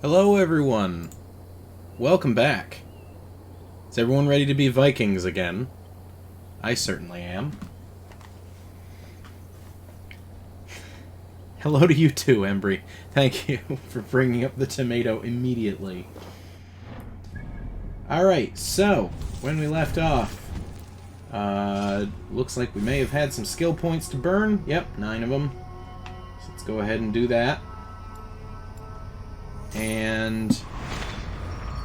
Hello everyone! Welcome back. Is everyone ready to be Vikings again? I certainly am. Hello to you too, Embry. Thank you for bringing up the tomato immediately. Alright, so, when we left off, looks like we may have had some skill points to burn. Yep, 9 of them. So let's go ahead and do that. And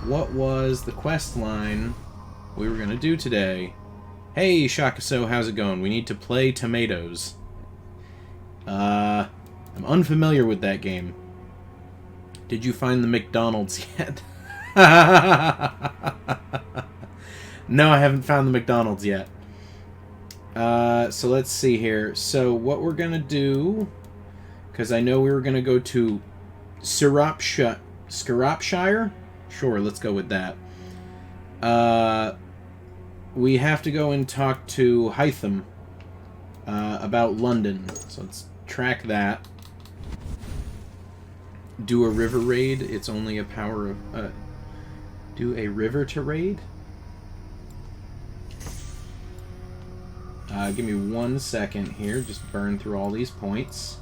what was the quest line we were going to do today? Hey, Shakaso, how's it going? We need to play tomatoes. I'm unfamiliar with that game. Did you find the McDonald's yet? No, I haven't found the McDonald's yet. So let's see here. So what we're going to do, because I know we were going to go to Shropshire? Sure, let's go with that. We have to go and talk to Hytham about London. So let's track that. Do a river raid. It's only a power of... do a river to raid? Give me 1 second here. Just burn through all these points.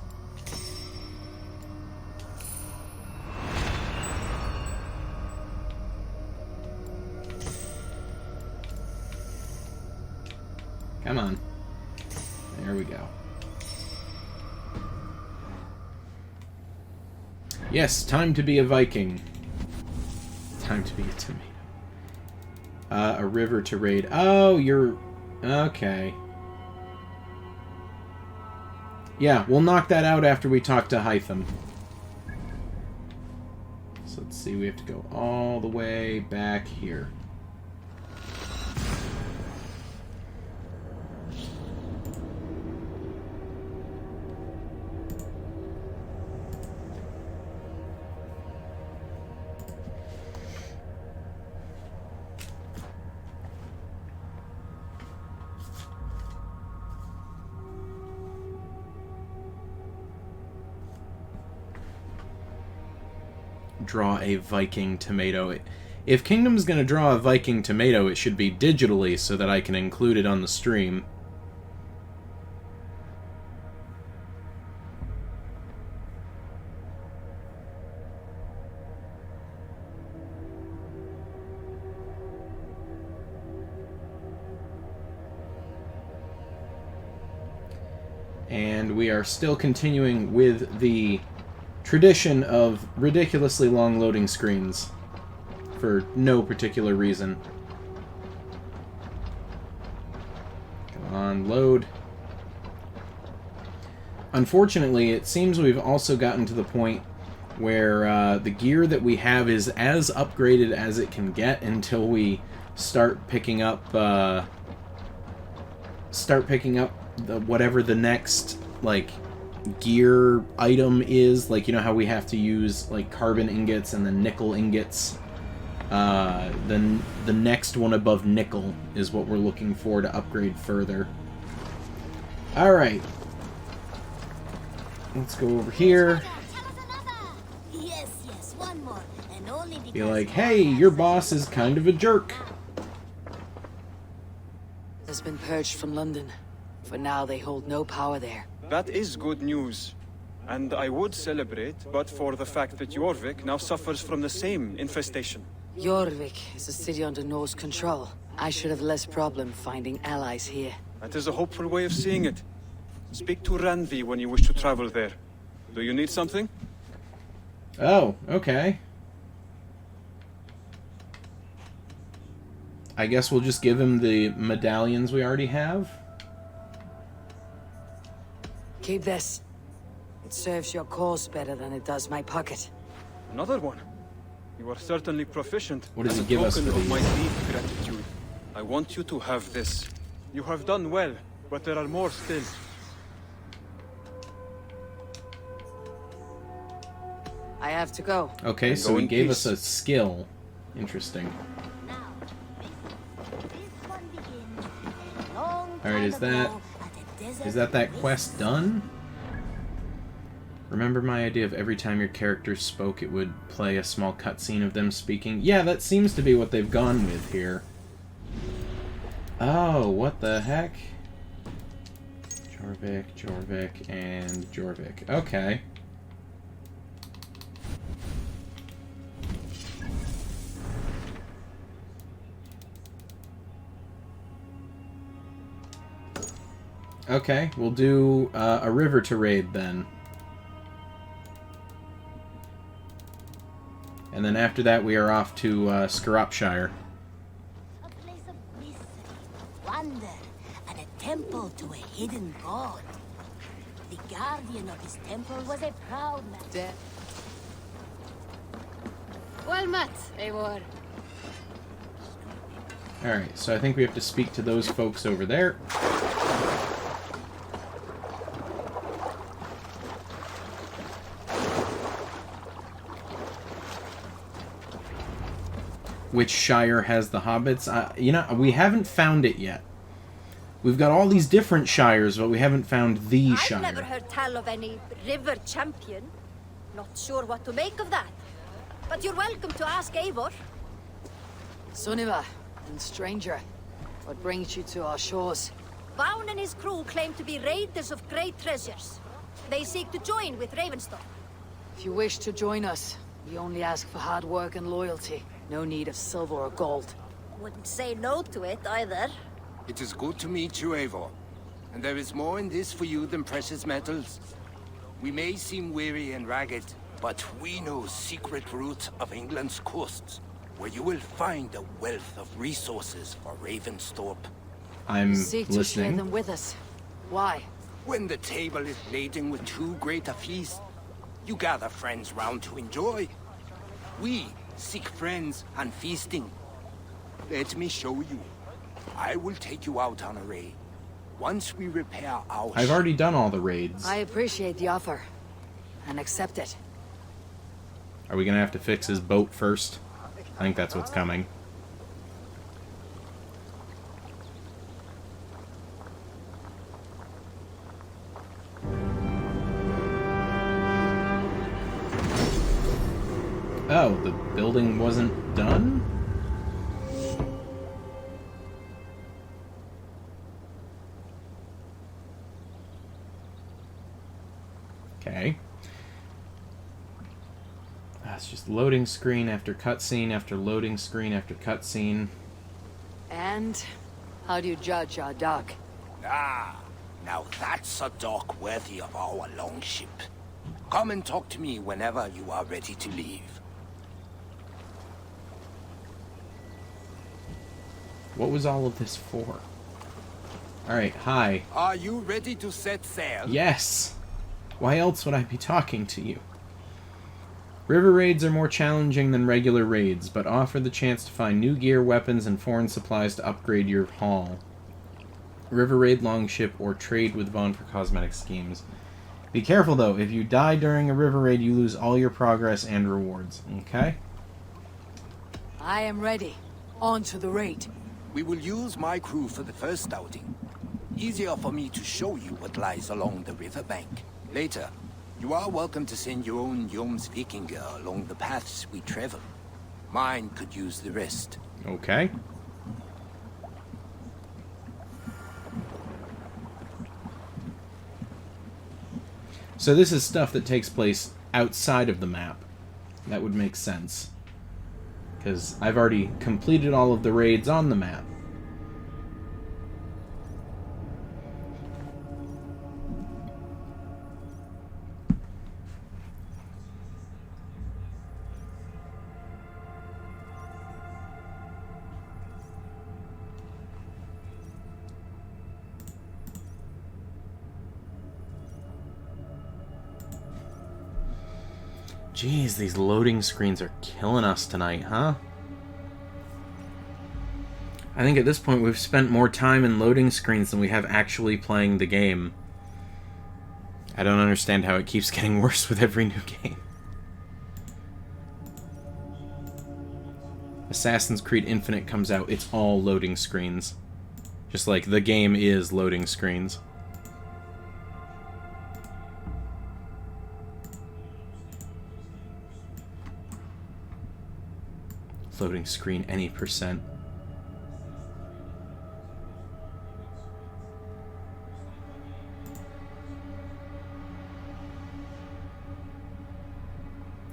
Come on. There we go. Yes, time to be a Viking. Time to be a tomato. A river to raid. Oh, you're... okay. Yeah, we'll knock that out after we talk to Hytham. So let's see, we have to go all the way back here. Draw a Viking tomato. If Kingdom's going to draw a Viking tomato, it should be digitally so that I can include it on the stream. And we are still continuing with the tradition of ridiculously long loading screens for no particular reason. Come on, load. Unfortunately, it seems we've also gotten to the point where the gear that we have is as upgraded as it can get until we start picking up whatever the next, like, gear item is. Like, you know how we have to use like carbon ingots and then nickel ingots. Then the next one above nickel is what we're looking for to upgrade further. Alright, let's go over here. Be like, hey, your boss is kind of a jerk. Has been purged from London. For now they hold no power there. That is good news, and I would celebrate, but for the fact that Jorvik now suffers from the same infestation. Jorvik is a city under Norse control. I should have less problem finding allies here. That is a hopeful way of seeing it. Speak to Randvi when you wish to travel there. Do you need something? Oh, okay. I guess we'll just give him the medallions we already have. Keep this. It serves your cause better than it does my pocket. Another one. You are certainly proficient. What does As it give us a for token of these? my deep gratitude, I want you to have this. You have done well, but there are more still. I have to go. Okay, And so go he in gave peace. us a skill. Interesting. Alright, is that quest done? Remember my idea of every time your character spoke, it would play a small cutscene of them speaking? Yeah, that seems to be what they've gone with here. Oh, what the heck? Jorvik, Jorvik, and Jorvik. Okay. Okay, we'll do a river to raid then. And then after that, we are off to Scaropshire. A place of mystery, wonder, and a temple to a hidden god. The guardian of this temple was a proud man. Dead. Well met, Eivor. Alright, so I think we have to speak to those folks over there. Which Shire has the hobbits? You know, we haven't found it yet. We've got all these different Shires, but we haven't found the Shire. I've never heard tell of any river champion. Not sure what to make of that. But you're welcome to ask Eivor. Sunniva, and stranger, what brings you to our shores? Vaughan and his crew claim to be raiders of great treasures. They seek to join with Ravenstone. If you wish to join us, we only ask for hard work and loyalty. No need of silver or gold. Wouldn't say no to it either. It is good to meet you, Eivor. And there is more in this for you than precious metals. We may seem weary and ragged, but we know secret routes of England's coasts, where you will find a wealth of resources for Ravensthorpe. I'm Seek to share listening. them with us. Why? When the table is laden with too great a feast, you gather friends round to enjoy. We seek friends and feasting. Let me show you. I will take you out on a raid. Once we repair our I've already done all the raids. I appreciate the offer, and accept it. Are we gonna have to fix his boat first? I think that's what's coming. Oh, the building wasn't done? Okay. It's just loading screen after cutscene after loading screen after cutscene. And how do you judge our dock? Ah, now that's a dock worthy of our longship. Come and talk to me whenever you are ready to leave. What was all of this for? Alright, hi. Are you ready to set sail? Yes! Why else would I be talking to you? River raids are more challenging than regular raids, but offer the chance to find new gear, weapons, and foreign supplies to upgrade your haul. River raid longship or trade with Vaughn for cosmetic schemes. Be careful though, if you die during a river raid, you lose all your progress and rewards. Okay? I am ready. On to the raid. We will use my crew for the first outing. Easier for me to show you what lies along the riverbank. Later, you are welcome to send your own Jomsvikinger along the paths we travel. Mine could use the rest. Okay. So this is stuff that takes place outside of the map. That would make sense. Because I've already completed all of the raids on the map. Jeez, these loading screens are killing us tonight, huh? I think at this point we've spent more time in loading screens than we have actually playing the game. I don't understand how it keeps getting worse with every new game. Assassin's Creed Infinite comes out, it's all loading screens. Just like the game is loading screens. Loading screen any percent.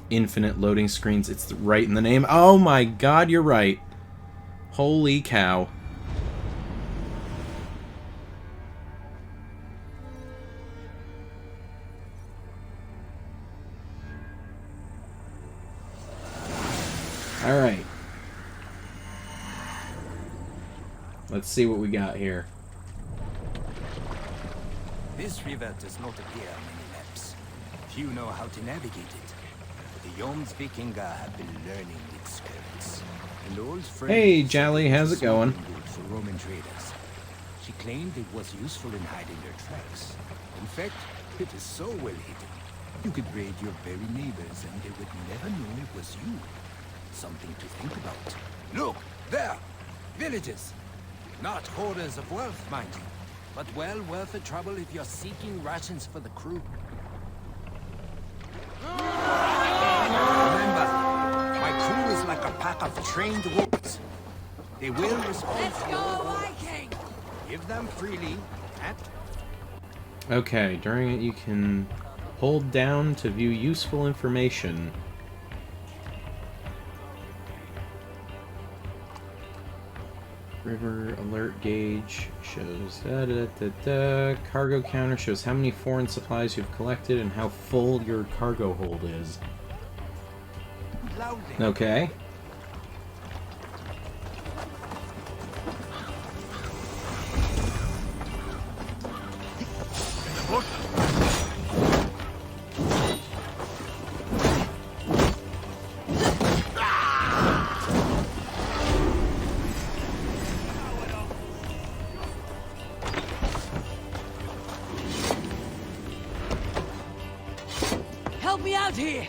Infinite loading screens. It's right in the name. Oh my god, you're right. Holy cow. Alright. Let's see what we got here. This river does not appear many maps. Few know how to navigate it. The Jomsvikinga have been learning its skirts. An old friend Hey, Jolly, how's it going? for Roman traders. She claimed it was useful in hiding their tracks. In fact, it is so well hidden. You could raid your very neighbors and they would never know it was you. Something to think about. Look, there! Villages! Not hoarders of wealth, mind you, but well worth the trouble if you're seeking rations for the crew. Remember, my crew is like a pack of trained wolves. They will respond. Let's go, Viking! Give them freely, and... Okay, during it you can hold down to view useful information. River alert gauge shows cargo counter shows how many foreign supplies you've collected and how full your cargo hold is. Okay. Help me out here!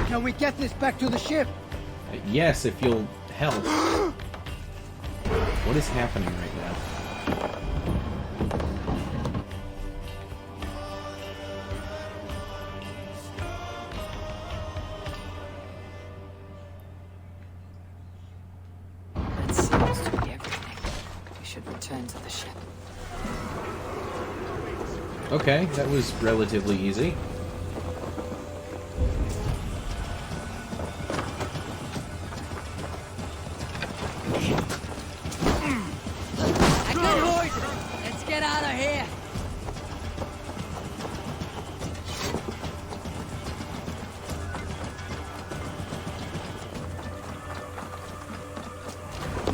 Can we get this back to the ship? Yes, if you'll help. What is happening right now? That seems to be everything. We should return to the ship. Okay, that was relatively easy. I got horses! Let's get out of here!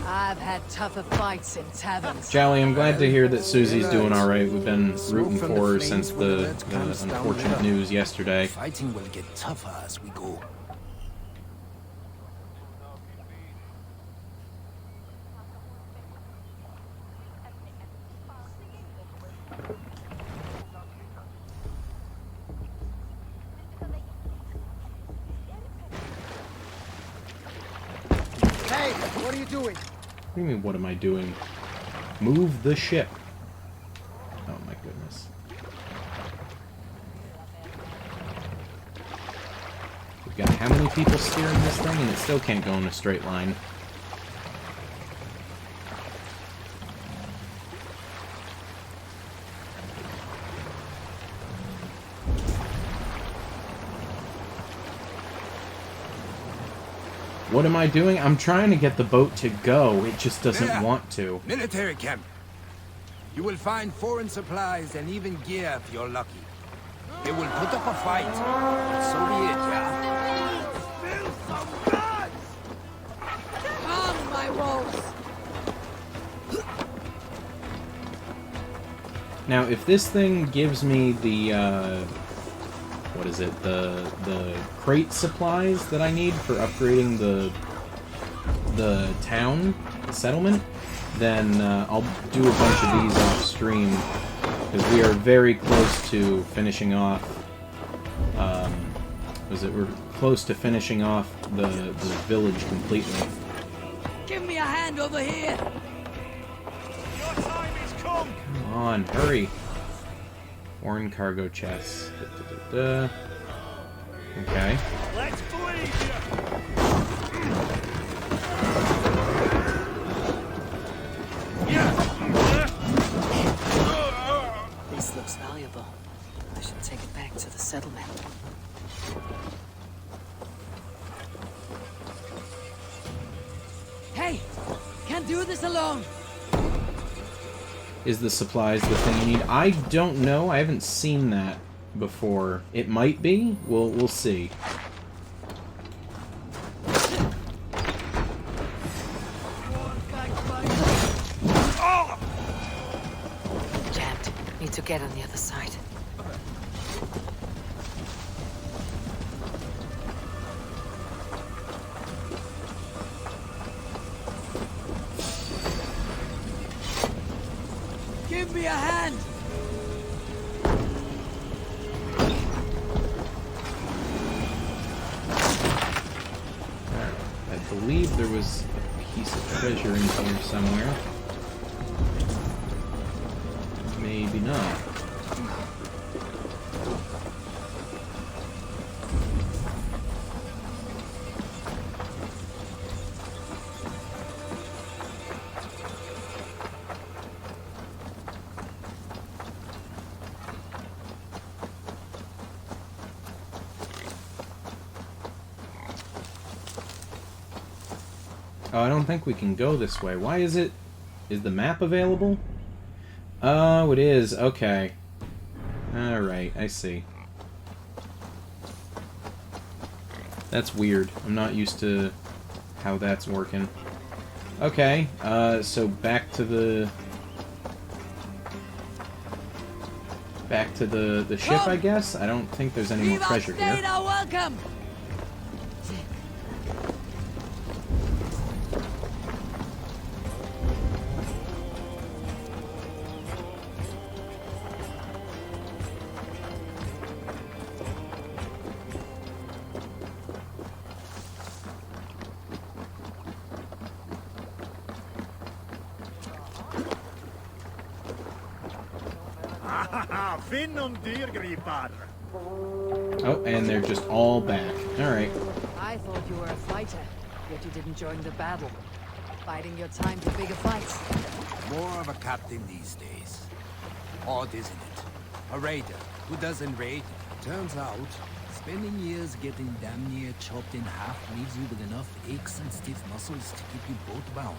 I've had tougher fights in taverns. Jolly, I'm glad to hear that Susie's doing alright. We've been rooting for her since the unfortunate news yesterday. Fighting will get tougher as we go. Hey, what are you doing? What do you mean, what am I doing? Move the ship. Oh my goodness. We've got how many people steering this thing and it still can't go in a straight line. What am I doing? I'm trying to get the boat to go. It just doesn't There. want to. Military camp. You will find foreign supplies and even gear if you're lucky. They will put up a fight, but so be it, yeah? Come, my wolves! Now, if this thing gives me the, what is it? The crate supplies that I need for upgrading the town, the settlement, then I'll do a bunch of these off stream because we are very close to finishing off. We're close to finishing off the village completely. Give me a hand over here! Your time is come! Come on, hurry! Foreign cargo chests. Okay. Let's bleed you! can't do this alone. Is the supplies the thing you need? I don't know. I haven't seen that before. It might be. We'll see. Jammed. Need to get on the other side. Give me a hand! I believe there was a piece of treasure in here somewhere. Maybe not. Oh, I don't think we can go this way. Why is it? Is the map available? Oh, it is. Okay. Alright, I see. That's weird. I'm not used to how that's working. Okay, so back to the... Back to the ship, I guess? I don't think there's any more treasure here. Welcome. Oh, and they're just all back. Alright. I thought you were a fighter, yet you didn't join the battle. Biding your time for bigger fights. More of a captain these days. Odd, isn't it? A raider who doesn't raid. Turns out, spending years getting damn near chopped in half leaves you with enough aches and stiff muscles to keep you boat bound.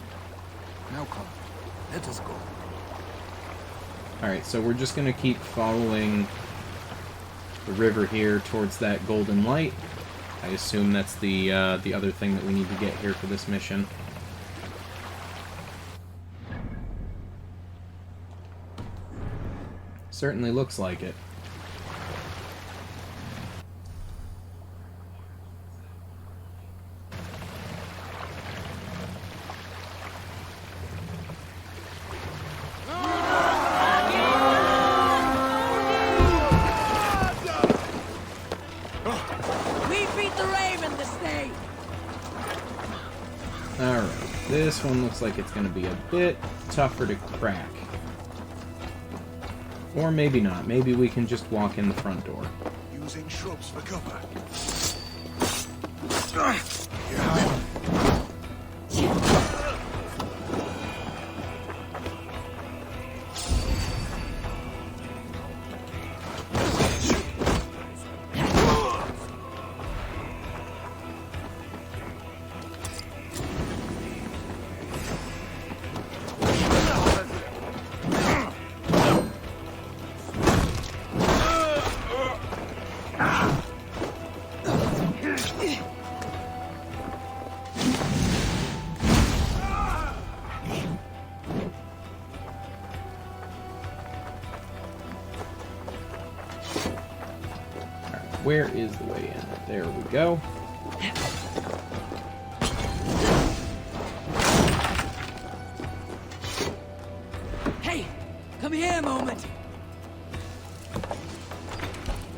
Now come, let us go. Alright, so we're just gonna keep following the river here towards that golden light. I assume that's the other thing that we need to get here for this mission. Certainly looks like it. Alright, this one looks like it's going to be a bit tougher to crack. Or maybe not. Maybe we can just walk in the front door. Using shrubs for cover. Where is the way in? There we go. Hey, come here a moment.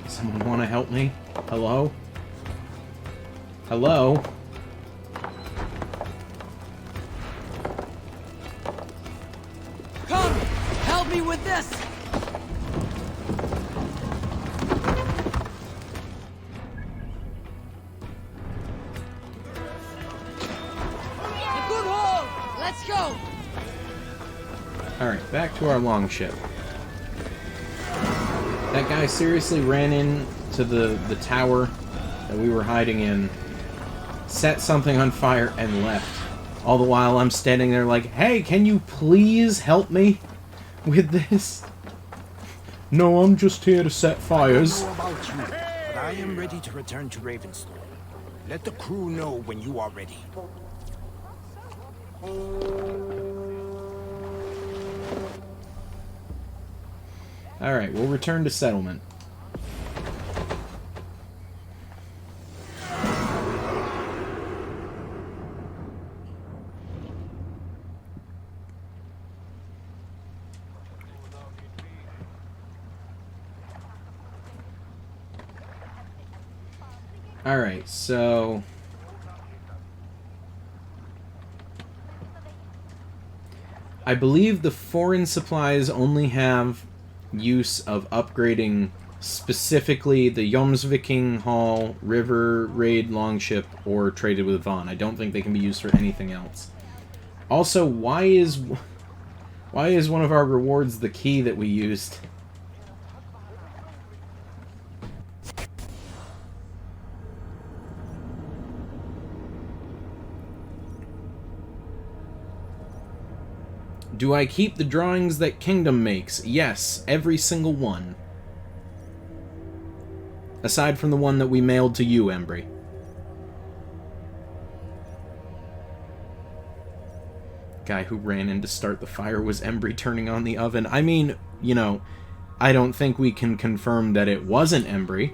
Someone want to help me? Hello? Hello? Come, help me with this. Let's go! Alright, back to our longship. That guy seriously ran into the tower that we were hiding in, set something on fire, and left. All the while I'm standing there like, hey, can you please help me with this? No, I'm just here to set fires. I don't know about you, but I am ready to return to Ravenstone. Let the crew know when you are ready. Alright, we'll return to settlement. Alright, so... I believe the foreign supplies only have use of upgrading specifically the Jomsviking Hall, River Raid Longship, or traded with Vaughn. I don't think they can be used for anything else. Also, why is one of our rewards the key that we used? Do I keep the drawings that Kingdom makes? Yes, every single one. Aside from the one that we mailed to you, Embry. Guy who ran in to start the fire was Embry turning on the oven. I mean, you know, I don't think we can confirm that it wasn't Embry.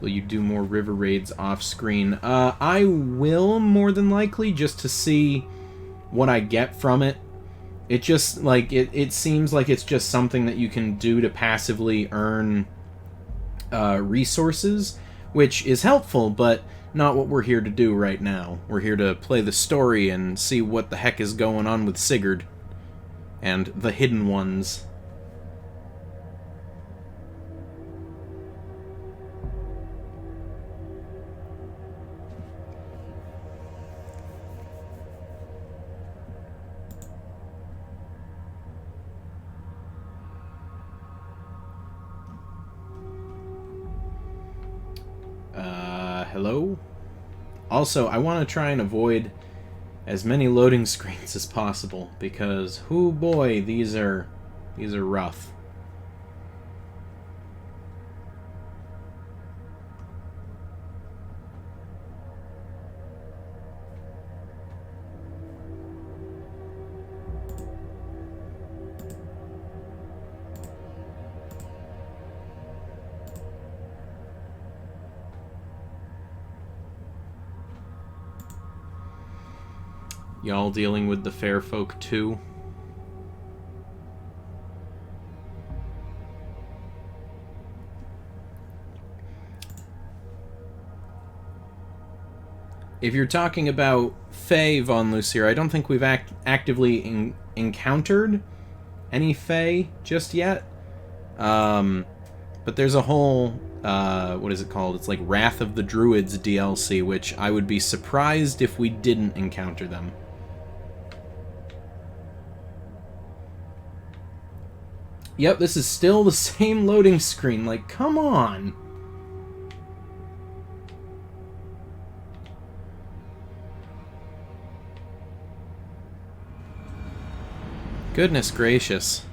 Will you do more river raids off-screen? I will, more than likely, just to see what I get from it. It just, like, it seems like it's just something that you can do to passively earn resources, which is helpful, but not what we're here to do right now. We're here to play the story and see what the heck is going on with Sigurd and the Hidden Ones. Hello? Also, I want to try and avoid as many loading screens as possible, because, hoo boy, these are rough. Y'all dealing with the fair folk too? If you're talking about Fae von Lucier, I don't think we've actively encountered any Fae just yet. But there's a whole, what is it called? It's like Wrath of the Druids DLC, which I would be surprised if we didn't encounter them. Yep, this is still the same loading screen. Like, come on. Goodness gracious.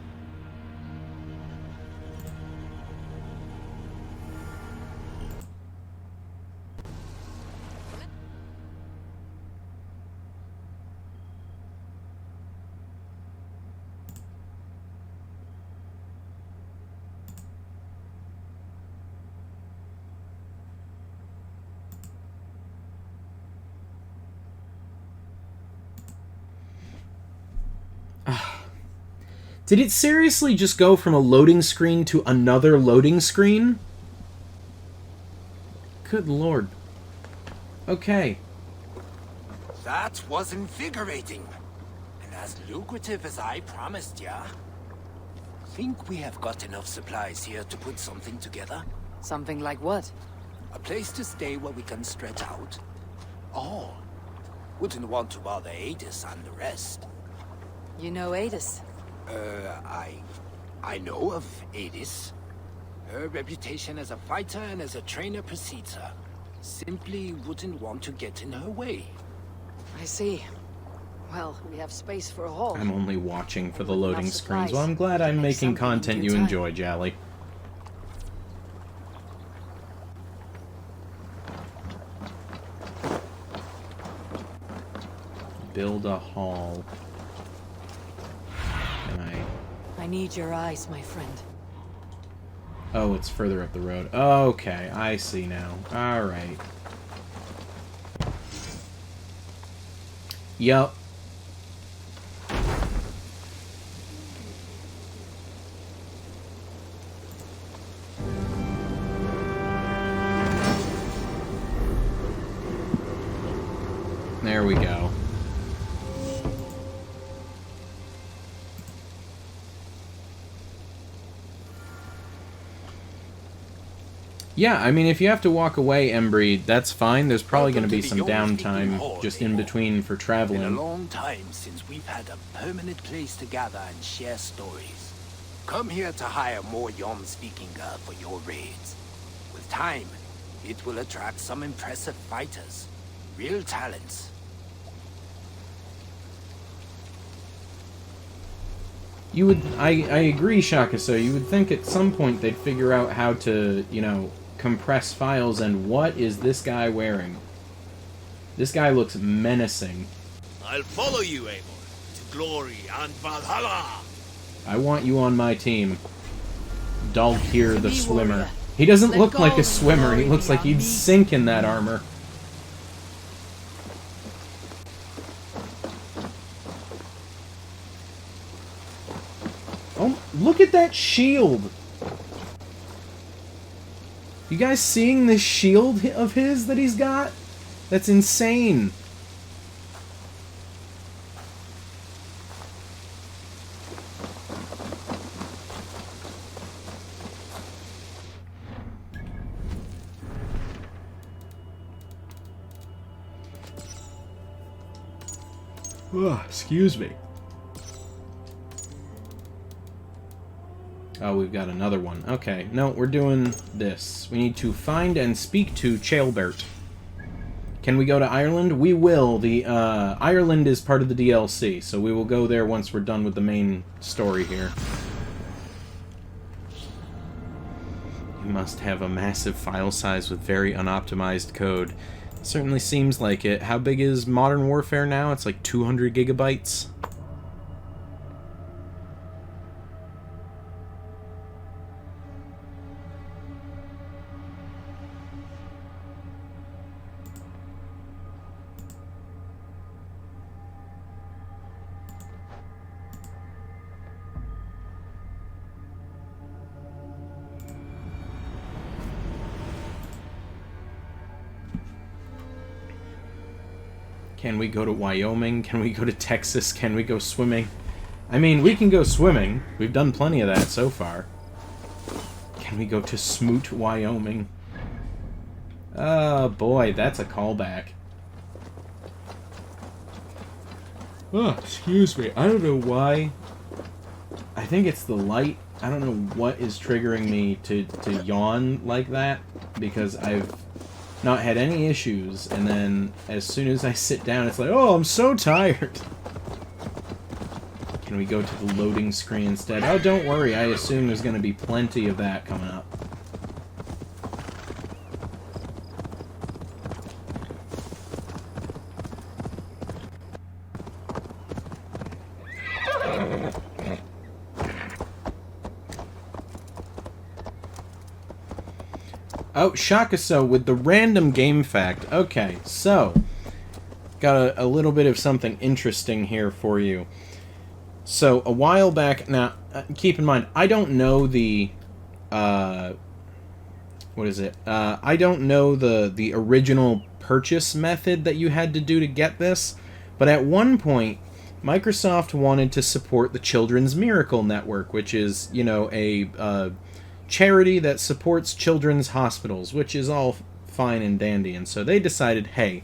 Did it seriously just go from a loading screen to another loading screen? Good lord. Okay. That was invigorating. And as lucrative as I promised ya. Think we have got enough supplies here to put something together? Something like what? A place to stay where we can stretch out. Oh, wouldn't want to bother Adis and the rest. You know Adis? I know of Adis. Her reputation as a fighter and as a trainer precedes her. Simply wouldn't want to get in her way. I see. Well, we have space for a haul. I'm only watching for the loading Enough screens. supplies. Well, I'm glad I'm Make making something in content good you time. enjoy, Jally. Build a hall. Can I... I need your eyes, my friend. Oh, it's further up the road. Okay, I see now. Alright. Yup. There we go. Yeah, I mean, if you have to walk away, Embry, that's fine. There's probably going to be some downtime just in between for Been a traveling. long time since we've had a permanent place to gather and share stories. Come here to hire more Yom-speaking for your raids. With time, it will attract some impressive fighters. Real talents. You would, I agree, Shakaso. You would think at some point they'd figure out how to, you know, compress files. And what is this guy wearing? This guy looks menacing. I'll follow you, Eivor, to glory and Valhalla! I want you on my team. Dalkir the Me, swimmer. warrior. He doesn't Let look go like a of swimmer. He glory looks like on he'd me. sink in that armor. Oh, look at that shield! You guys seeing this shield of his that he's got? That's insane. Oh, excuse me. Oh, we've got another one. Okay, no, we're doing this. We need to find and speak to Chaelbert. Can we go to Ireland? We will. The Ireland is part of the DLC, so we will go there once we're done with the main story here. You must have a massive file size with very unoptimized code. Certainly seems like it. How big is Modern Warfare now? It's like 200 gigabytes. Can we go to Wyoming? Can we go to Texas? Can we go swimming? I mean, we can go swimming. We've done plenty of that so far. Can we go to Smoot, Wyoming? Oh boy, that's a callback. Oh, excuse me. I don't know why. I think it's the light. I don't know what is triggering me to yawn like that, because I've not had any issues, and then as soon as I sit down, it's like, oh, I'm so tired. Can we go to the loading screen instead? Oh, don't worry, I assume there's going to be plenty of that coming up. Oh, Shakaso with the random game fact. Okay, so, got a little bit of something interesting here for you. So, a while back, now, keep in mind, I don't know the what is it? I don't know the original purchase method that you had to do to get this, but at one point, Microsoft wanted to support the Children's Miracle Network, which is, you know, a charity that supports children's hospitals, which is all fine and dandy. And so they decided, hey,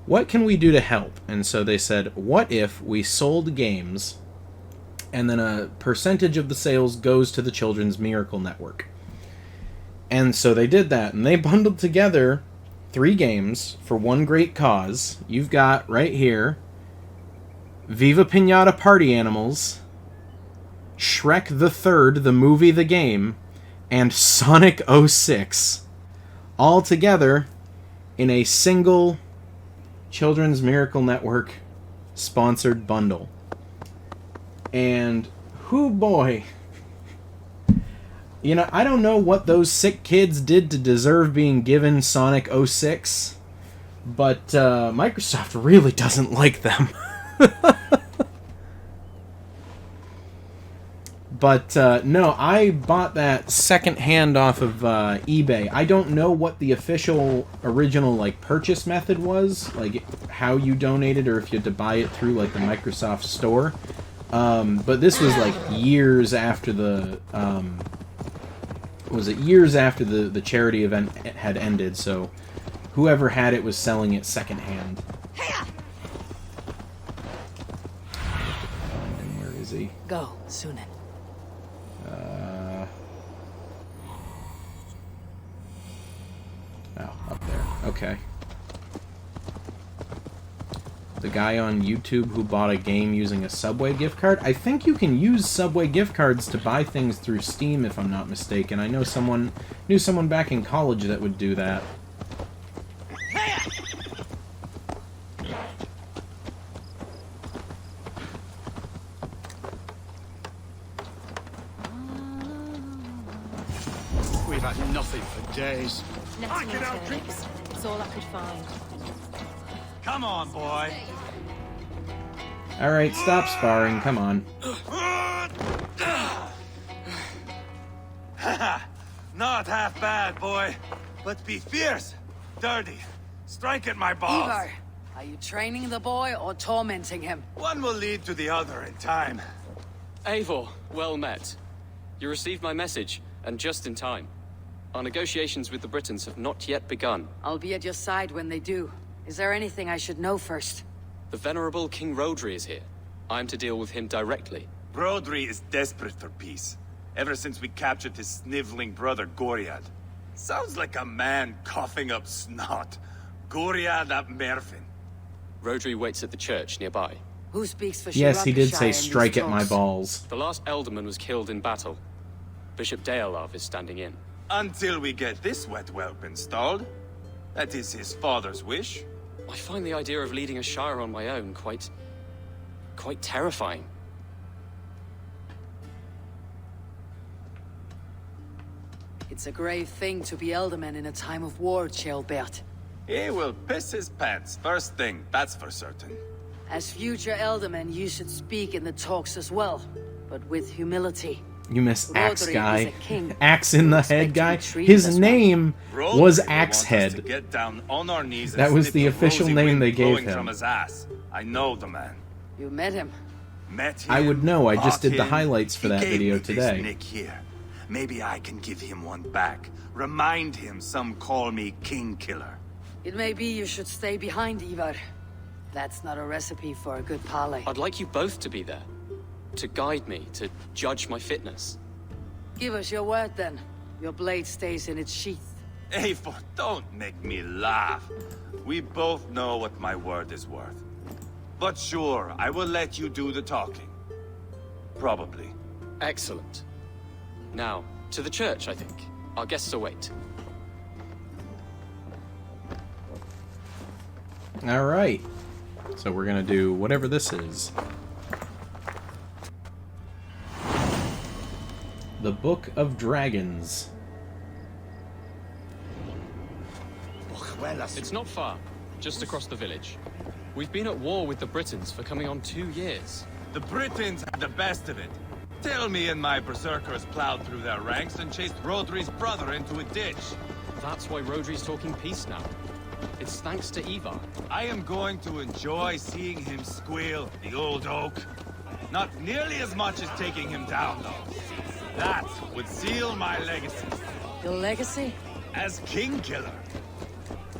what can we do to help? And so they said, what if we sold games and then a percentage of the sales goes to the Children's Miracle Network? And so they did that, and they bundled together 3 games for one great cause. You've got right here Viva Pinata Party Animals, Shrek the Third, the movie, the game, and Sonic 06, all together in a single Children's Miracle Network sponsored bundle. And, whoo boy, you know, I don't know what those sick kids did to deserve being given Sonic 06, but Microsoft really doesn't like them. But, no, I bought that secondhand off of eBay. I don't know what the official original, like, purchase method was, like, how you donated, or if you had to buy it through, like, the Microsoft store. But this was, like, years after the, years after the charity event had ended, so whoever had it was selling it secondhand. And where is he? Go, Sunan. Oh, up there. Okay. The guy on YouTube who bought a game using a Subway gift card. I think you can use Subway gift cards to buy things through Steam, if I'm not mistaken. I know knew someone back in college that would do that. We've had nothing for days. Netting alternatives. It's all I could find. Come on, boy. Alright, stop sparring, come on. Not half bad, boy. But be fierce, dirty. Strike at my balls. Ivar, are you training the boy or tormenting him? One will lead to the other in time. Eivor, well met. You received my message, and just in time. Our negotiations with the Britons have not yet begun. I'll be at your side when they do. Is there anything I should know first? The venerable King Rodri is here. I'm to deal with him directly. Brodri is desperate for peace, ever since we captured his sniveling brother Goriad. Sounds like a man coughing up snot. Goriad ap Mervin. Rodri waits at the church nearby. Who speaks for Yes, he did Shirokashire say in strike these at my talks? balls. The last Elderman was killed in battle. Bishop Deolav is standing in. Until we get this wet whelp installed. That is his father's wish. I find the idea of leading a shire on my own quite terrifying. It's a grave thing to be Elderman in a time of war, Ceolbert. He will piss his pants first thing, that's for certain. As future Elderman, you should speak in the talks as well, but with humility. You miss Axe Rodri Guy. is a king. Axe in the Expect Head to guy. be treated His as one. name Rodri was will Axe want us to Head. get down on our knees and That was sniff the official rosy name wind they gave blowing him. from his ass. I know the man. You met him. Met him. I would know, I just bought did the him. highlights for He that gave video me this today. nick here. Maybe I can give him one back. Remind him some call me King Killer. It may be you should stay behind, Ivar. That's not a recipe for a good parley. I'd like you both to be there. To guide me, to judge my fitness. Give us your word, then. Your blade stays in its sheath. Eivor, don't make me laugh. We both know what my word is worth. But sure, I will let you do the talking. Probably. Excellent. Now, to the church, I think. Our guests await. Alright. So we're gonna do whatever this is. The Book of Dragons. It's not far. Just across the village. We've been at war with the Britons for coming on 2 years. The Britons had the best of it. Tell me and my berserkers plowed through their ranks and chased Rodri's brother into a ditch. That's why Rodri's talking peace now. It's thanks to Ivar. I am going to enjoy seeing him squeal, the old oak. Not nearly as much as taking him down, though. That would seal my legacy. Your legacy? As King Killer.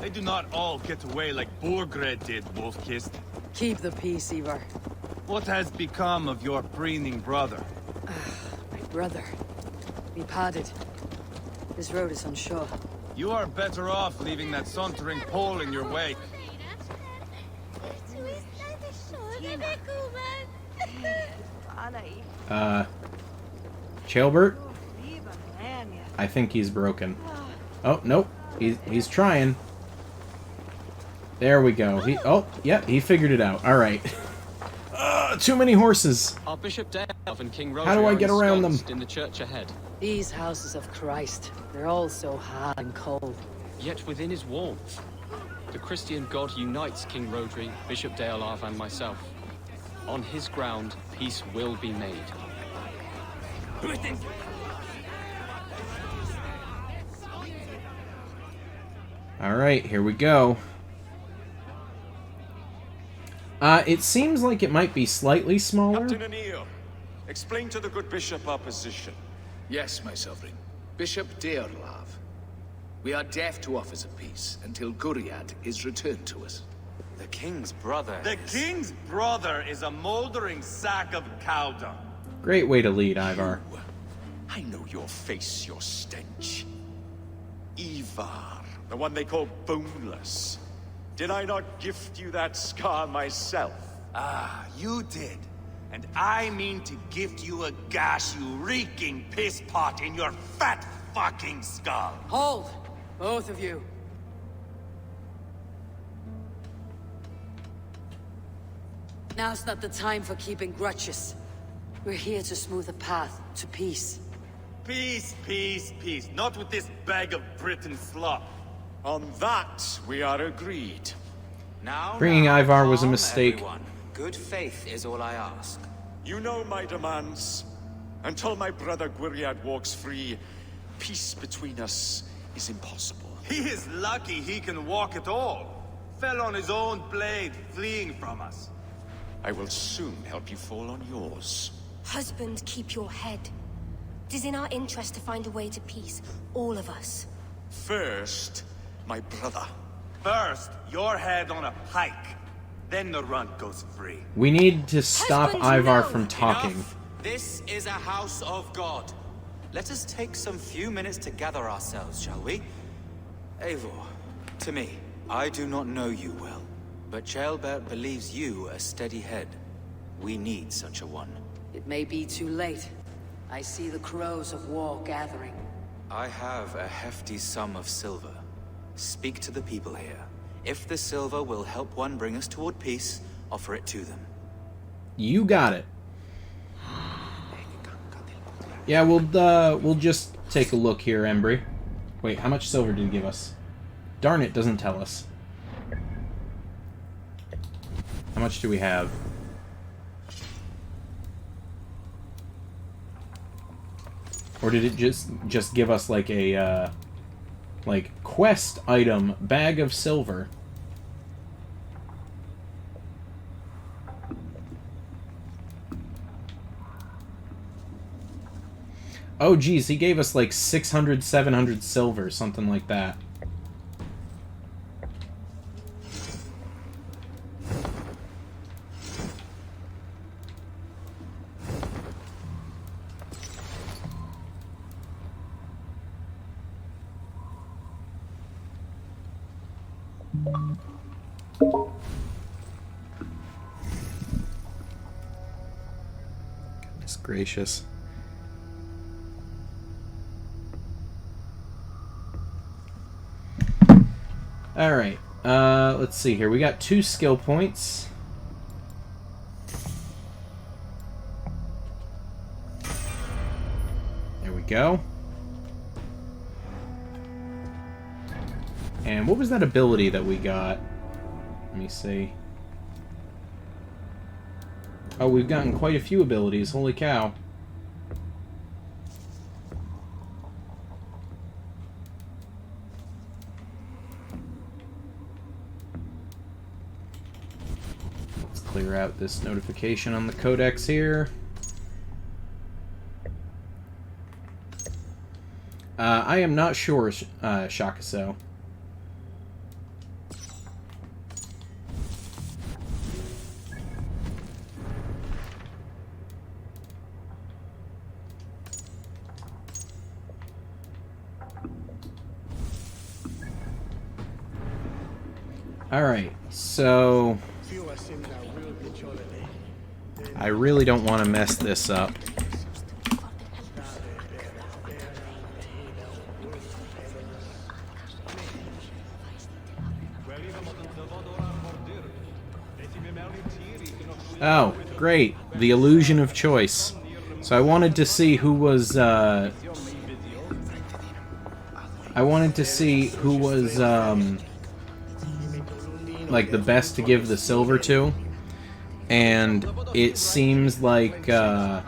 They do not all get away like Borgred did, Wolf-Kissed. Keep the peace, Ivar. What has become of your preening brother? My brother. We parted. This road is unsure. You are better off leaving that sauntering Pole in your wake. Chaelbert? I think he's broken. Oh, nope. He's trying. There we go. He figured it out. Alright. Too many horses. Our Bishop Dale and King Rodri How do I are get around them? ensconced in the church ahead. These houses of Christ, they're all so hard and cold. Yet within his warmth, the Christian God unites King Rodri, Bishop Deolarv, and myself. On his ground, peace will be made. Alright, here we go. It seems like it might be slightly smaller. Captain Anil, explain to the good bishop our position. Yes, my sovereign. Bishop Deorlav. We are deaf to offers of peace until Guriad is returned to us. The king's brother The king's brother is a moldering sack of cow dung. Great way to lead, Ivar. I know your face, your stench. Ivar, the one they call boneless. Did I not gift you that scar myself? Ah, you did. And I mean to gift you a gash, you reeking piss pot in your fat fucking skull. Hold! Both of you. Now's not the time for keeping grudges. We're here to smooth a path to peace. Peace, peace, peace. Not with this bag of Britain slop. On that, we are agreed. Now, Bringing Ivar was a calm, mistake. Everyone. Good faith is all I ask. You know my demands. Until my brother Gwiriad walks free, peace between us is impossible. He is lucky he can walk at all. Fell on his own blade, fleeing from us. I will soon help you fall on yours. Husband, keep your head. It is in our interest to find a way to peace, all of us. First, my brother. First, your head on a pike. Then the runt goes free. We need to stop Husband, Ivar no. from talking. Enough. This is a house of God. Let us take some few minutes to gather ourselves, shall we? Eivor, to me, I do not know you well, but Chaelbert believes you a steady head. We need such a one. It may be too late. I see the crows of war gathering. I have a hefty sum of silver. Speak to the people here. If the silver will help one bring us toward peace, offer it to them. You got it. Yeah, we'll just take a look here, Embry. Wait, how much silver did he give us? Darn it, doesn't tell us. How much do we have? Or did it just give us like a like quest item, bag of silver? Oh geez, he gave us like 600, 700 silver, something like that. Goodness gracious. Alright, let's see here. We got 2 skill points. There we go. And what was that ability that we got? Let me see. Oh, we've gotten quite a few abilities. Holy cow. clear out this notification on the codex here. I am not sure, Shakaso. Alright, so I really don't want to mess this up. Oh, great. The illusion of choice. So I wanted to see who was, like, the best to give the silver to. And it seems like, it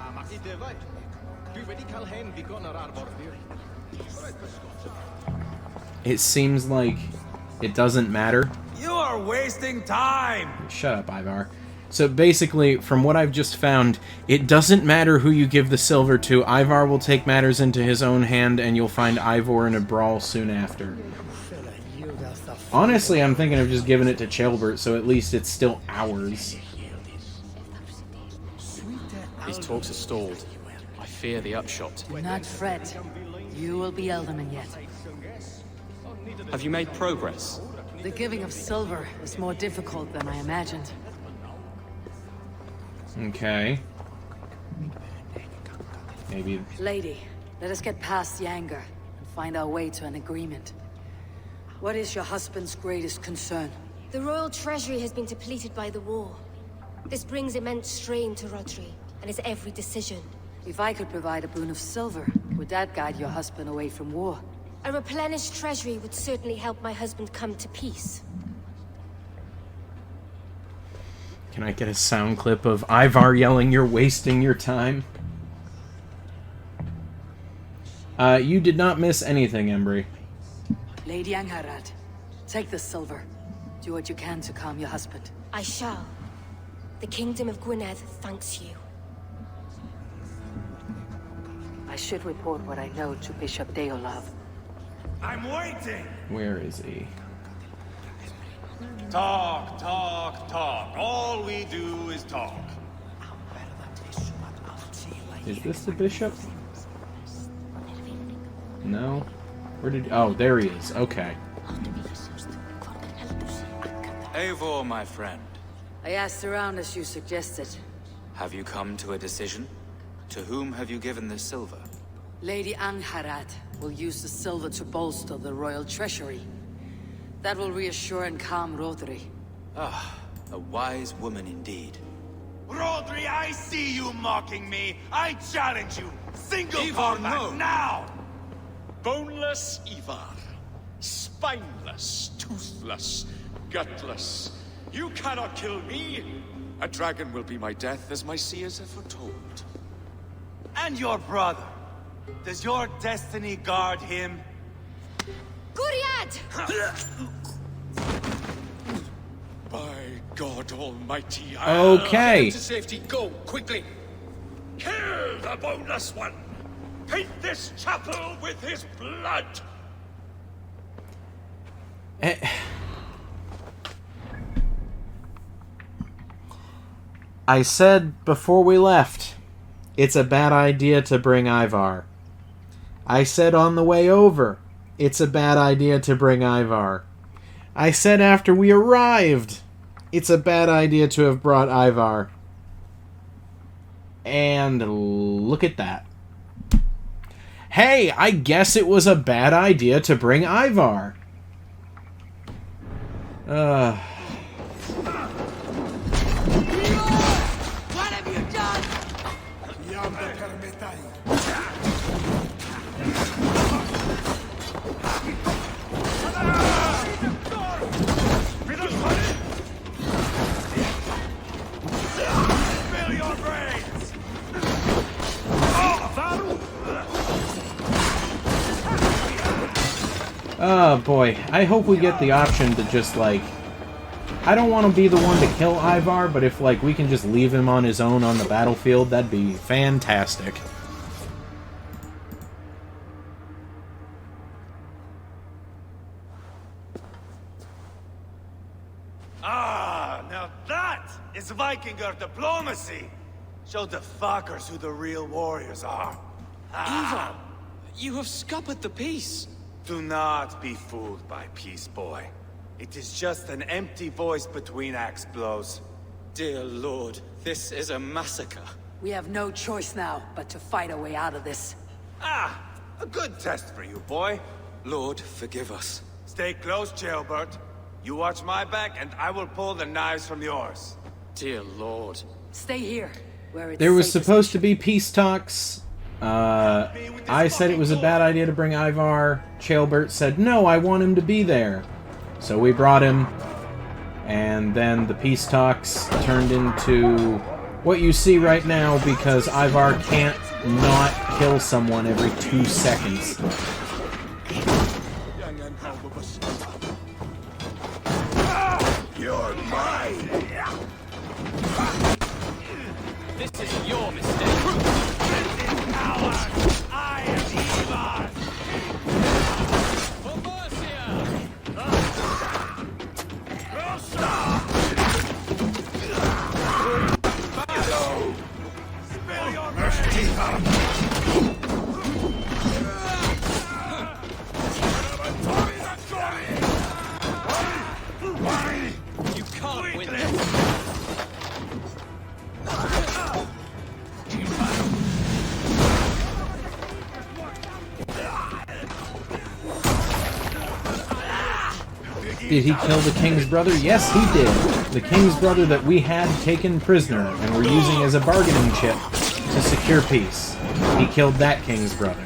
doesn't matter. You are wasting time! Shut up, Ivar. So basically, from what I've just found, it doesn't matter who you give the silver to. Ivar will take matters into his own hand, and you'll find Ivor in a brawl soon after. Honestly, I'm thinking of just giving it to Chelbert, so at least it's still ours. These talks are stalled. I fear the upshot. Do not fret. You will be Elderman yet. Have you made progress? The giving of silver is more difficult than I imagined. Okay. Maybe... Lady, let us get past the anger and find our way to an agreement. What is your husband's greatest concern? The royal treasury has been depleted by the war. This brings immense strain to Rodri and his every decision. If I could provide a boon of silver, would that guide your husband away from war? A replenished treasury would certainly help my husband come to peace. Can I get a sound clip of Ivar yelling, "You're wasting your time"? You did not miss anything, Embry. Lady Angharad, take the silver. Do what you can to calm your husband. I shall. The Kingdom of Gwynedd thanks you. I should report what I know to Bishop Deolav. I'm waiting! Where is he? Talk, talk, talk. All we do is talk. Is this the bishop? No? Where did... Oh, there he is. Okay. Eivor, my friend. I asked around as you suggested. Have you come to a decision? To whom have you given the silver? Lady Angharad will use the silver to bolster the royal treasury. That will reassure and calm Rodri. Ah, a wise woman indeed. Rodri, I see you mocking me. I challenge you. Single Ivar, combat no. now! Boneless Ivar. Spineless, toothless, gutless. You cannot kill me. A dragon will be my death, as my seers have foretold. And your brother. Does your destiny guard him? Guriad! By God Almighty, Okay. Get to safety. Go, quickly. Kill the boneless one. Paint this chapel with his blood. I said before we left, it's a bad idea to bring Ivar. I said on the way over, it's a bad idea to bring Ivar. I said after we arrived, it's a bad idea to have brought Ivar. And look at that. Hey, I guess it was a bad idea to bring Ivar. What have you done? Spill your brains! Oh boy, I hope we get the option to just, like, I don't want to be the one to kill Ivar, but if, like, we can just leave him on his own on the battlefield, that'd be fantastic. Ah, now that is Vikinger diplomacy! Show the fuckers who the real warriors are. Ivar! You have scuppered the peace! Do not be fooled by peace, boy. It is just an empty voice between axe blows. Dear Lord, this is a massacre. We have no choice now but to fight our way out of this. Ah, a good test for you, boy. Lord, forgive us. Stay close, Jailbert. You watch my back, and I will pull the knives from yours. Dear Lord. Stay here, where it's There was safest. supposed to be peace talks. I said it was a bad idea to bring Ivar. Jailbert said, no, I want him to be there. So we brought him, and then the peace talks turned into what you see right now because Ivar can't not kill someone every 2 seconds. You're mine! This is your mistake. I am Ivar! For Mercia! Spill your mercy! You can't win this! Did he kill the king's brother? Yes, he did. The king's brother that we had taken prisoner and were using as a bargaining chip to secure peace. He killed that king's brother.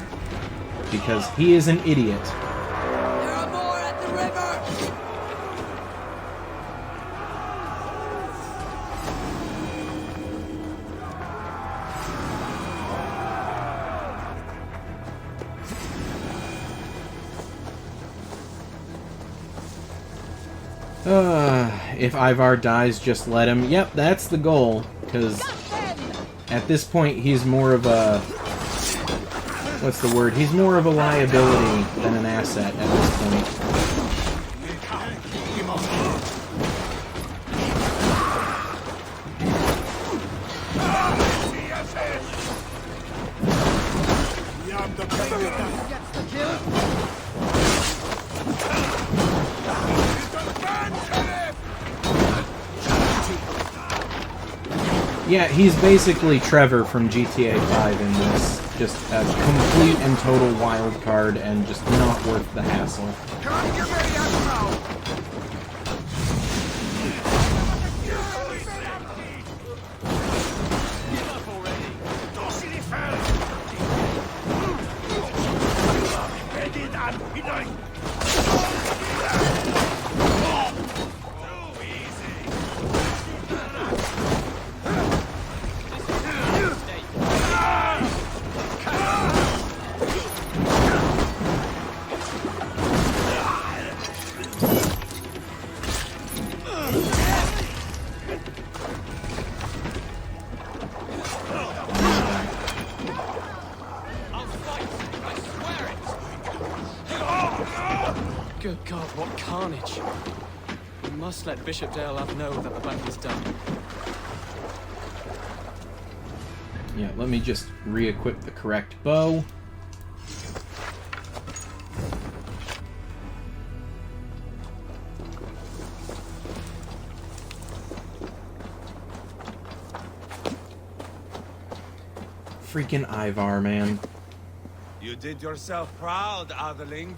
Because he is an idiot. There are more at the river! If Ivar dies, just let him. Yep, that's the goal. Because at this point, he's more of a... What's the word? He's more of a liability than an asset at this point. Yeah, he's basically Trevor from GTA 5 in this. Just a complete and total wild card and just not worth the hassle. Good God, what carnage! We must let Bishop Deolav know that the battle's done. Yeah, let me just re-equip the correct bow. Freaking Ivar, man. You did yourself proud, Atheling.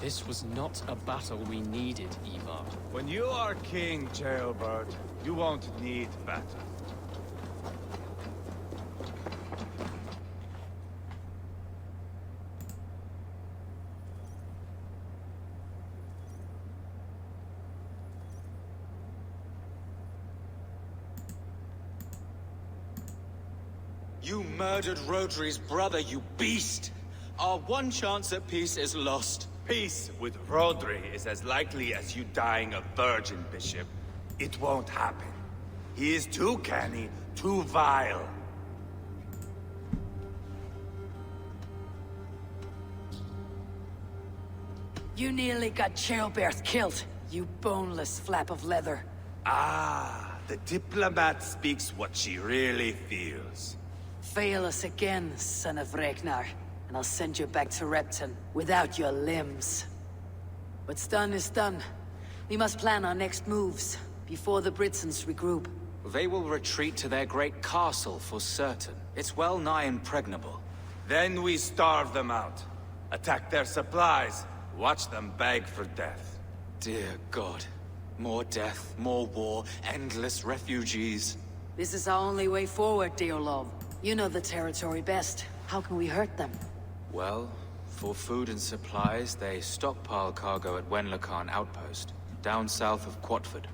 This was not a battle we needed, Ivar. When you are king, Jailbird, you won't need battle. You murdered Rodri's brother, you beast! Our one chance at peace is lost. Peace with Rodri is as likely as you dying a virgin, Bishop. It won't happen. He is too canny, too vile. You nearly got Childbert killed, you boneless flap of leather. Ah, the diplomat speaks what she really feels. Fail us again, son of Ragnar, and I'll send you back to Repton without your limbs. What's done is done. We must plan our next moves, before the Britons regroup. They will retreat to their great castle for certain. It's well nigh impregnable. Then we starve them out. Attack their supplies. Watch them beg for death. Dear God. More death, more war, endless refugees. This is our only way forward, Deolov. You know the territory best. How can we hurt them? Well, for food and supplies, they stockpile cargo at Wenlacan Outpost, down south of Quatford.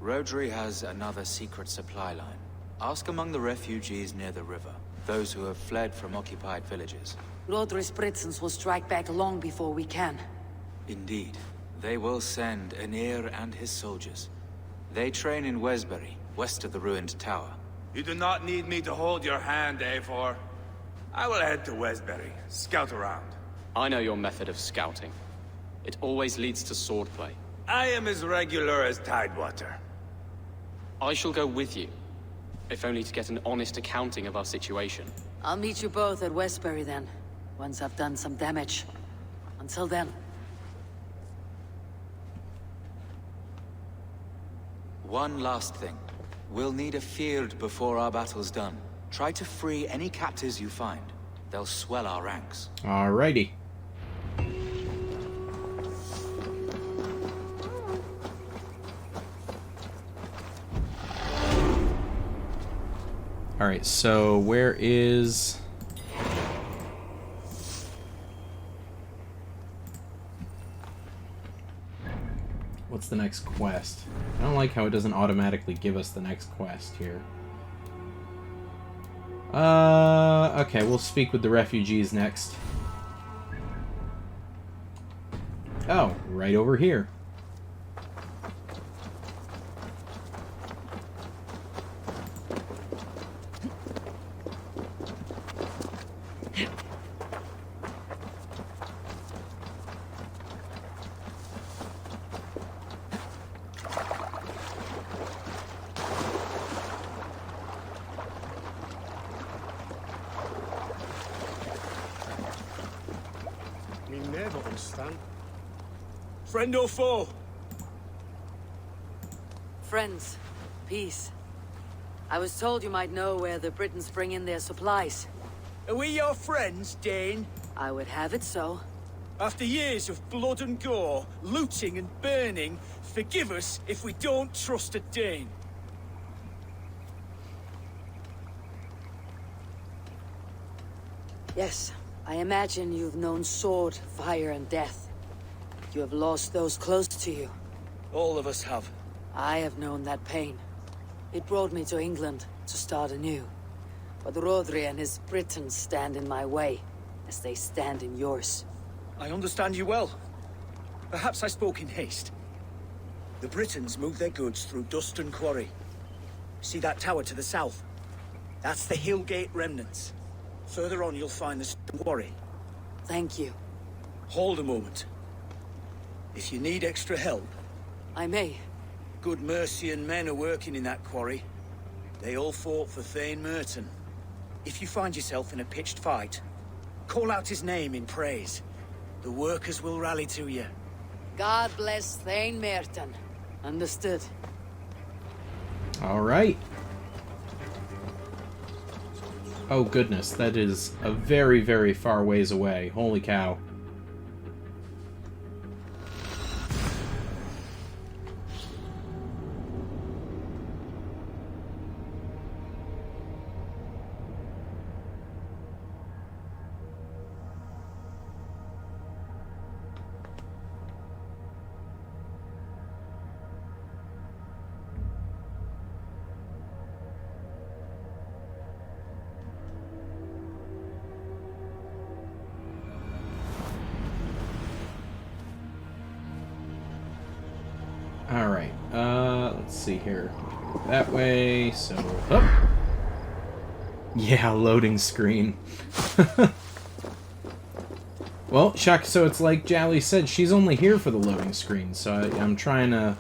Rodri has another secret supply line. Ask among the refugees near the river, those who have fled from occupied villages. Rodri's Britons will strike back long before we can. Indeed. They will send Aenir and his soldiers. They train in Wesbury, west of the ruined tower. You do not need me to hold your hand, Eivor. I will head to Wesbury, scout around. I know your method of scouting. It always leads to swordplay. I am as regular as Tidewater. I shall go with you, if only to get an honest accounting of our situation. I'll meet you both at Westbury then, once I've done some damage. Until then. One last thing. We'll need a field before our battle's done. Try to free any captives you find. They'll swell our ranks. Alrighty. Alright, so where is... What's the next quest? I don't like how it doesn't automatically give us the next quest here. Okay, we'll speak with the refugees next. Oh, right over here. Friend or foe? Friends. Peace. I was told you might know where the Britons bring in their supplies. Are we your friends, Dane? I would have it so. After years of blood and gore, looting and burning, forgive us if we don't trust a Dane. Yes, I imagine you've known sword, fire, and death. You have lost those close to you. All of us have. I have known that pain. It brought me to England to start anew. But Rodri and his Britons stand in my way, as they stand in yours. I understand you well. Perhaps I spoke in haste. The Britons move their goods through Dustin Quarry. See that tower to the south? That's the Hillgate remnants. Further on you'll find the stone quarry. Thank you. Hold a moment. If you need extra help... I may. Good Mercian men are working in that quarry. They all fought for Thane Merton. If you find yourself in a pitched fight, call out his name in praise. The workers will rally to you. God bless Thane Merton. Understood. Alright. Oh goodness, that is a very, very far ways away. Holy cow. Let's see here. That way, so... Up. Yeah, loading screen. Well, Shaka, so it's like Jally said, she's only here for the loading screen, so I'm trying to...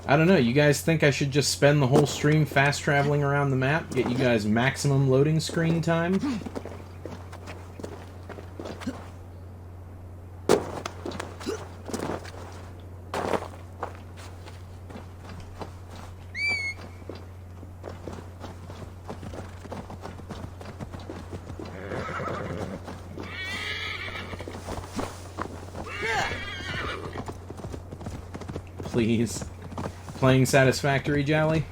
I don't know, you guys think I should just spend the whole stream fast traveling around the map? Get you guys maximum loading screen time? Please. Playing satisfactory, Jally?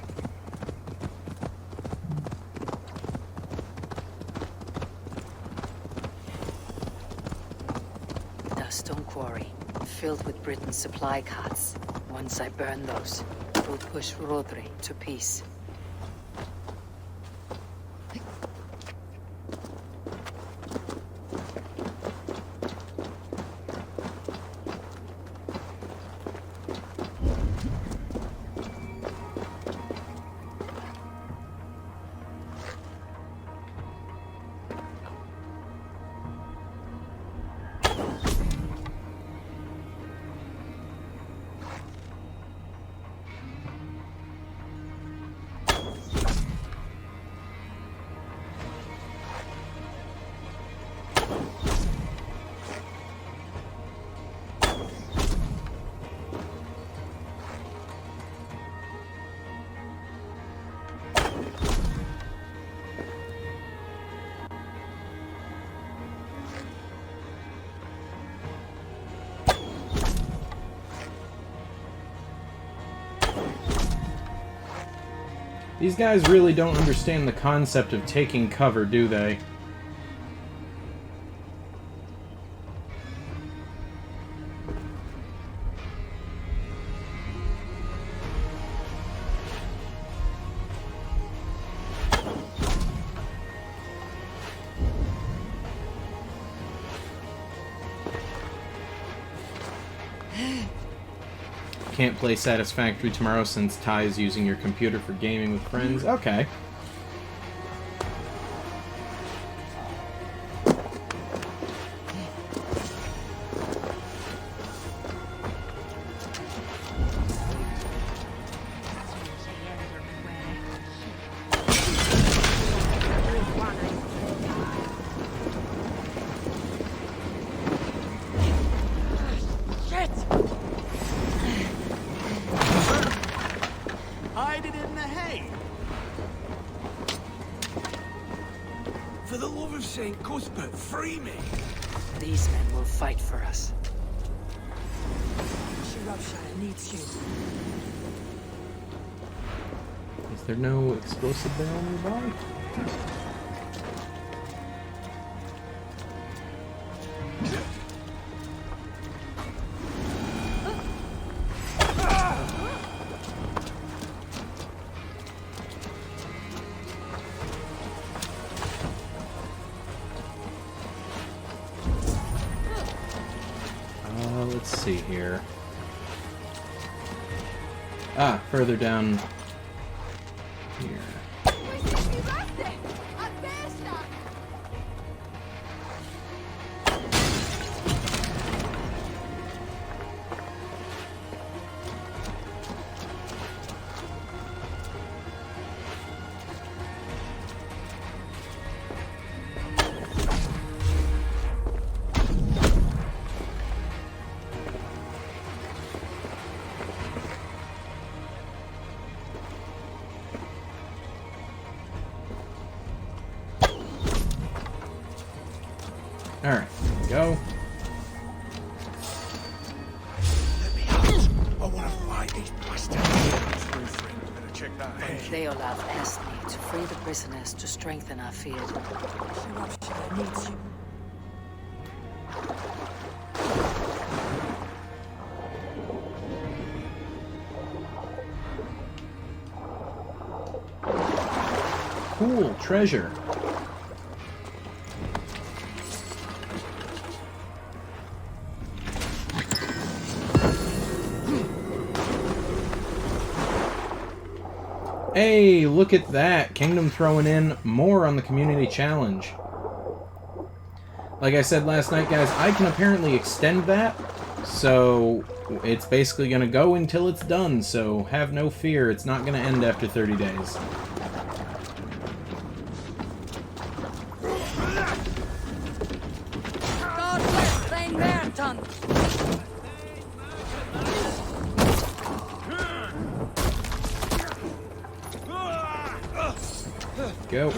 The stone quarry, filled with Britain's supply carts. Once I burn those, we'll push Rodri to peace. These guys really don't understand the concept of taking cover, do they? Can't play Satisfactory tomorrow since Ty is using your computer for gaming with friends. Okay. These men will fight for us. Shropshire needs you. Is there no explosive barrel nearby? Let's see here. Ah, further down here. Alright, there we go. Let me out. I want to fight these bastards. True friend, better check that head. Leolaf asked me to free the prisoners to strengthen our field. Shropshire needs you. Cool, treasure. Hey, look at that! Kingdom throwing in more on the community challenge. Like I said last night, guys, I can apparently extend that, so it's basically going to go until it's done, so have no fear, it's not going to end after 30 days. God bless Thane Merton! Go.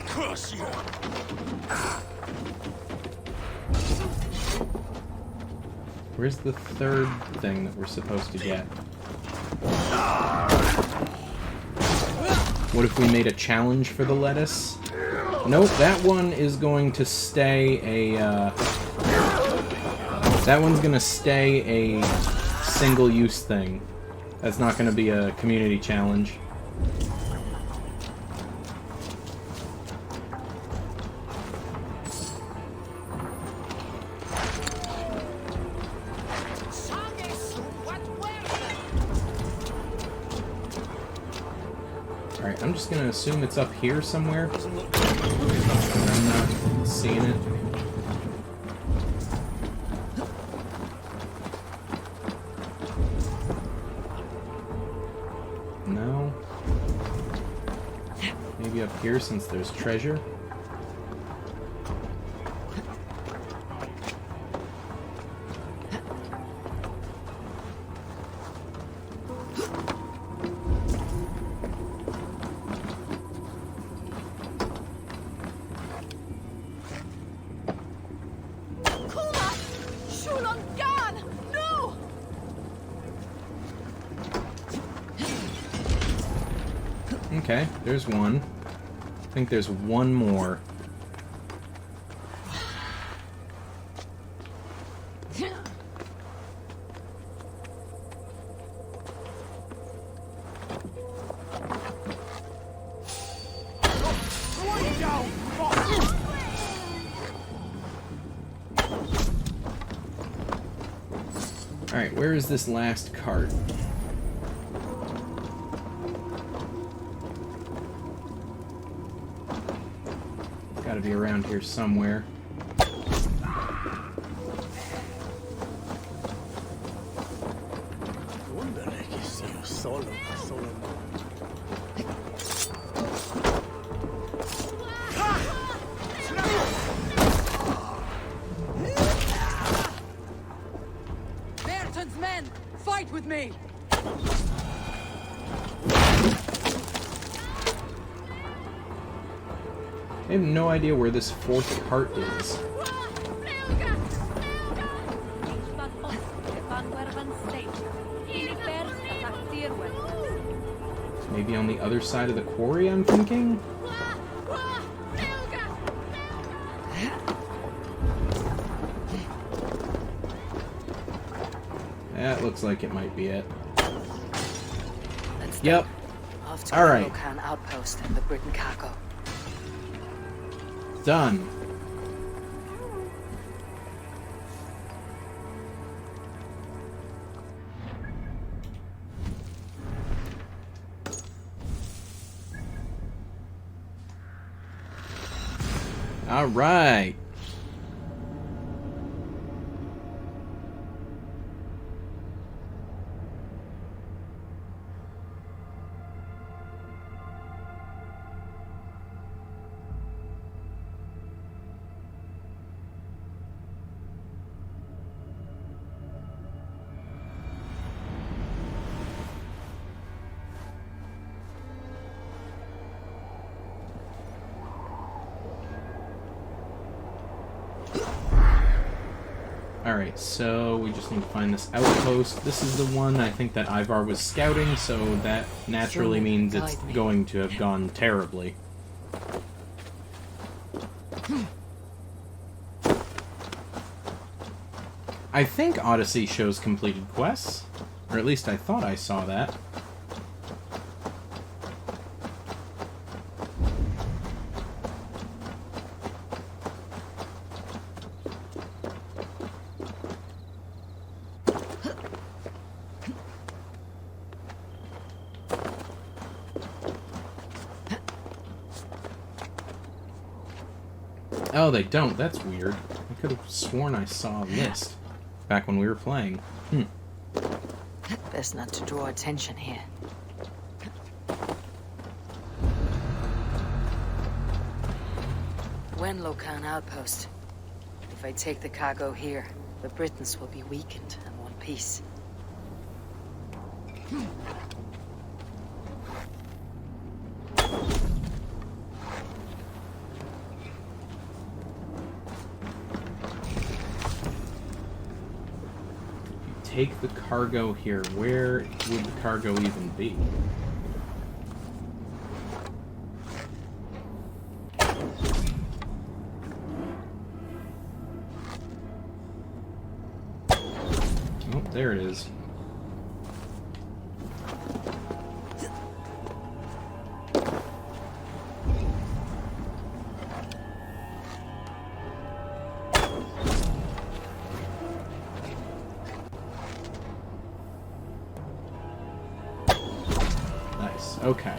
Curse you! Where's the third thing that we're supposed to get? What if we made a challenge for the lettuce? Nope, that one is going to stay a, that one's gonna stay a single-use thing. That's not gonna be a community challenge. Alright, I'm just gonna assume it's up here somewhere. I'm not seeing it. No. Maybe up here since there's treasure. Okay, there's one. I think there's one more. Alright, where is this last cart? Gotta be around here somewhere. Merton's men! Fight with me! I have no idea where this fourth cart is. Maybe on the other side of the quarry, I'm thinking? That looks like it might be it. Yep. Alright. Outpost in the Britain cargo. Done. All right. Alright, so we just need to find this outpost. This is the one I think that Ivar was scouting, so that naturally means it's going to have gone terribly. I think Odyssey shows completed quests, or at least I thought I saw that. Oh, they don't. That's weird. I could have sworn I saw a list back when we were playing. Best not to draw attention here. Wenlocan outpost. If I take the cargo here, the Britons will be weakened and want peace. Take the cargo here. Where would the cargo even be? Oh, there it is. Okay.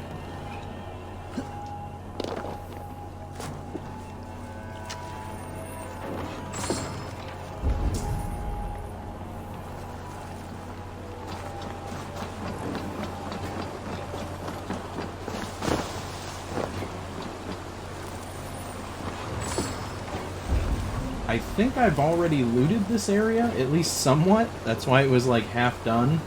I think I've already looted this area, at least somewhat. That's why it was like half done.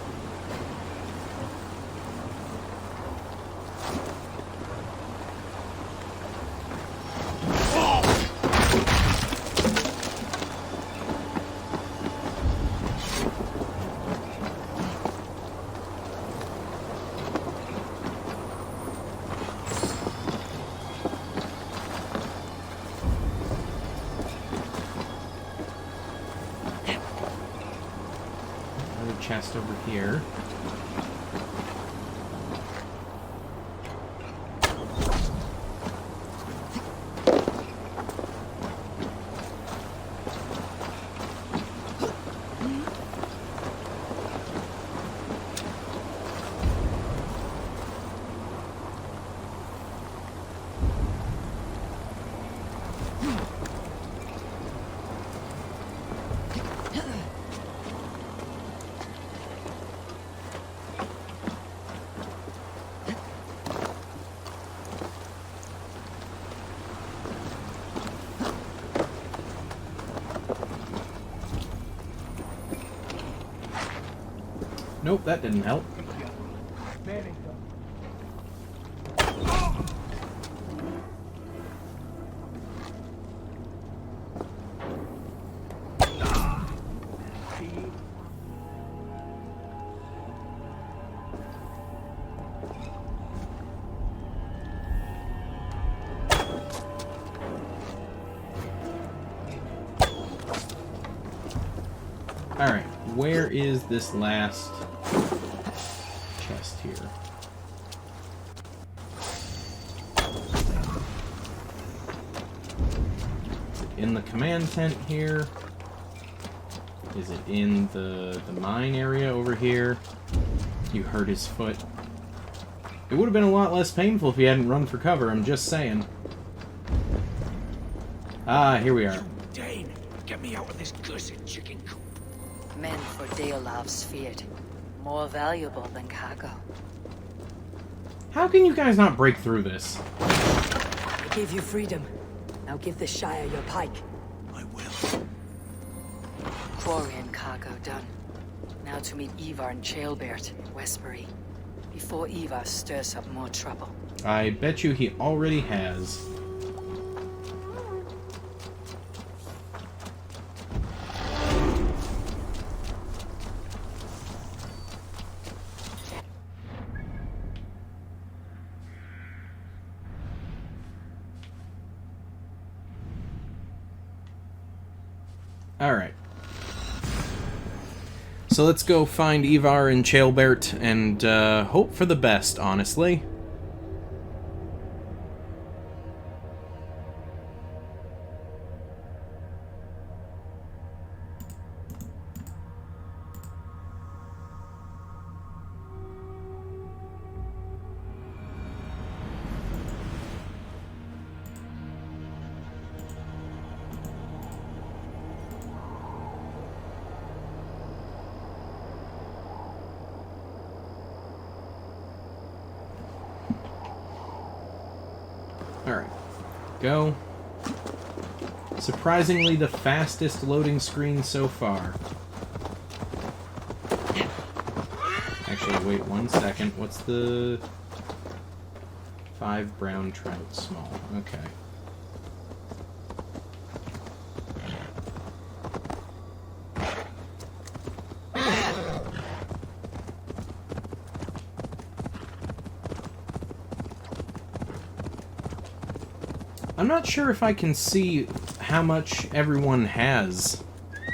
Chest over here. Nope, that didn't help. Alright, where is this last chest here? Is it in the command tent here? Is it in the mine area over here? You hurt his foot. It would have been a lot less painful if he hadn't run for cover, I'm just saying. Ah, here we are. Dane, get me out of this cursed chicken coop. Men for Deolav's feared. More valuable than cargo. How can you guys not break through this? I gave you freedom. Now give the Shire your pike. I will. Quarry and cargo done. Now to meet Ivar and Chaelbert in Westbury. Before Ivar stirs up more trouble. I bet you he already has. Alright. So let's go find Ivar and Chaelbert and hope for the best, honestly. Alright. Go. Surprisingly, the fastest loading screen so far. Actually, wait 1 second. What's the... 5 brown trout small. Okay. I'm not sure if I can see how much everyone has.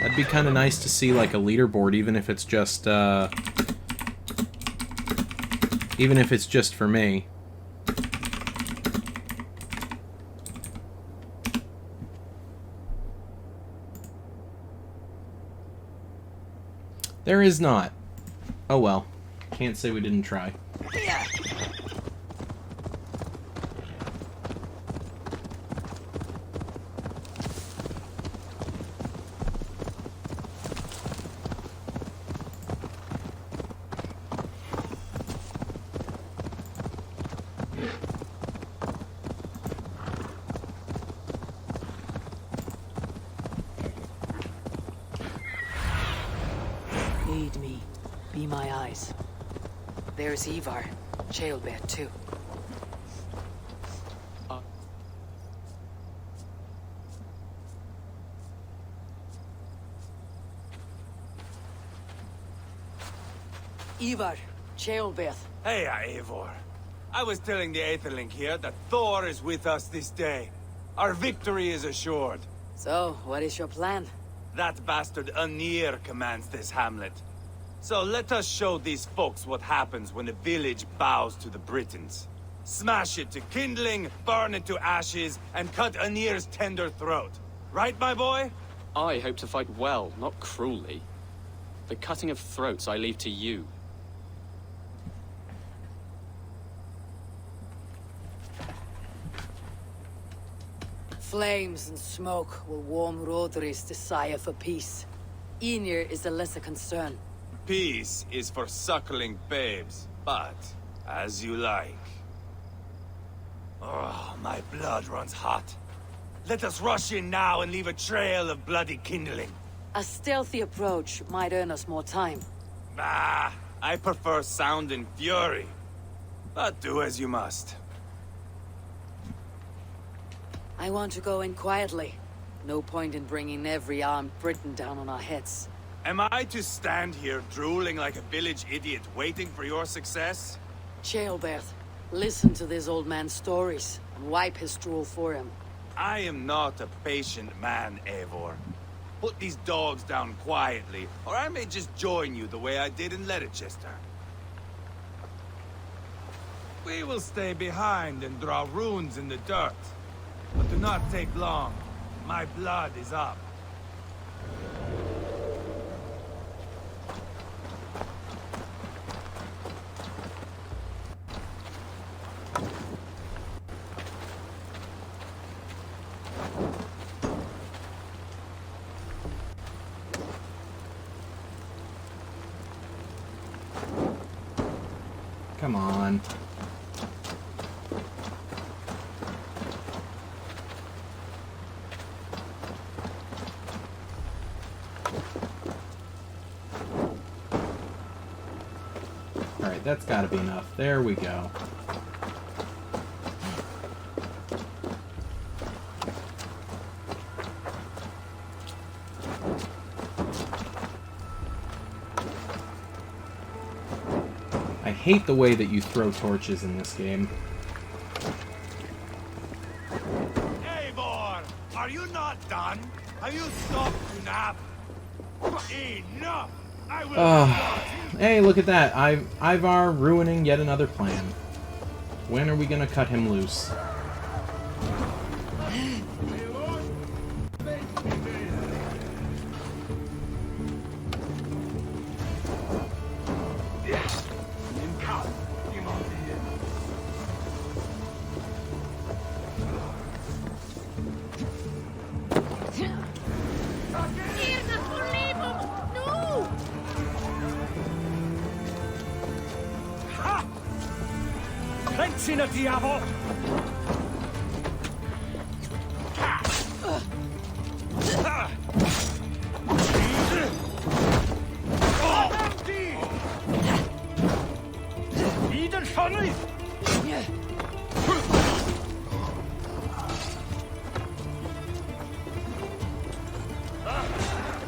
That'd be kind of nice to see, like, a leaderboard, even if it's just for me. There is not. Oh well. Can't say we didn't try. Aid me. Be my eyes. There's Ivar. Jailbird, too. Ivar, Jailbird. Hey, Eivor. I was telling the Aetherling here that Thor is with us this day. Our victory is assured. So, what is your plan? That bastard Anir commands this hamlet. So let us show these folks what happens when a village bows to the Britons. Smash it to kindling, burn it to ashes, and cut Anir's tender throat. Right, my boy? I hope to fight well, not cruelly. The cutting of throats I leave to you. Flames and smoke will warm Rodri's desire for peace. Ynir is a lesser concern. Peace is for suckling babes, but as you like. Oh, my blood runs hot. Let us rush in now and leave a trail of bloody kindling. A stealthy approach might earn us more time. Ah, I prefer sound and fury. But do as you must. I want to go in quietly. No point in bringing every armed Briton down on our heads. Am I to stand here drooling like a village idiot waiting for your success? Jailbird, listen to this old man's stories and wipe his drool for him. I am not a patient man, Eivor. Put these dogs down quietly, or I may just join you the way I did in Leicester. We will stay behind and draw runes in the dirt. But do not take long. My blood is up. Come on. Alright, that's gotta be enough. There we go. I hate the way that you throw torches in this game. Eivor! Are you not done? Have you stopped to nap? Enough! I will Hey, look at that. Ivar ruining yet another plan. When are we gonna cut him loose? Pensione, diavolo!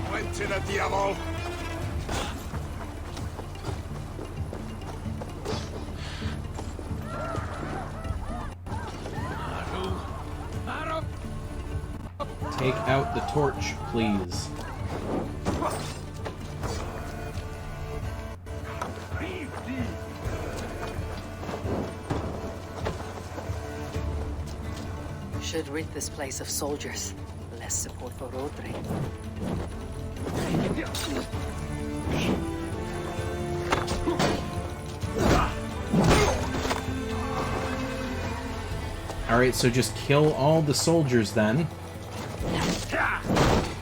Fuente del diavol! Take out the torch, please. Should rid this place of soldiers. Less support for Rodri. Alright, so just kill all the soldiers then.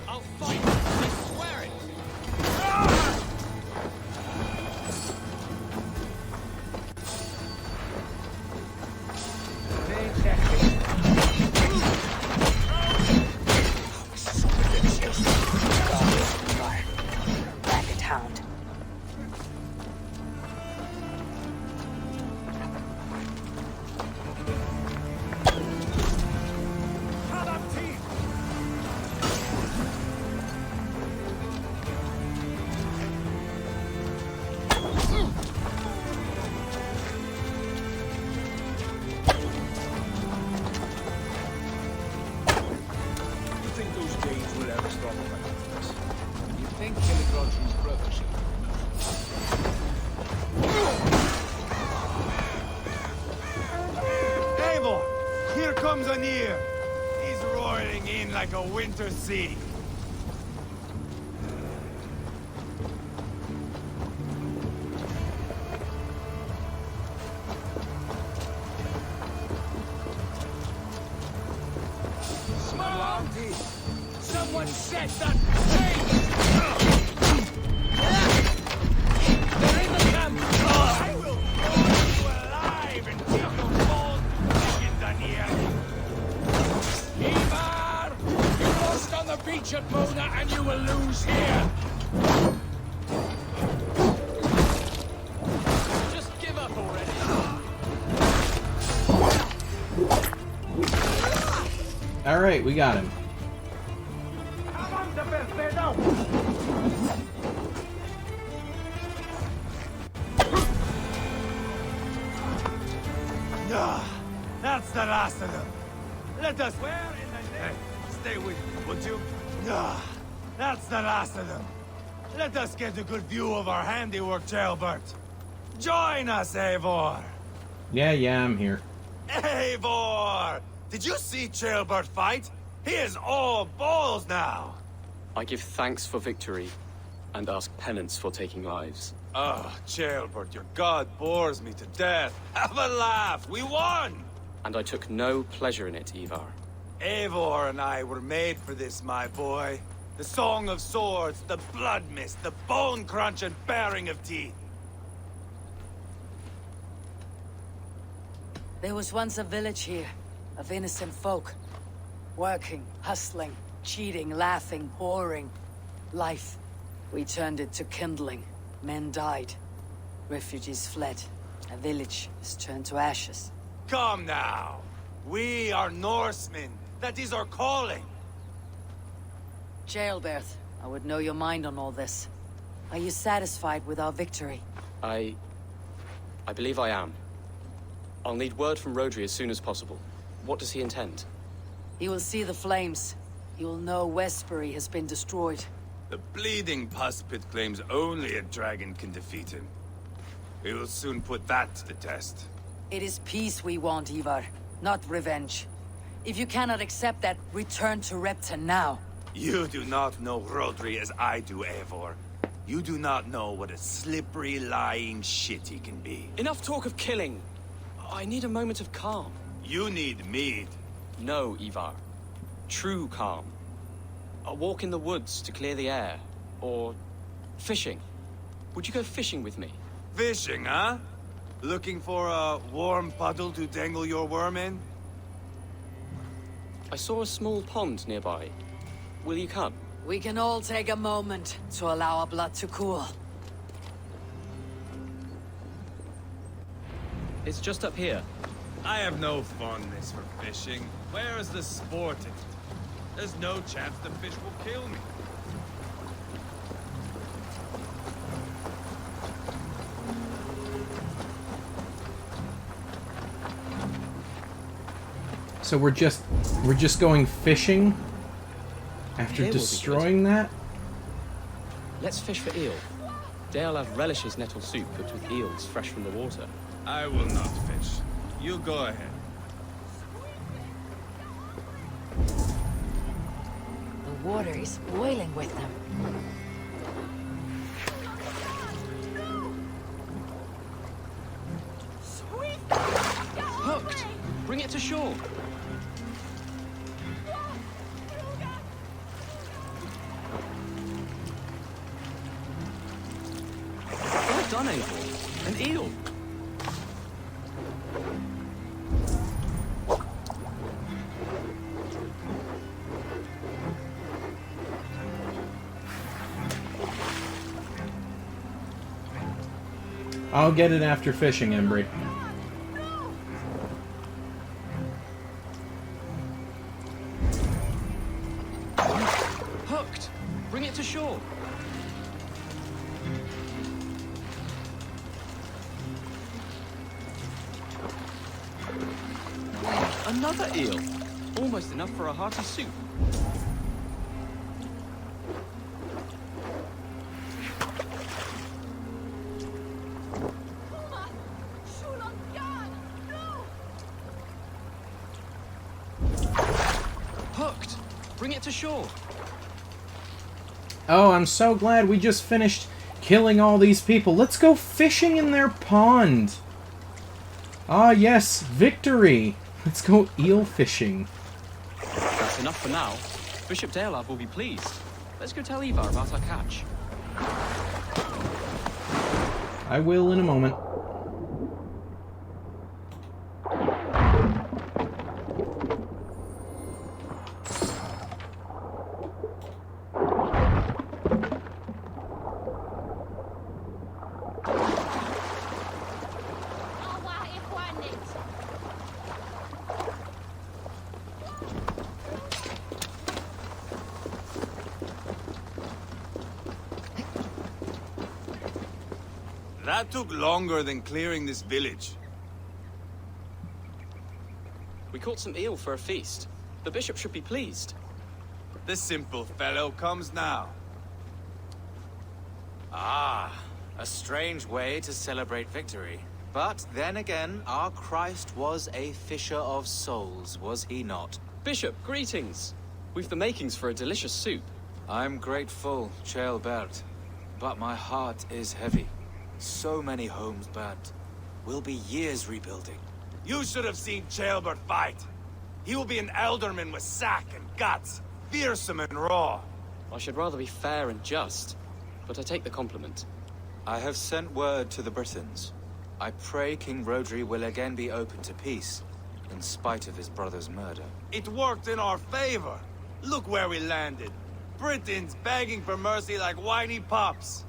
I'll fight, I swear it! Ragged hound. You think those Danes will ever stop like this? You think killing Rodri's brother should... Eivor! Here comes Anir! He's roaring in like a winter sea. Someone set that train! They're in the camp! I will burn you alive and take your bones chickens, Anir! Ivar! You lost on the beach at Mona and you will lose here! Just give up already! Alright, we got him. That's the last of them. Let us... Where in the name... Stay with me, would you? That's the last of them. Let us get a good view of our handiwork, Jailbert. Join us, Eivor. Yeah, I'm here. Eivor! Did you see Jailbert fight? He is all balls now. I give thanks for victory, and ask penance for taking lives. Oh, Jailbert, your god bores me to death. Have a laugh. We won! And I took no pleasure in it, Ivar. Eivor and I were made for this, my boy. The song of swords, the blood mist, the bone crunch and baring of teeth. There was once a village here, of innocent folk. Working, hustling, cheating, laughing, whoring. Life. We turned it to kindling. Men died. Refugees fled. A village is turned to ashes. Come now. We are Norsemen. That is our calling. Jailbert, I would know your mind on all this. Are you satisfied with our victory? I believe I am. I'll need word from Rodri as soon as possible. What does he intend? He will see the flames. He will know Westbury has been destroyed. The bleeding pus pit claims only a dragon can defeat him. We will soon put that to the test. It is peace we want, Ivar, not revenge. If you cannot accept that, return to Repton now. You do not know Rodri as I do, Eivor. You do not know what a slippery, lying shit he can be. Enough talk of killing! I need a moment of calm. You need mead. No, Ivar. True calm. A walk in the woods to clear the air. Or fishing. Would you go fishing with me? Fishing, huh? Looking for a warm puddle to dangle your worm in? I saw a small pond nearby. will you come? We can all take a moment to allow our blood to cool. It's just up here. I have no fondness for fishing. Where is the sport in it? There's no chance the fish will kill me. So we're just going fishing after destroying that? Let's fish for eel. Dearlav relishes nettle soup cooked with eels fresh from the water. I will not fish. You go ahead. The water is boiling with them. Hooked! Bring it to shore! Well done, Abel. An eel! I'll get it after fishing, Embry. Hooked! Bring it to shore! Another eel! Almost enough for a hearty soup. Hooked! Bring it to shore! Oh, I'm so glad we just finished killing all these people. Let's go fishing in their pond. Ah, yes, victory. Let's go eel fishing. That's enough for now. Bishop Dearlav will be pleased. Let's go tell Ivar about our catch. I will in a moment. That took longer than clearing this village. We caught some eel for a feast. The bishop should be pleased. The simple fellow comes now. Ah, a strange way to celebrate victory. But then again, our Christ was a fisher of souls, was he not? Bishop, greetings! We've the makings for a delicious soup. I'm grateful, Ceolbert, but my heart is heavy. So many homes burnt. We'll be years rebuilding. You should have seen Ceolbert fight. He will be an alderman with sack and guts, fearsome and raw. I should rather be fair and just, but I take the compliment. I have sent word to the Britons. I pray King Rodri will again be open to peace, in spite of his brother's murder. It worked in our favor. Look where we landed. Britons begging for mercy like whiny pups.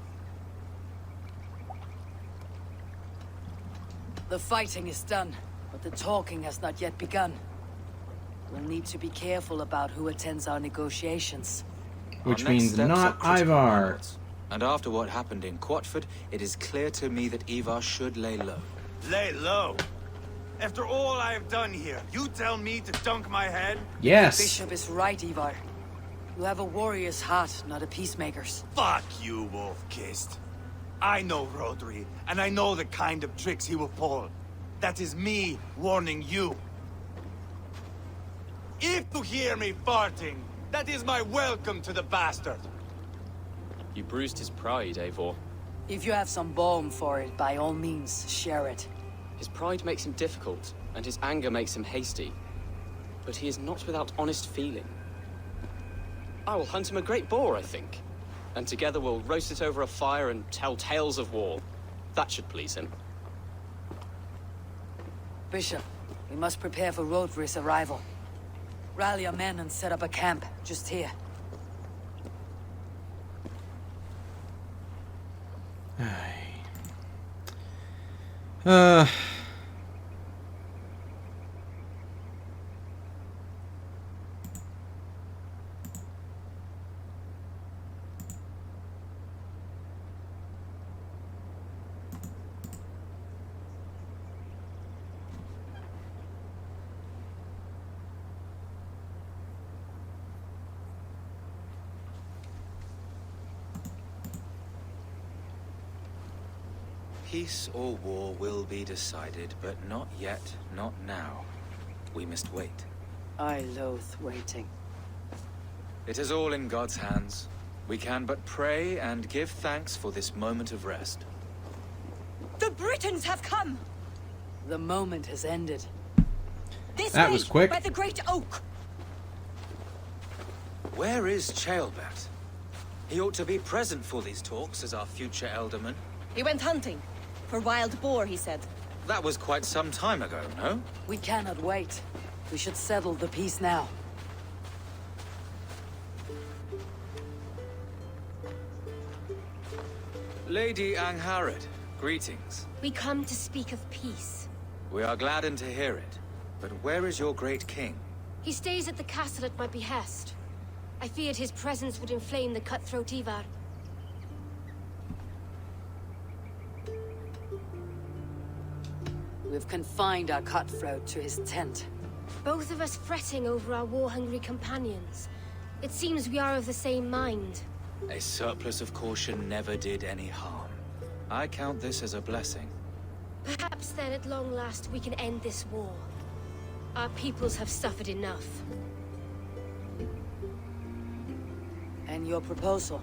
The fighting is done, but the talking has not yet begun. We'll need to be careful about who attends our negotiations. Which means not Ivar. And after what happened in Quatford, it is clear to me that Ivar should lay low. Lay low? After all I have done here, you tell me to dunk my head? Yes. The bishop is right, Ivar. You have a warrior's heart, not a peacemaker's. Fuck you, wolf-kissed. I know Rodri, and I know the kind of tricks he will pull. That is me warning you. If you hear me farting, that is my welcome to the bastard. You bruised his pride, Eivor. If you have some balm for it, by all means, share it. His pride makes him difficult, and his anger makes him hasty. But he is not without honest feeling. I will hunt him a great boar, I think. And together we'll roast it over a fire and tell tales of war. That should please him. Bishop, we must prepare for Rodri's arrival. Rally our men and set up a camp, just here. Peace or war will be decided, but not yet, not now. We must wait. I loathe waiting. It is all in God's hands. We can but pray and give thanks for this moment of rest. The Britons have come! The moment has ended. This That way, was quick. by the Great Oak! Where is Chaelbat? He ought to be present for these talks as our future elderman. He went hunting. For wild boar, he said. That was quite some time ago, no? We cannot wait. We should settle the peace now. Lady Angharad, greetings. We come to speak of peace. We are gladdened to hear it. But where is your great king? He stays at the castle at my behest. I feared his presence would inflame the cutthroat Ivar. We've confined our cutthroat to his tent. Both of us fretting over our war-hungry companions. It seems we are of the same mind. A surplus of caution never did any harm. I count this as a blessing. Perhaps then at long last we can end this war. Our peoples have suffered enough. And your proposal?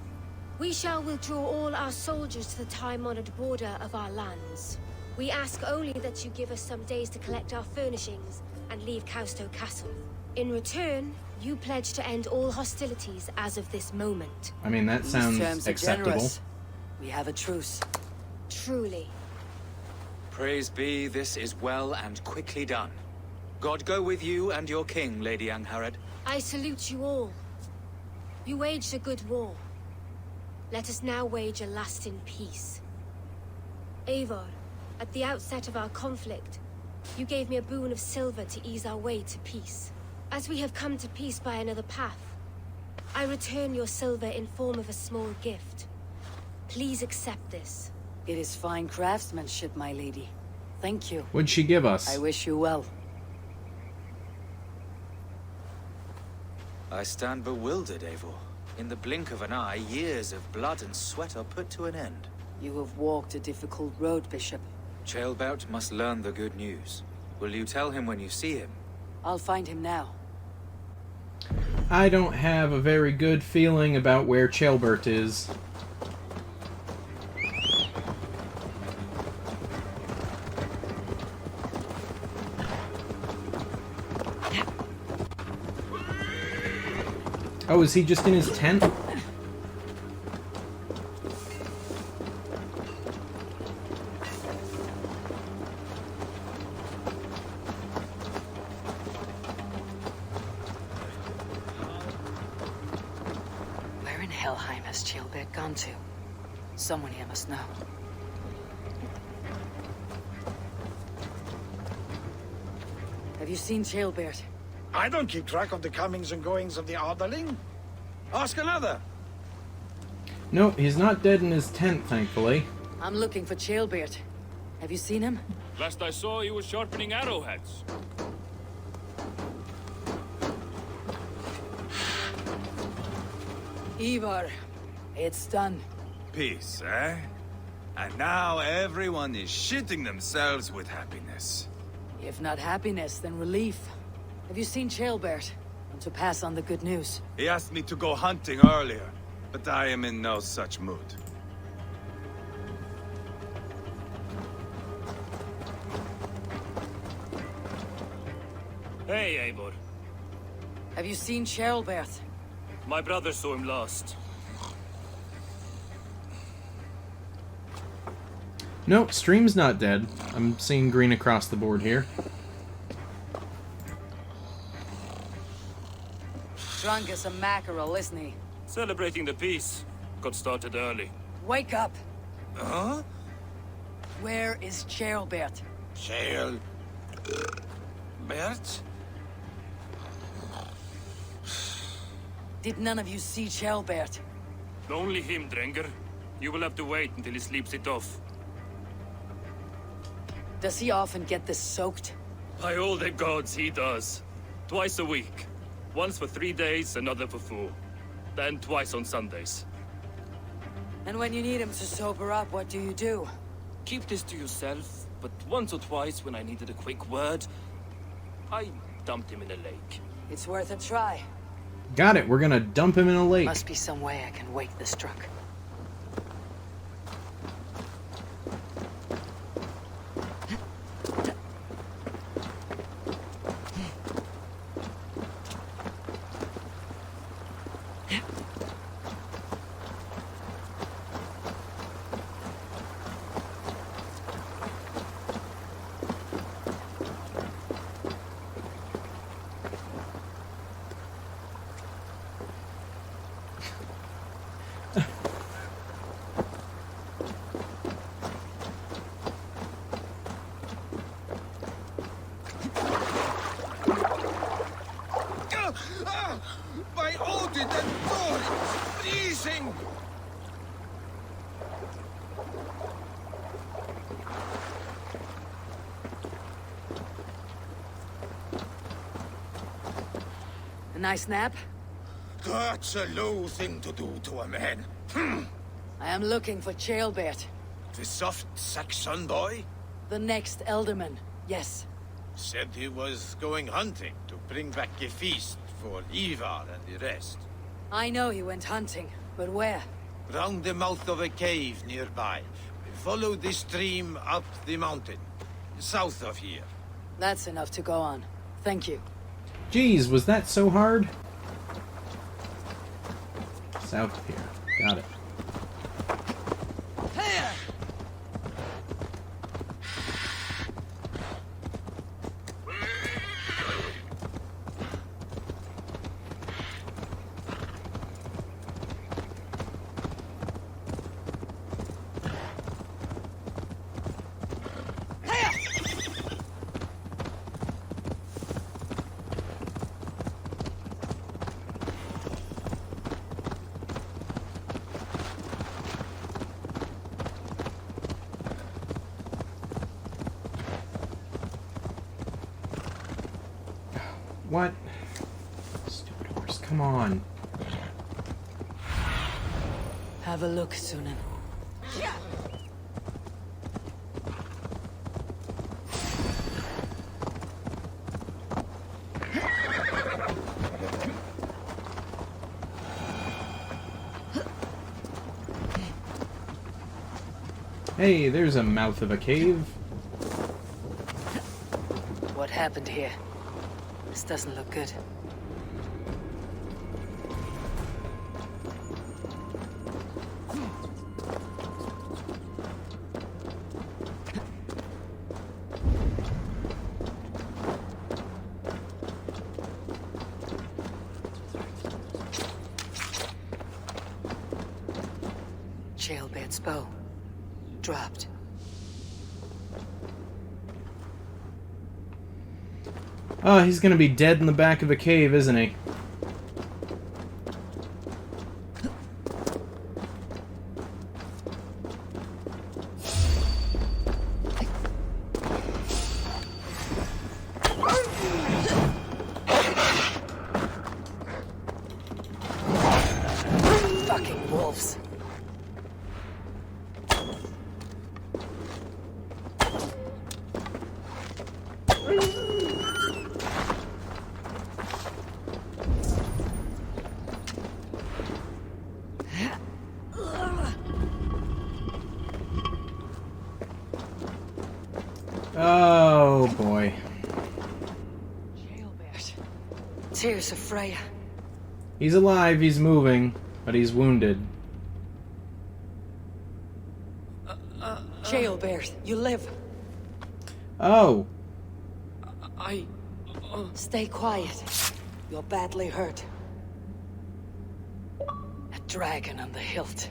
We shall withdraw all our soldiers to the time-honored border of our lands. We ask only that you give us some days to collect our furnishings and leave Kausto Castle. In return, you pledge to end all hostilities as of this moment. I mean, that sounds These terms are acceptable. generous. We have a truce. Truly. Praise be, this is well and quickly done. God go with you and your king, Lady Angharad. I salute you all. You waged a good war. Let us now wage a lasting peace. Eivor, at the outset of our conflict, you gave me a boon of silver to ease our way to peace. As we have come to peace by another path, I return your silver in form of a small gift. Please accept this. It is fine craftsmanship, my lady. Thank you. What'd she give us? I wish you well. I stand bewildered, Eivor. In the blink of an eye, years of blood and sweat are put to an end. You have walked a difficult road, Bishop. Chaelbat must learn the good news. Will you tell him when you see him? I'll find him now. I don't have a very good feeling about where Chaelbert is. Oh, is he just in his tent? Where in Helheim has Chaelbert gone to? Someone here must know. Have you seen Chaelbert? I don't keep track of the comings and goings of the Ardaling. Ask another. No, he's not dead in his tent, thankfully. I'm looking for Chaelbert. Have you seen him? Last I saw, he was sharpening arrowheads. Ivar, it's done. Peace, eh? And now everyone is shitting themselves with happiness. If not happiness, then relief. Have you seen Chaelbert? And to pass on the good news. He asked me to go hunting earlier, but I am in no such mood. Hey, Eivor. Have you seen Chaelbert? My brother saw him last. Nope, stream's not dead. I'm seeing green across the board here. Drunk as a mackerel, isn't he? Celebrating the peace. Got started early. Wake up! Huh? Where is Ceolbert? Cheryl. Bert? Did none of you see Ceolbert? Only him, Drenger. You will have to wait until he sleeps it off. Does he often get this soaked? By all the gods, he does. Twice a week. Once for 3 days, another for 4. Then twice on Sundays. And when you need him to sober up, what do you do? Keep this to yourself, but once or twice when I needed a quick word, I dumped him in a lake. It's worth a try. Got it. We're gonna dump him in a lake. Must be some way I can wake this truck. By Odin and Thor, it's freezing! A nice nap? That's a low thing to do to a man. I am looking for Ceolbert. The soft Saxon boy? The next Elderman, yes. Said he was going hunting to bring back a feast for Ivar and the rest. I know he went hunting, but where? Round the mouth of a cave nearby. Follow the stream up the mountain. South of here. That's enough to go on. Thank you. Jeez, was that so hard? South of here. Got it. What? Stupid horse, come on. Have a look, Sunan. Hey, there's a mouth of a cave. What happened here? This doesn't look good. Ceolbert's bow. Dropped. Oh, he's gonna be dead in the back of a cave, isn't he? Fucking wolves. Oh boy. Ceolbert. Tears of Freya. He's alive, he's moving, but he's wounded. Ceolbert, you live. Oh. Stay quiet. You're badly hurt. A dragon on the hilt.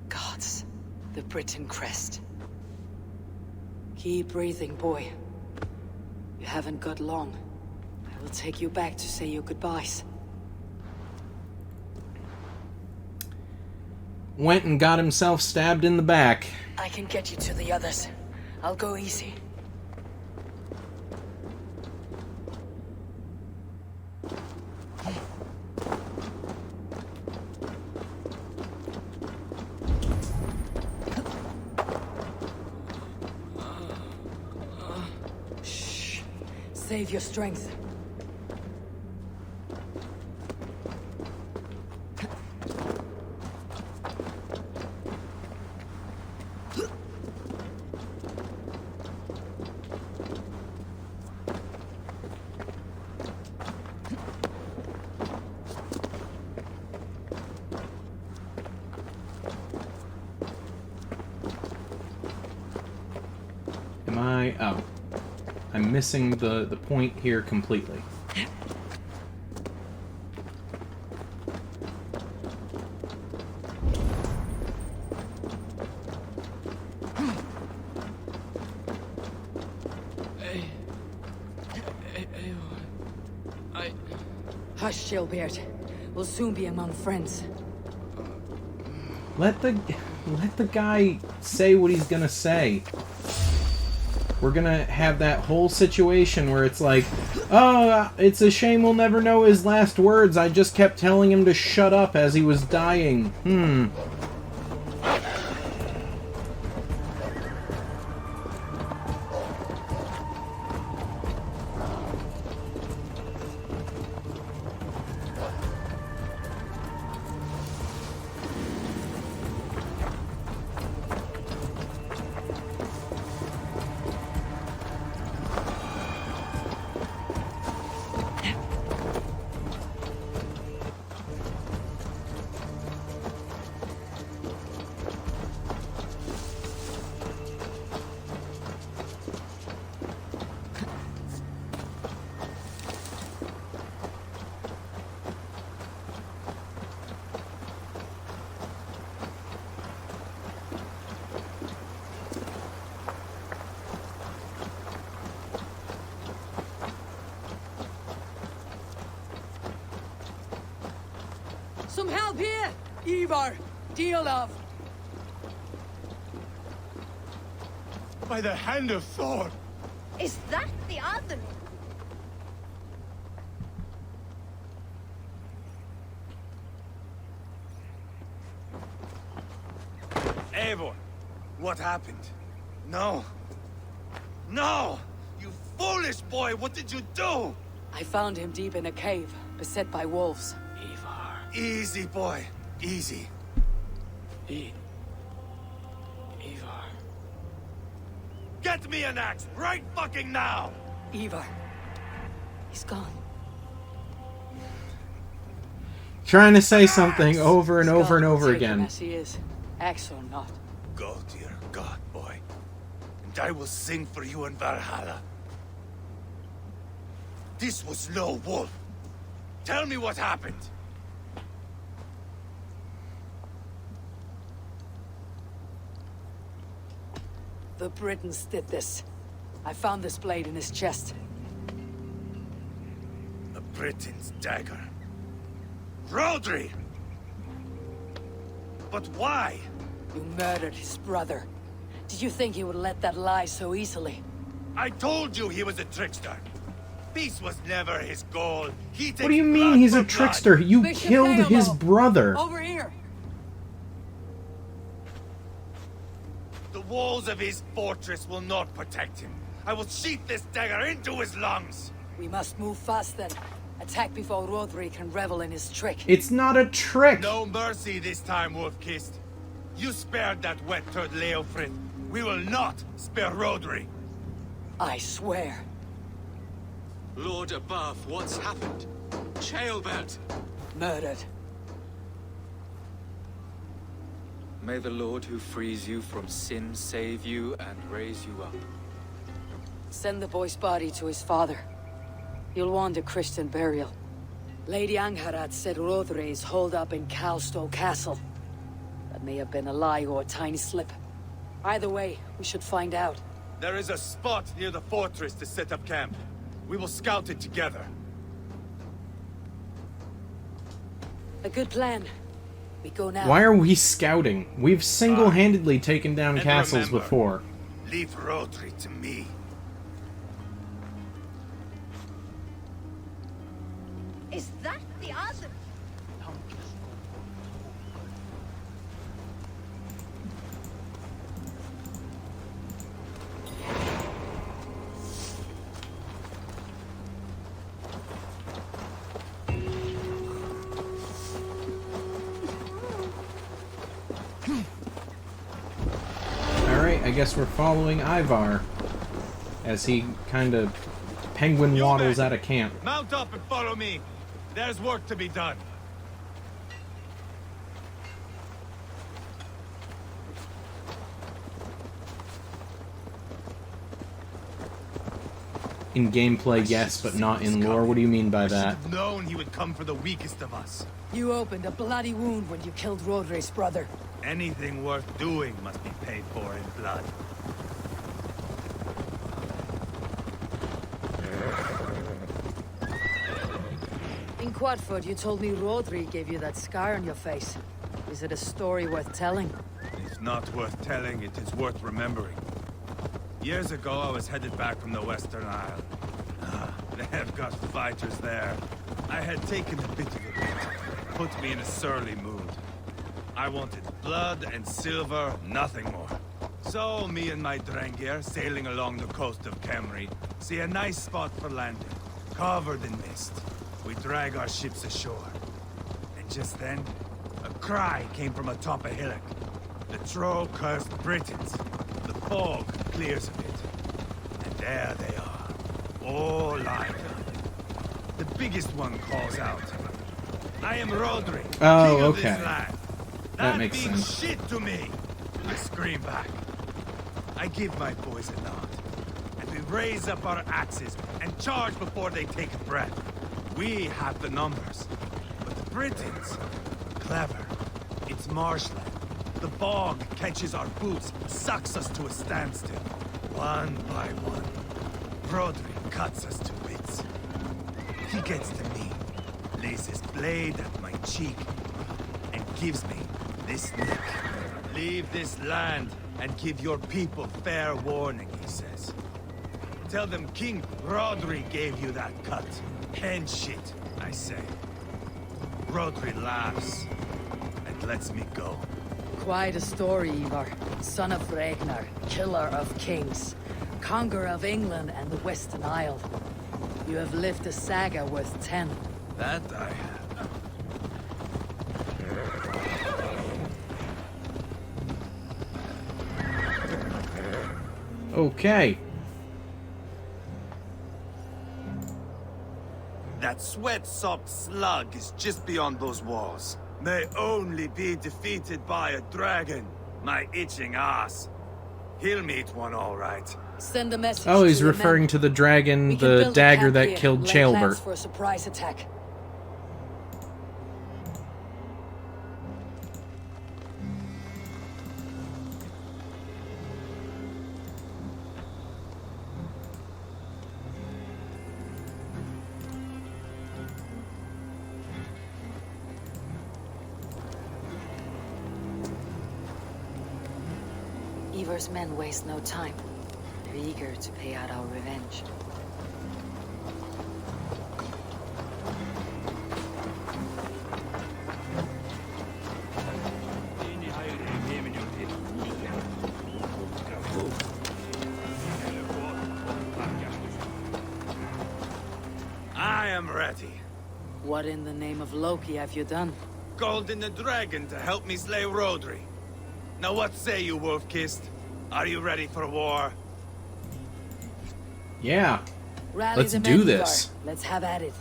Gods. The Britain crest. Keep breathing, boy. You haven't got long. I will take you back to say your goodbyes. Went and got himself stabbed in the back. I can get you to the others. I'll go easy. Shh. Save your strength. Am I... Oh. I'm missing the point here completely. Hush, Gilbert. We'll soon be among friends. Let the guy say what he's gonna say. We're gonna have that whole situation where it's like, oh, it's a shame we'll never know his last words. I just kept telling him to shut up as he was dying. Some help here! Ivar! Deal of! By the hand of Thor! Is that the other? Eivor, what happened? No. No! You foolish boy, what did you do? I found him deep in a cave, beset by wolves. Easy, boy. Easy. Ivar. Get me an axe right fucking now! Ivar. He's gone. Trying to say something over and over and over Take him again. as he is, axe or not. Go to your god, boy. And I will sing for you in Valhalla. This was no wolf. Tell me what happened. The Britons did this. I found this blade in his chest. The Briton's dagger. Rodri! But why? You murdered his brother. Did you think he would let that lie so easily? I told you he was a trickster. Peace was never his goal. He takes What do you mean blood he's for a blood. trickster? You Bishop killed his Beowulf. brother. Over here! The walls of his fortress will not protect him. I will sheath this dagger into his lungs. We must move fast then. Attack before Rodri can revel in his trick. It's not a trick. No mercy this time, Wolf-Kissed. You spared that wet turd Leofrid. We will not spare Rodri. I swear. Lord above, what's happened? Chaelbert! Murdered. May the Lord who frees you from sin save you and raise you up. Send the boy's body to his father. You'll want a Christian burial. Lady Angharad said Rodri is holed up in Calstow Castle. That may have been a lie or a tiny slip. Either way, we should find out. There is a spot near the fortress to set up camp. We will scout it together. A good plan. We go now. Why are we scouting? We've single-handedly taken down And castles remember, before. Leave Rodri to me. Is that the other? Alright, I guess we're following Ivar as he kind of penguin waddles out of camp. Mount up and follow me. There's work to be done. In gameplay, yes, but not in lore. What do you mean by that? I've known he would come for the weakest of us. You opened a bloody wound when you killed Rodri's brother. Anything worth doing must be paid for in blood. In Quadford, you told me Rodri gave you that scar on your face. Is it a story worth telling? It's not worth telling, it is worth remembering. Years ago, I was headed back from the Western Isle. They have got fighters there. I had taken a bit of a beat, put me in a surly mood. I wanted blood and silver, nothing more. So, me and my Drengir, sailing along the coast of Kemri, see a nice spot for landing, covered in mist. We drag our ships ashore. And just then, a cry came from atop a hillock. The troll-cursed Britons. The fog clears a bit. And there they are, all lined up. The biggest one calls out, "I am Rodri, Oh, king of okay. this land. That makes means sense. shit to me!" I scream back. I give my boys a nod. And we raise up our axes and charge before they take a breath. We have the numbers. But the Britons, clever. It's marshland. The bog catches our boots, sucks us to a standstill. One by one, Rodri cuts us to bits. He gets to me, lays his blade at my cheek, and gives me this nick. Leave this land and give your people fair warning, he says. Tell them King Rodri gave you that cut. And shit, I say. Rodri laughs and lets me go. Quite a story, Ivar. Son of Ragnar, killer of kings, conqueror of England and the Western Isle. You have lived a saga worth 10. That I have. Okay. That sweat-sopped slug is just beyond those walls. May only be defeated by a dragon, my itching ass. He'll meet one all right. Send a message. Oh, he's to the referring men. to the dragon, We can the build a dagger camp that here, killed lay plans Ceolbert. for a surprise attack. Ivar's men waste no time. They're eager to pay out our revenge. I am ready. What in the name of Loki have you done? Called in the dragon to help me slay Rodri. Now what say you, Wolf-Kissed? Are you ready for war? Yeah. Rally Let's the do men, this. Ivar. Let's have at it.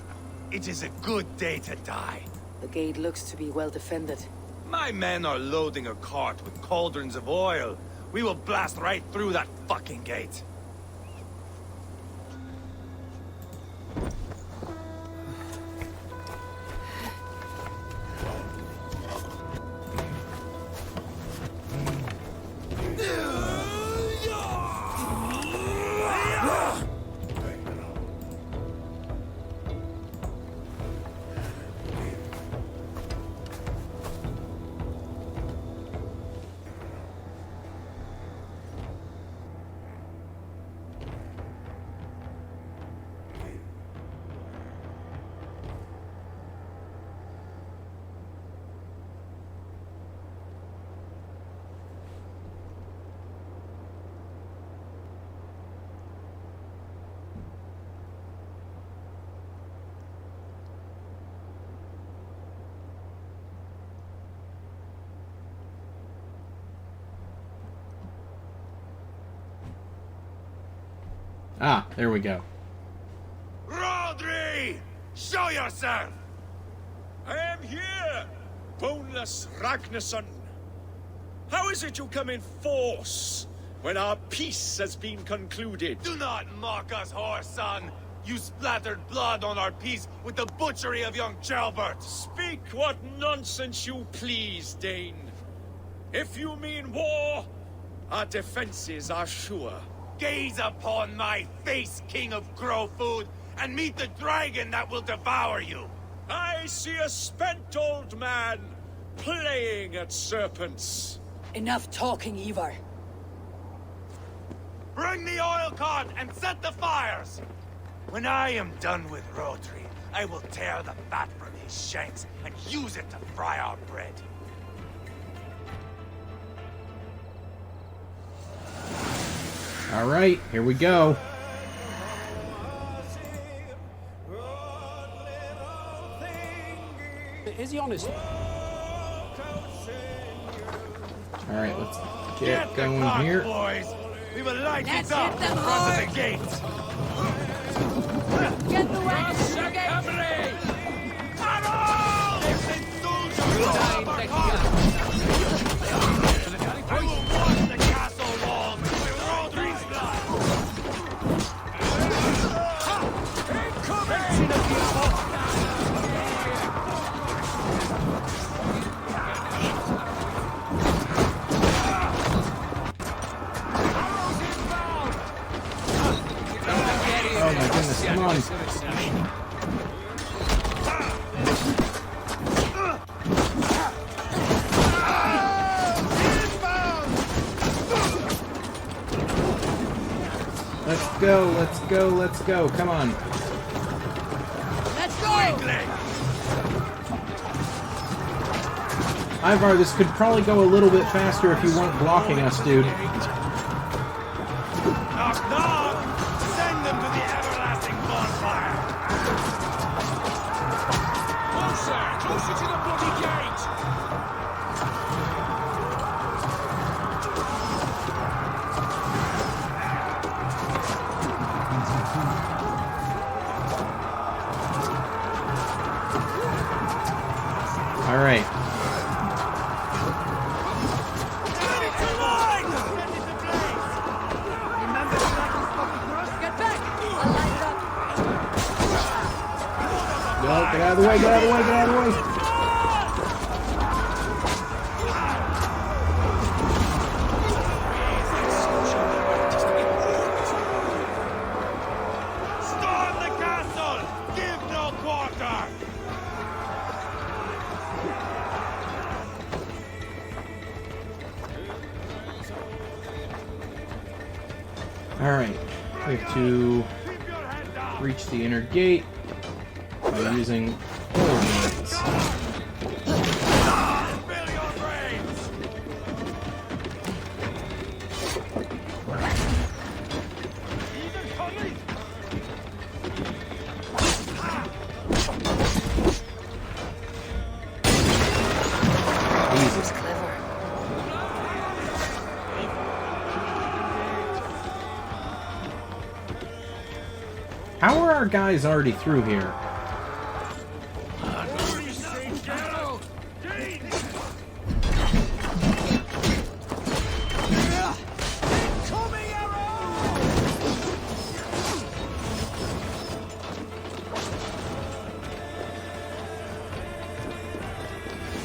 It is a good day to die. The gate looks to be well defended. My men are loading a cart with cauldrons of oil. We will blast right through that fucking gate. Ah, there we go. Rodri! Show yourself! I am here, boneless Ragnarsson. How is it you come in force when our peace has been concluded? Do not mock us, whoreson! You splattered blood on our peace with the butchery of young Chalbert! Speak what nonsense you please, Dane. If you mean war, our defenses are sure. Gaze upon my face, King of Grow Food, and meet the dragon that will devour you! I see a spent old man playing at serpents. Enough talking, Ivar. Bring the oil cart and set the fires! When I am done with Rodri, I will tear the fat from his shanks and use it to fry our bread. All right, here we go. Is he honest? All right, let's get going here. Boys! We will light Let's it up hit in them front hard. of the gates! Get the wagon to the gate! I will wash the castle walls with Rodri's blood! Oh my goodness, come on. Let's go, let's go, let's go. Come on. Let's go! Ivar, this could probably go a little bit faster if you weren't blocking us, dude. Knock, knock! Send them to the everlasting bonfire! Closer! Closer to the bloody gate! All right. Get back! I'll light it up. No, get out of the way, get out of the way, get out of the way. Storm the castle! Give no quarter! All right. We have to reach the inner gate by using coordinates. Spill your brains! Jesus. How are our guys already through here?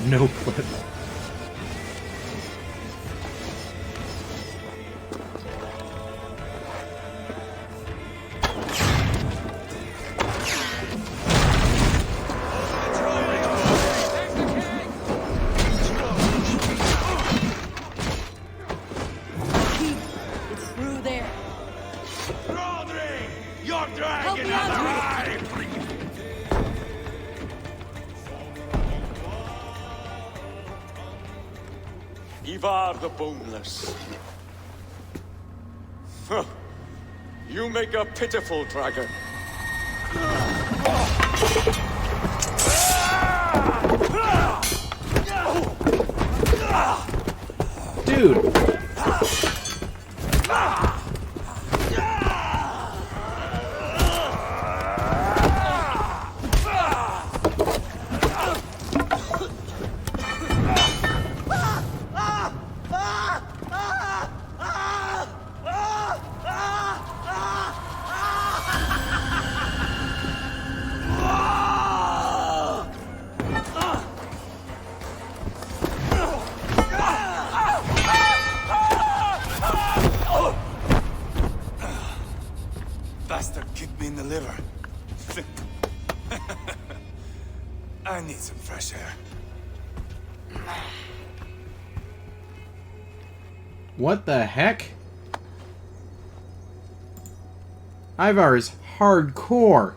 No clip. It's through there. Rodri! Your Help dragon me has out. arrived! Ivar the Boneless. Huh. You make a pitiful dragon. Dude! bastard kicked me in the liver. I need some fresh air. What the heck? Ivar is hardcore.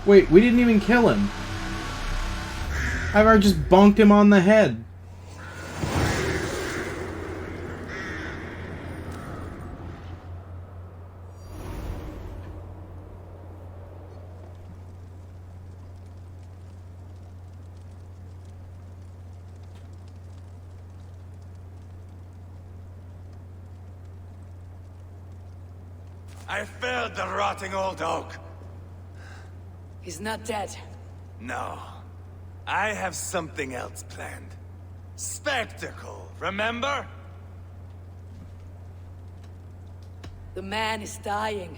Wait, we didn't even kill him. Ivar just bonked him on the head. I felled the rotting old oak. He's not dead. No. I have something else planned. Spectacle, remember? The man is dying.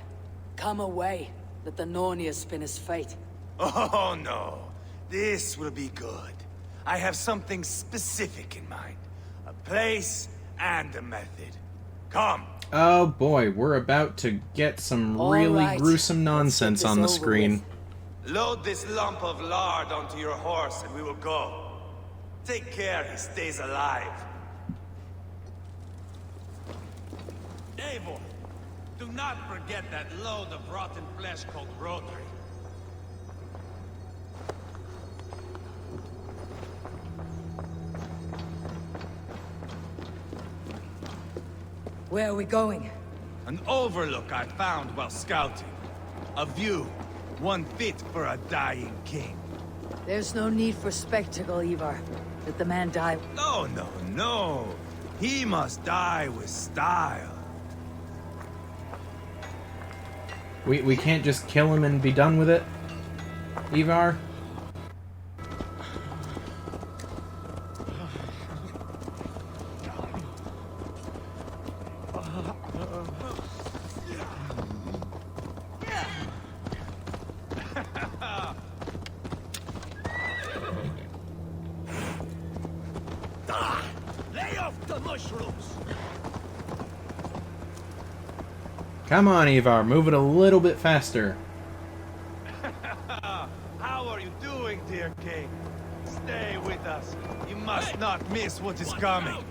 Come away. Let the Nornir spin his fate. Oh no. This will be good. I have something specific in mind. A place and a method. Come. Oh boy, we're about to get some All really right. gruesome nonsense on the this over screen. Load this lump of lard onto your horse and we will go. Take care he stays alive. Eivor, do not forget that load of rotten flesh called Rotary. Where are we going? An overlook I found while scouting. A view, one fit for a dying king. There's no need for spectacle, Ivar. Let the man die. No, no, no. He must die with style. We can't just kill him and be done with it, Ivar? Lay off the mushrooms! Come on, Ivar, move it a little bit faster. How are you doing, dear king? Stay with us. You must not miss what is coming.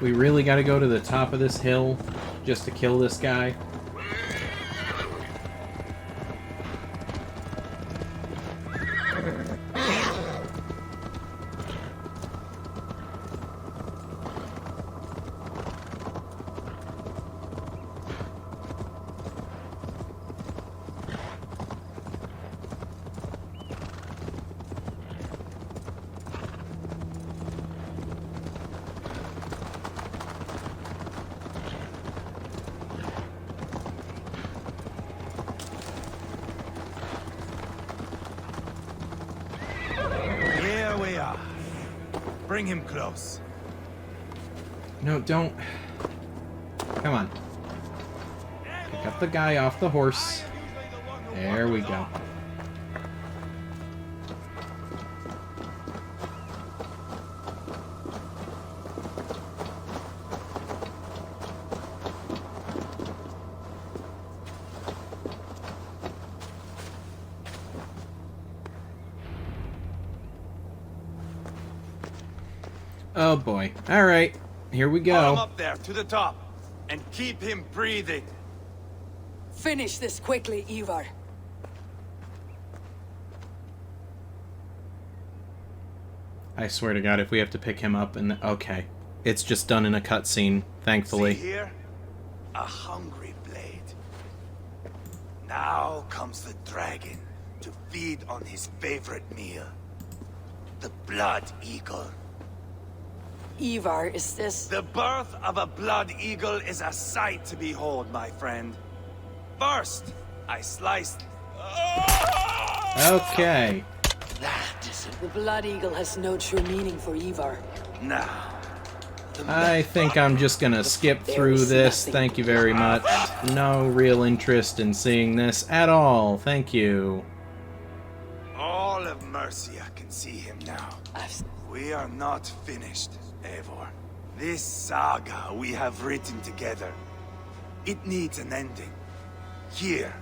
We really gotta go to the top of this hill just to kill this guy. Here we are. Bring him close. No, don't. Come on. Pick up the guy off the horse. There we go. Oh boy. Alright. Here we Pull him go. up there, to the top. And keep him breathing. Finish this quickly, Ivar. I swear to God, if we have to pick him up and... Okay. It's just done in a cutscene, thankfully. See here? a hungry blade. Now comes the dragon to feed on his favorite meal. The Blood Eagle. Ivar, is this... The birth of a Blood Eagle is a sight to behold, my friend. First, I sliced... Okay. That is The Blood Eagle has no true meaning for Ivar. now. I think I'm just gonna skip through this. Thank you very much. No real interest in seeing this at all. Thank you. All of Mercia can see him now. We are not finished, Eivor. This saga we have written together, it needs an ending. Here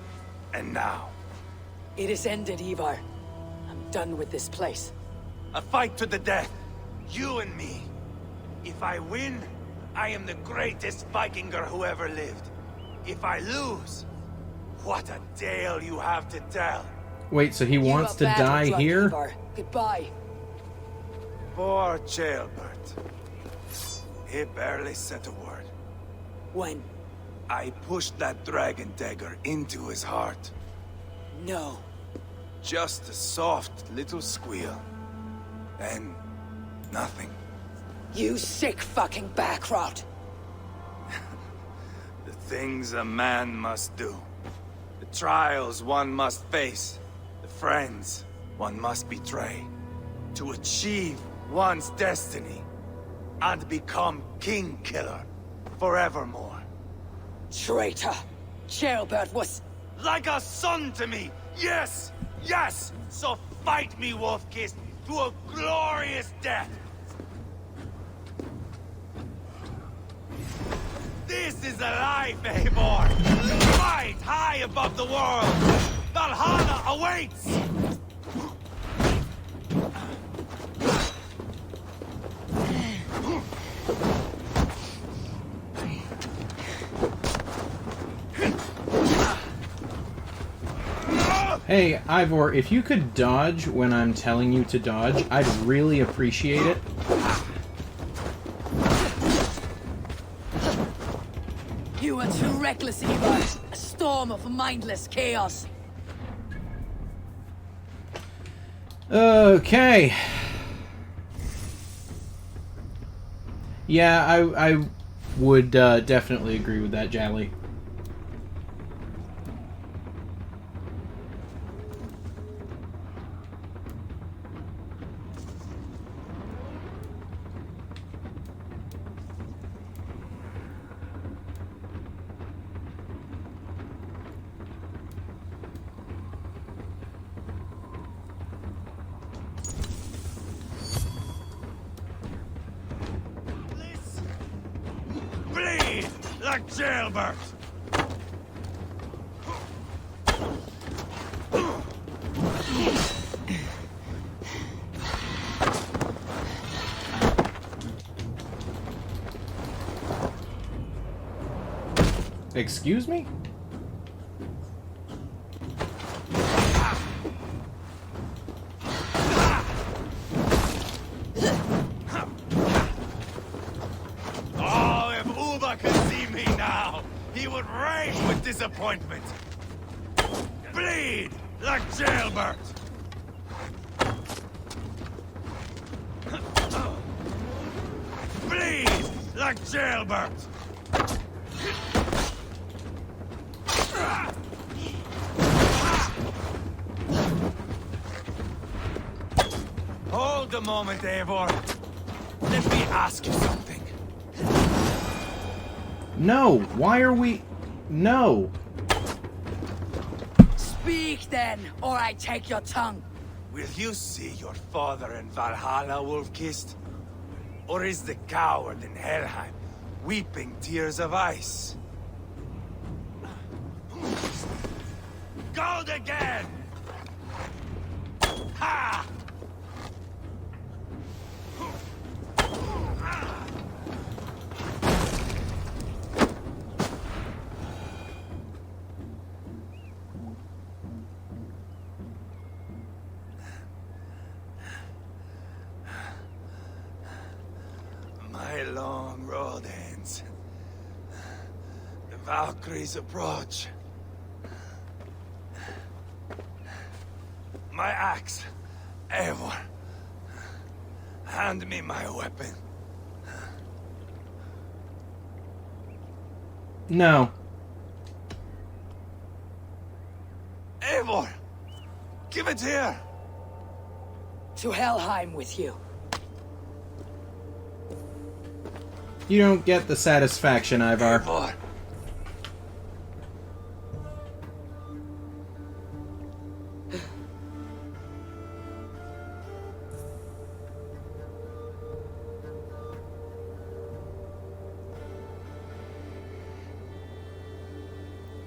and now. It is ended, Ivar. I'm done with this place. A fight to the death. You and me. If I win, I am the greatest Vikinger who ever lived. If I lose, what a tale you have to tell. Wait, so he You wants are to battle die drunk, here? Ivar. Goodbye. Poor Ceolbert. He barely said a word. When? I pushed that dragon dagger into his heart. No. Just a soft little squeal. Then, nothing. You sick fucking backrot. The things a man must do. The trials one must face. The friends one must betray. To achieve one's destiny. And become king killer. Forevermore. Traitor. Ceolbert was... Like a son to me! Yes! Yes! So fight me, Wolf-Kissed, to a glorious death! This is a life, Eivor! Fight high above the world! Valhalla awaits! Hey, Ivor, if you could dodge when I'm telling you to dodge, I'd really appreciate it. You are too reckless, Ivar. A storm of mindless chaos. Okay. Yeah, I would definitely agree with that, Jally. Bleed like Ceolbert! Excuse me? Oh, if Uba could see me now, he would rage with disappointment. Bleed like Ceolbert! Bleed like Ceolbert! Hold a moment, Eivor. Let me ask you something. No, why are we... No. Speak then, or I take your tongue. Will you see your father in Valhalla, Wolf-Kissed? Or is the coward in Helheim weeping tears of ice? Gold again! Ha! My long road ends. Valkyries approach. My axe. Eivor. Hand me my weapon. No. Eivor! Give it here! To Helheim with you. You don't get the satisfaction, Ivar. Eivor!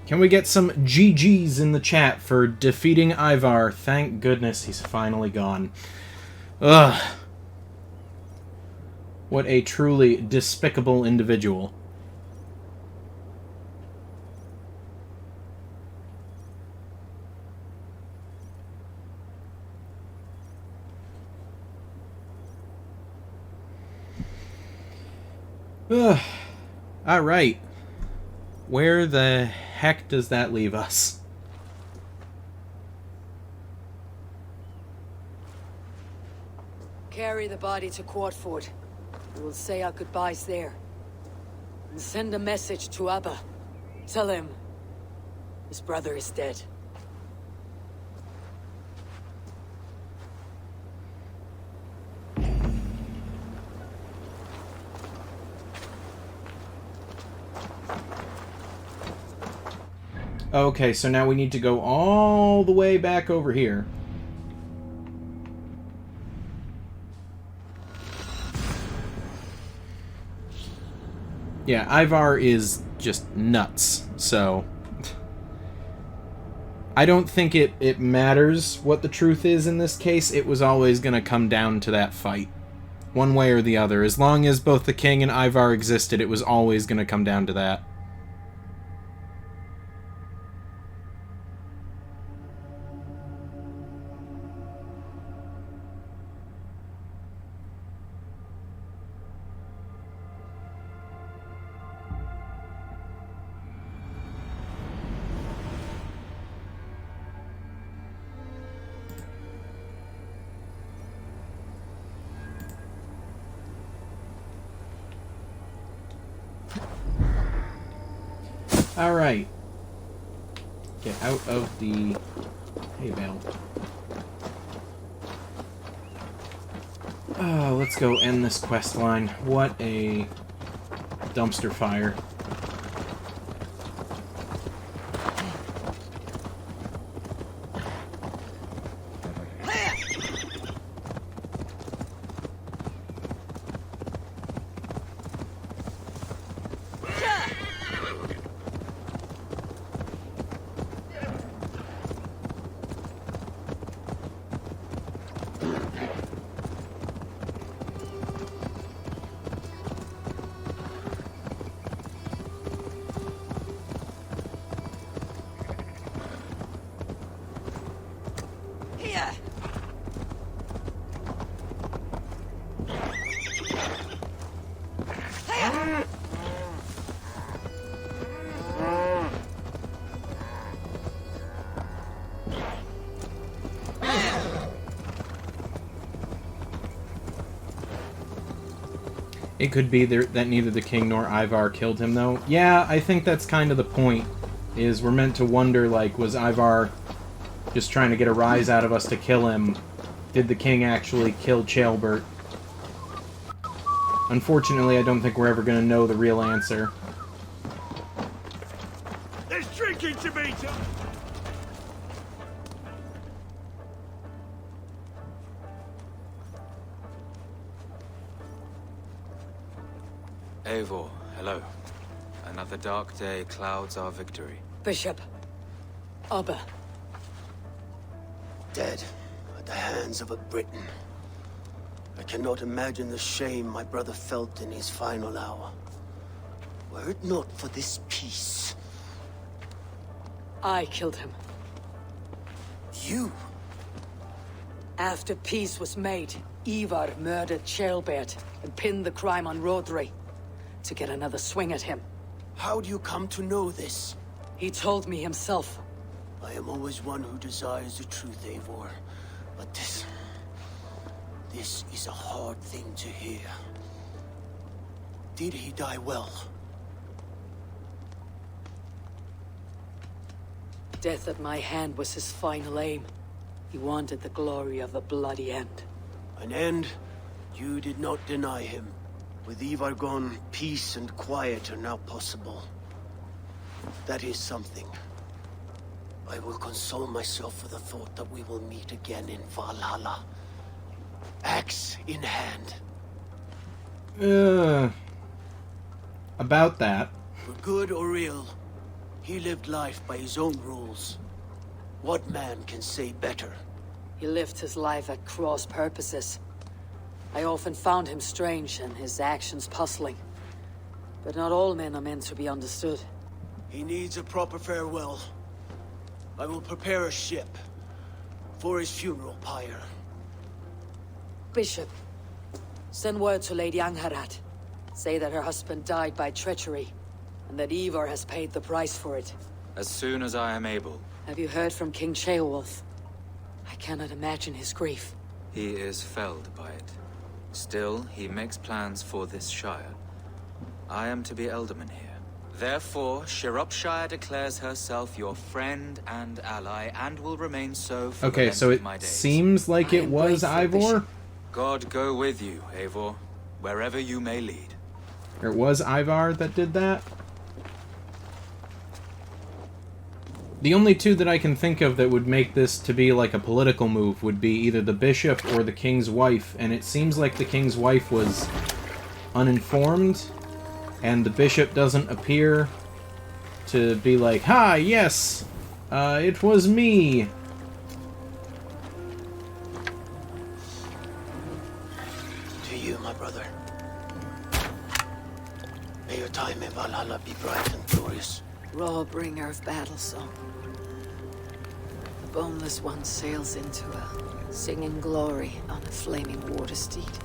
Can we get some GGs in the chat for defeating Ivar? Thank goodness he's finally gone. Ugh. What a truly despicable individual. Ugh. Alright. Where the heck does that leave us? Carry the body to Quartford. We will say our goodbyes there. And send a message to Abba. Tell him his brother is dead. Okay, so now we need to go all the way back over here. Yeah, Ivar is just nuts, so... I don't think it matters what the truth is in this case. It was always going to come down to that fight. One way or the other. As long as both the king and Ivar existed, it was always going to come down to that. Alright. Get out of the hay bale. Oh, let's go end this quest line. What a dumpster fire. It could be that neither the king nor Ivar killed him, though. Yeah, I think that's kind of the point, is we're meant to wonder, like, was Ivar just trying to get a rise out of us to kill him? Did the king actually kill Ceolbert? Unfortunately, I don't think we're ever going to know the real answer. There's drinking to be done! Eivor, hello. Another dark day clouds our victory. Bishop. Abba. Dead at the hands of a Briton. I cannot imagine the shame my brother felt in his final hour. Were it not for this peace. I killed him. You? After peace was made, Ivar murdered Ceolbert and pinned the crime on Rodri to get another swing at him. How do you come to know this? He told me himself. I am always one who desires the truth, Eivor. But this is a hard thing to hear. Did he die well? Death at my hand was his final aim. He wanted the glory of a bloody end. An end you did not deny him. With Ivar gone, peace and quiet are now possible. That is something. I will console myself with the thought that we will meet again in Valhalla. Axe in hand. About that. For good or ill, he lived life by his own rules. What man can say better? He lived his life at cross purposes. I often found him strange and his actions puzzling. But not all men are meant to be understood. He needs a proper farewell. I will prepare a ship for his funeral pyre. Bishop, send word to Lady Angharad. Say that her husband died by treachery, and that Ivar has paid the price for it. As soon as I am able. Have you heard from King Ceolwulf? I cannot imagine his grief. He is felled by it. Still, he makes plans for this shire. I am to be Elderman here. Therefore, Shropshire declares herself your friend and ally, and will remain so for the Okay, length so of it my days. seems like it was Ivor? God go with you, Eivor, wherever you may lead. Or it was Ivar that did that? The only two that I can think of that would make this to be like a political move would be either the bishop or the king's wife, and it seems like the king's wife was uninformed, and the bishop doesn't appear to be like, "Ha, yes, it was me." To you, my brother. May your time in Valhalla be bright and glorious. Raw bringer of battle song. The boneless one sails into a singing glory on a flaming water steed.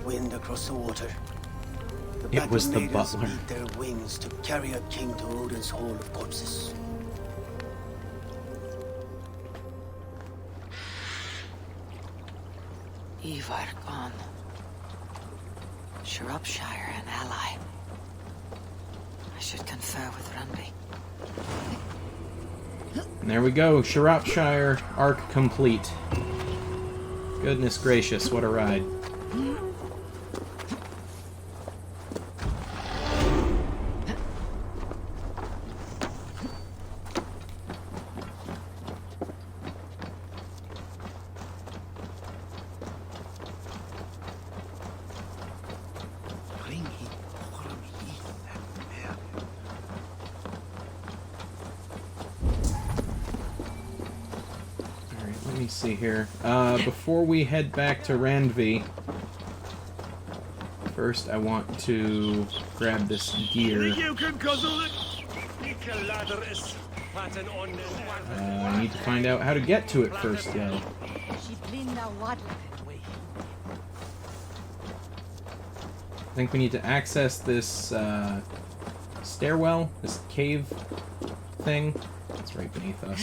Wind across the water. The It was the battle maidens butler. beat their wings to carry a king to Odin's Hall of Corpses. Ivar gone. Shropshire an ally. I should confer with Randvi. And there we go, Shropshire arc complete. Goodness gracious, what a ride. Let me see here. Before we head back to Randvi, first I want to grab this gear. I need to find out how to get to it first, though. I think we need to access this stairwell, this cave thing. It's right beneath us.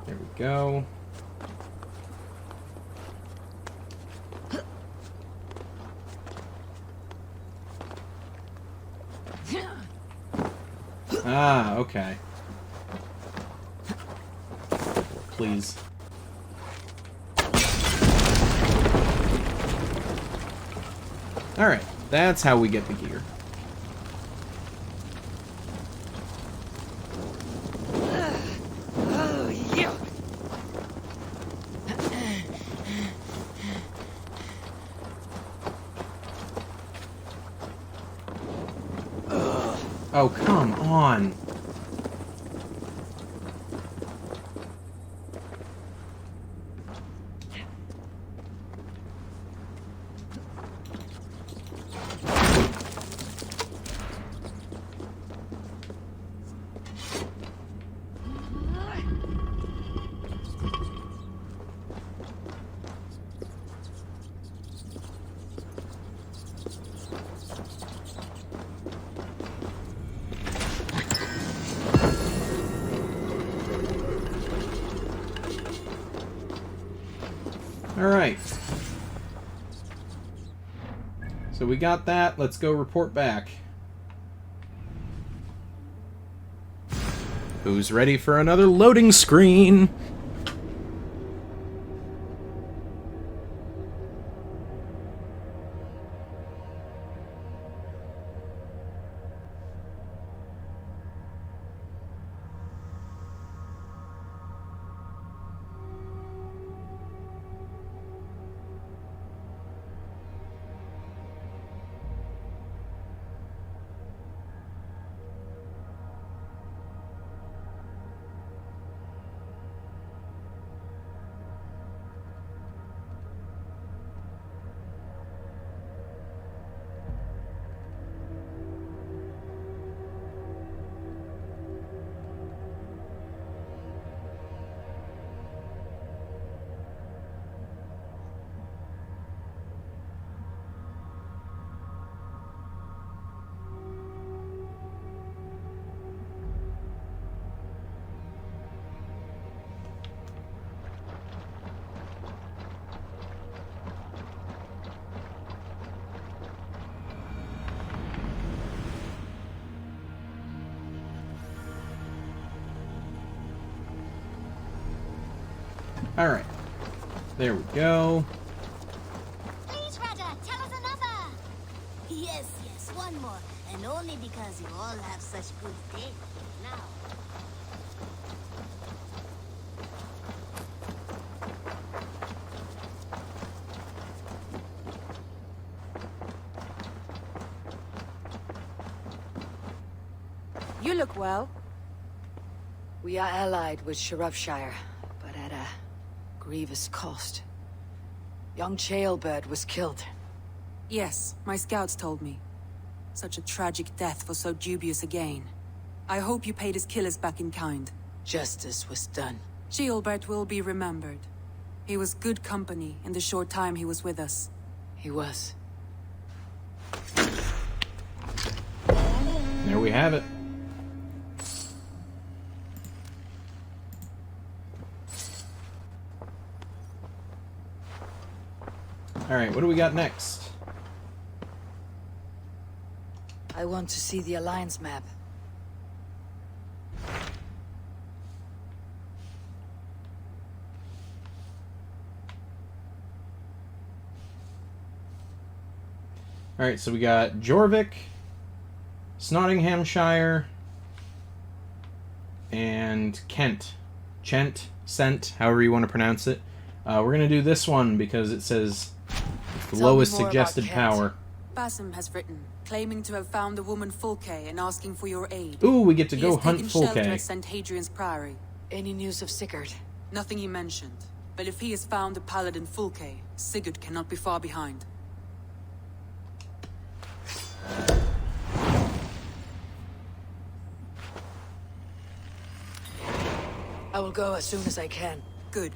There we go. Ah, okay. Please. Alright, that's how we get the gear. Oh, come on. Alright. So we got that. Let's go report back. Who's ready for another loading screen? Alright. There we go. Please, Rada, tell us another. Yes, one more. And only because you all have such good taste. Now. You look well. We are allied with Shropshire, but at a grievous cost. Young Chaelbert was killed. Yes, my scouts told me. Such a tragic death for so dubious a gain. I hope you paid his killers back in kind. Justice was done. Chaelbert will be remembered. He was good company in the short time he was with us. He was. There we have it. Alright, what do we got next? I want to see the Alliance map. Alright, so we got Jorvik, Nottinghamshire, and Kent. Cent, however you want to pronounce it. We're going to do this one because it says the lowest suggested power. Basim has written, claiming to have found the woman Fulke and asking for your aid. Ooh, we get to go hunt He has taken shelter Fulke. at St. Hadrian's Priory. Any news of Sigurd? Nothing he mentioned. But if he has found the paladin Fulke, Sigurd cannot be far behind. I will go as soon as I can. Good.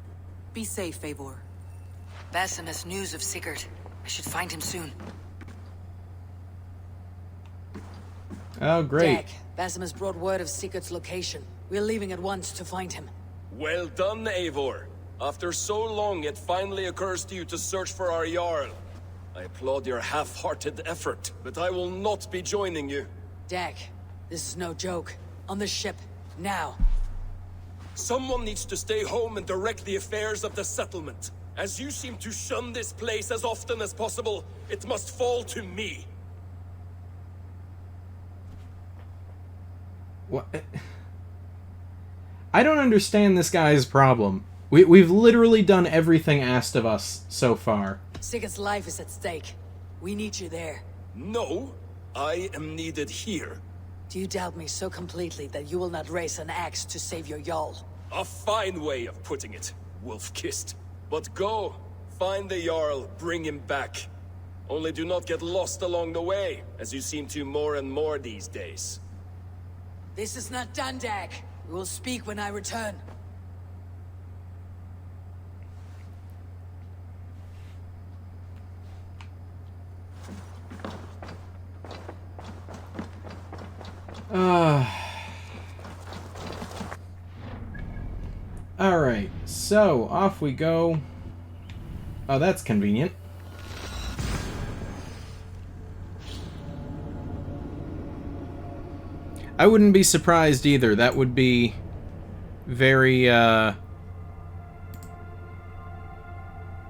Be safe, Eivor. Basim has news of Sigurd. I should find him soon. Oh, great. Jack, Basim has brought word of Sigurd's location. We're leaving at once to find him. Well done, Eivor. After so long, it finally occurs to you to search for our Jarl. I applaud your half-hearted effort, but I will not be joining you. Dak, this is no joke. On the ship, now. Someone needs to stay home and direct the affairs of the settlement. As you seem to shun this place as often as possible, it must fall to me. What? I don't understand this guy's problem. We've literally done everything asked of us so far. Sigurd's life is at stake. We need you there. No, I am needed here. Do you doubt me so completely that you will not raise an axe to save your Jarl? A fine way of putting it, wolf-kissed. But go, find the Jarl, bring him back. Only do not get lost along the way, as you seem to more and more these days. This is not done, Dak. We will speak when I return. Alright, so off we go. Oh, that's convenient. I wouldn't be surprised either. That would be very,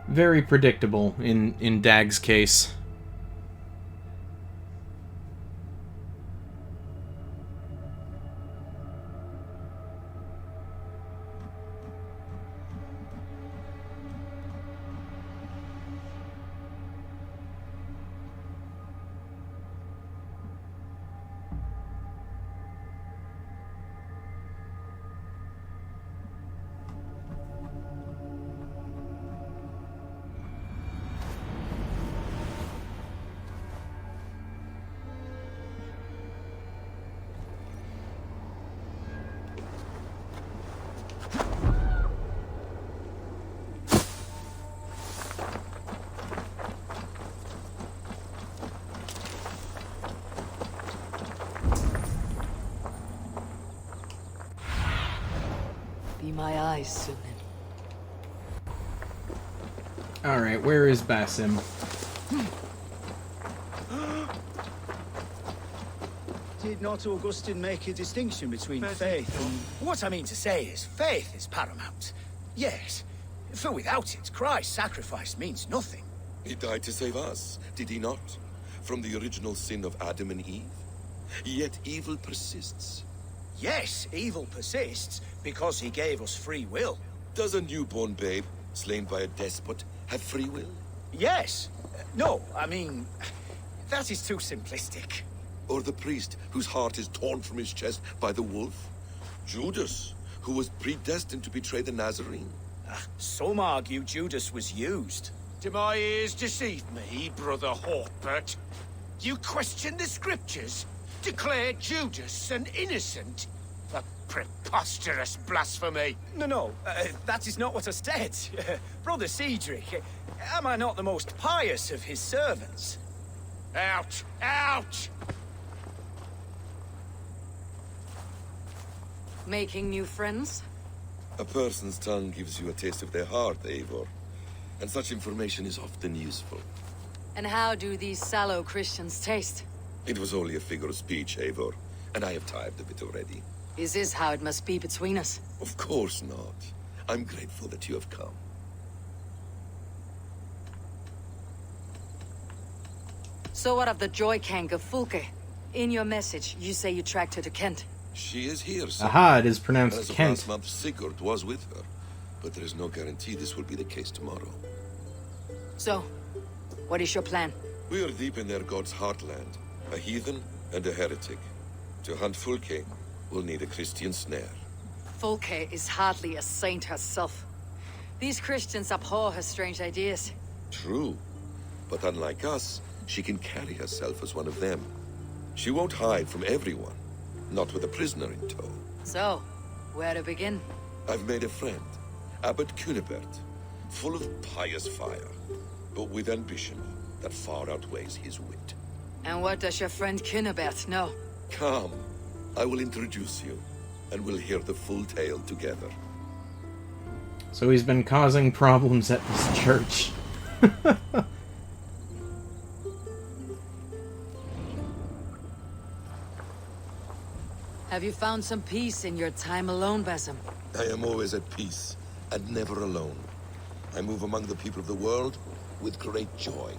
very predictable in Dag's case. Be my eyes, Sunan. Alright, where is Basim? Did not Augustine make a distinction between faith and... What I mean to say is, faith is paramount. Yes, for without it, Christ's sacrifice means nothing. He died to save us, did he not? From the original sin of Adam and Eve? Yet evil persists. Yes, evil persists because he gave us free will. Does a newborn babe, slain by a despot, have free will? Yes. No, I mean, that is too simplistic. Or the priest whose heart is torn from his chest by the wolf? Judas, who was predestined to betray the Nazarene? Some argue Judas was used. Do my ears deceive me, Brother Hawkbert? You question the scriptures? Declare Judas an innocent? A preposterous blasphemy! No, that is not what I said. Brother Cedric, am I not the most pious of his servants? Out! Out! Making new friends? A person's tongue gives you a taste of their heart, Eivor. And such information is often useful. And how do these sallow Christians taste? It was only a figure of speech, Eivor, and I have tired of it already. Is this how it must be between us? Of course not. I'm grateful that you have come. So what of the Joy Kank of Fulke? In your message, you say you tracked her to Kent. She is here, sir. Aha, it is pronounced As of Kent. last month, Sigurd was with her. But there is no guarantee this will be the case tomorrow. So, what is your plan? We are deep in their god's heartland. A heathen and a heretic. To hunt Fulke, we'll need a Christian snare. Fulke is hardly a saint herself. These Christians abhor her strange ideas. True. But unlike us, she can carry herself as one of them. She won't hide from everyone. Not with a prisoner in tow. So, where to begin? I've made a friend. Abbot Cunibert. Full of pious fire. But with ambition that far outweighs his wit. And what does your friend Cunibert know? Come. I will introduce you. And we'll hear the full tale together. So he's been causing problems at this church. Have you found some peace in your time alone, Basim? I am always at peace, and never alone. I move among the people of the world with great joy.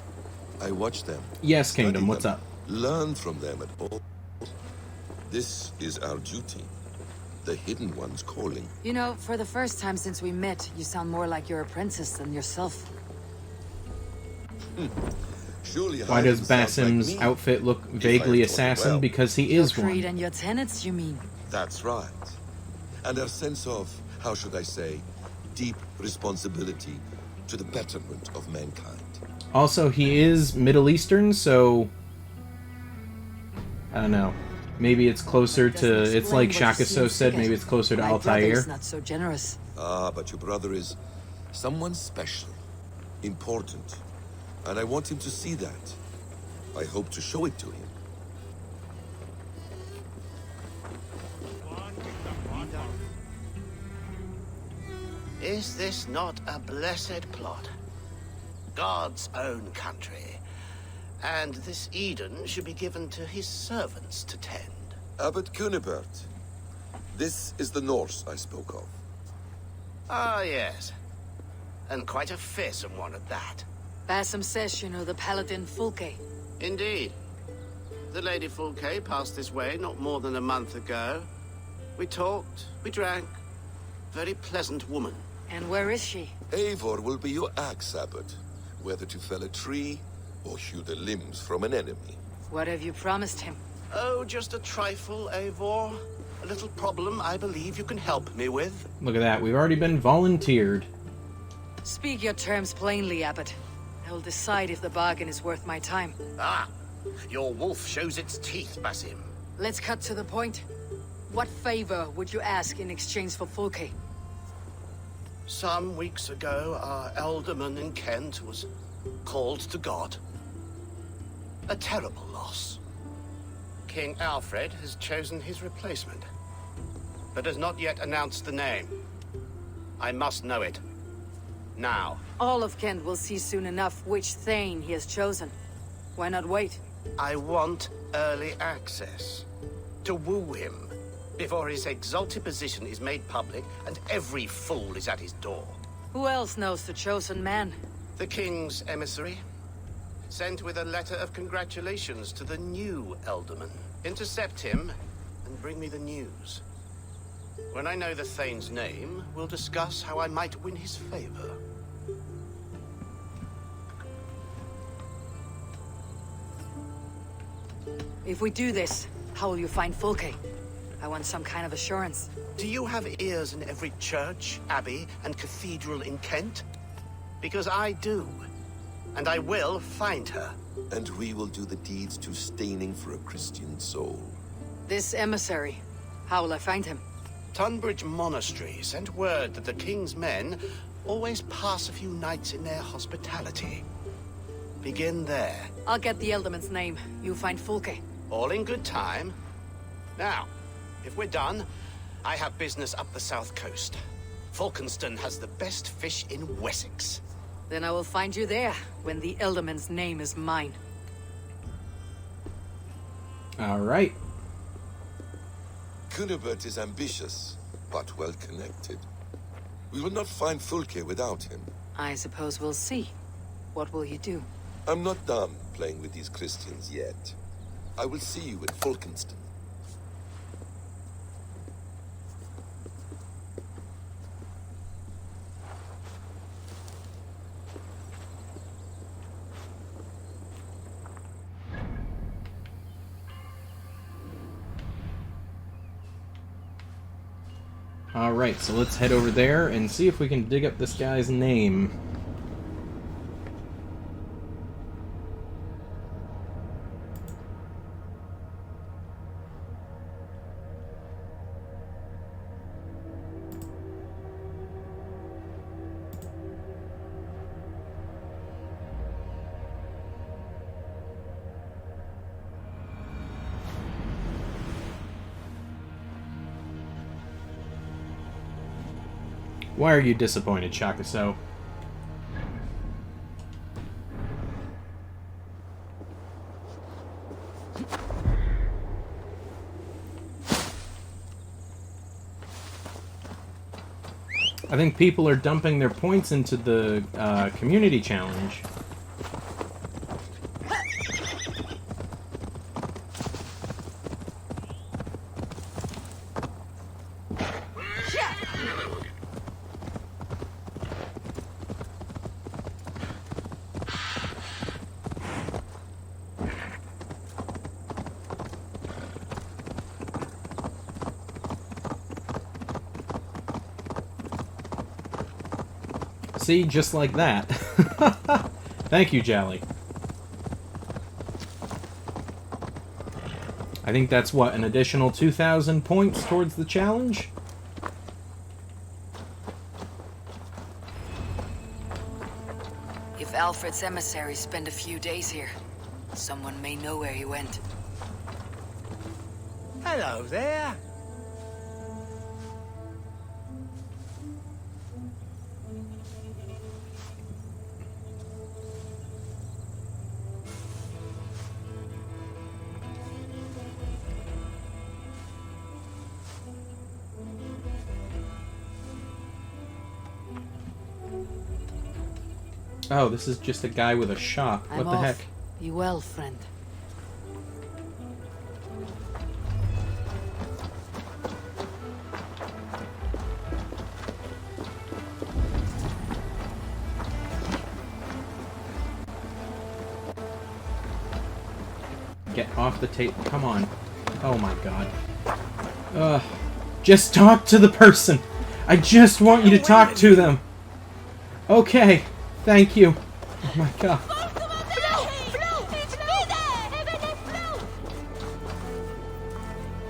I watch them. Yes, Kingdom, study what's them, up? Learn from them at all. This is our duty. The Hidden One's calling. You know, for the first time since we met, you sound more like your apprentice than yourself. Surely Why does Basim's outfit look vaguely assassin? well. Because he is Your creed one. and your tenets, you mean? That's right. And our sense of, how should I say, deep responsibility to the betterment of mankind. Also, he is Middle Eastern, so... I don't know. Maybe it's closer to... It's like Shakaso said, maybe it's closer to My brother is Altair. not so generous. Ah, but your brother is someone special, important, and I want him to see that. I hope to show it to him. Is this not a blessed plot? God's own country. And this Eden should be given to his servants to tend. Abbot Cunibert, this is the Norse I spoke of. Ah, yes. And quite a fearsome one at that. Bassam says you know the paladin Fulke. Indeed. The Lady Fulke passed this way not more than a month ago. We talked, we drank. Very pleasant woman. And where is she? Eivor will be your axe, Abbot. Whether to fell a tree or hew the limbs from an enemy. What have you promised him? Oh, just a trifle, Eivor. A little problem I believe you can help me with. Look at that. We've already been volunteered. Speak your terms plainly, Abbot. I will decide if the bargain is worth my time. Ah, your wolf shows its teeth, Basim. Let's cut to the point. What favor would you ask in exchange for Fulke? Some weeks ago, our alderman in Kent was called to God. A terrible loss. King Alfred has chosen his replacement, but has not yet announced the name. I must know it. Now. All of Kent will see soon enough which Thane he has chosen. Why not wait? I want early access. To woo him before his exalted position is made public and every fool is at his door. Who else knows the chosen man? The king's emissary. Sent with a letter of congratulations to the new alderman. Intercept him and bring me the news. When I know the Thane's name, we'll discuss how I might win his favor. If we do this, how will you find Fulke? I want some kind of assurance. Do you have ears in every church, abbey, and cathedral in Kent? Because I do. And I will find her. And we will do the deeds to staining for a Christian soul. This emissary, how will I find him? Tunbridge Monastery sent word that the king's men always pass a few nights in their hospitality. Begin there. I'll get the Elderman's name. You find Fulke. All in good time. Now, if we're done, I have business up the south coast. Falkenston has the best fish in Wessex. Then I will find you there, when the Elderman's name is mine. Alright. Cunibert is ambitious, but well connected. We will not find Fulke without him. I suppose we'll see. What will you do? I'm not done playing with these Christians yet. I will see you at Falkenston. Alright, so let's head over there and see if we can dig up this guy's name. Why are you disappointed, Shakuso? I think people are dumping their points into the community challenge. See, just like that. Thank you, Jally. I think that's, what, an additional 2,000 points towards the challenge? If Alfred's emissaries spend a few days here, someone may know where he went. Hello there. Oh, this is just a guy with a shop. What I'm the off. heck? Be well, friend. Get off the table. Come on. Oh my god. Just talk to the person. I just want you to talk to them. Okay. Thank you. Oh my god.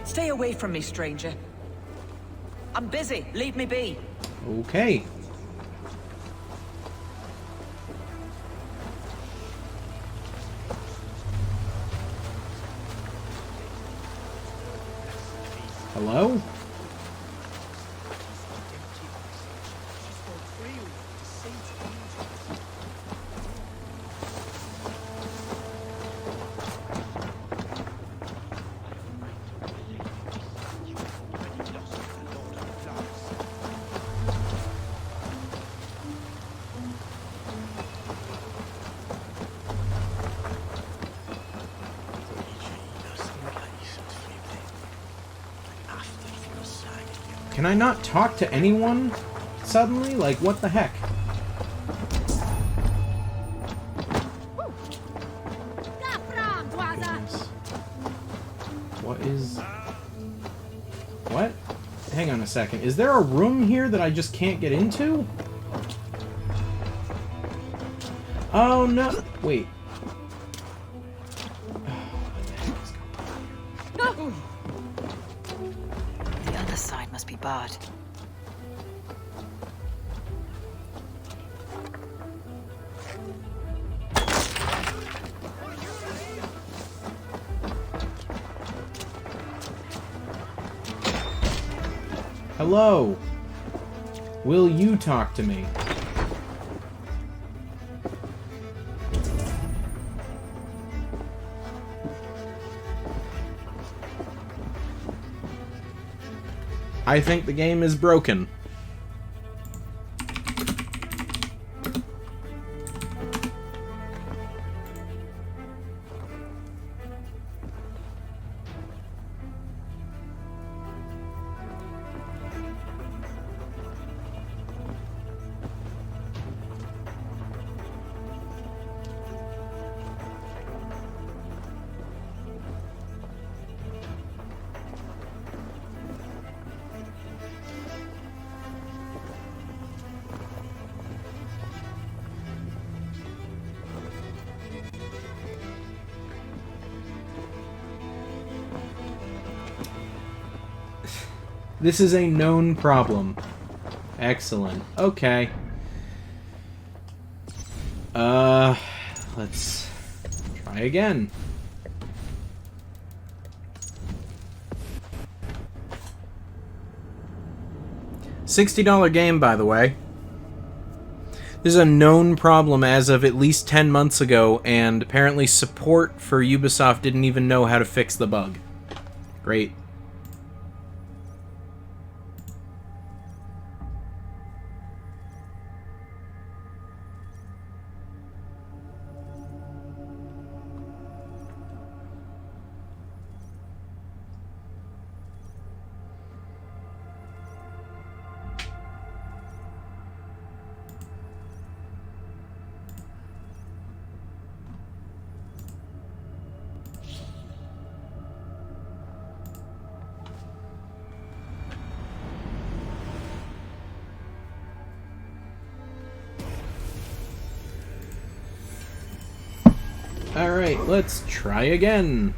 Stay away from me, stranger. I'm busy. Leave me be. Okay. Hello? Can I not talk to anyone suddenly? Like, what the heck? What is... What? Hang on a second. Is there a room here that I just can't get into? Oh, no. Wait. The other side must be barred. Hello. Will you talk to me? I think the game is broken. This is a known problem. Excellent. Okay. Let's try again. $60 game, by the way. This is a known problem as of at least 10 months ago, and apparently support for Ubisoft didn't even know how to fix the bug. Great. Alright, let's try again.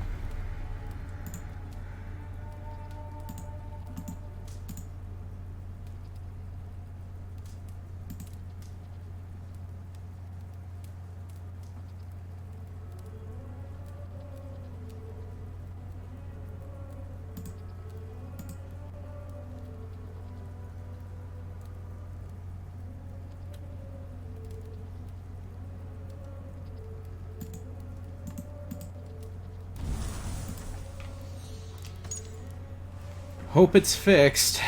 Hope it's fixed.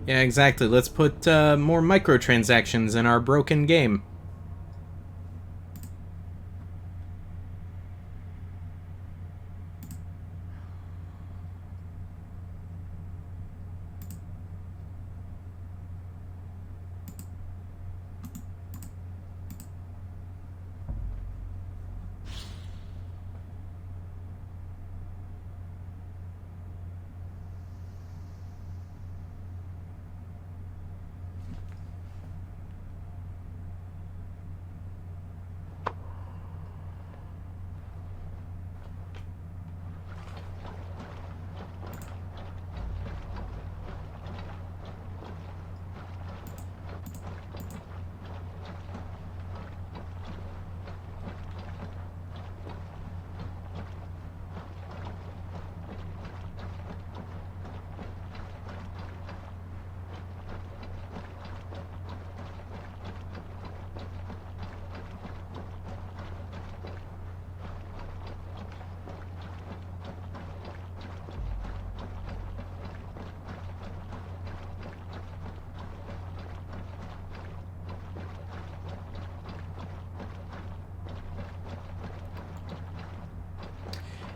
Yeah, exactly. Let's put more microtransactions in our broken game.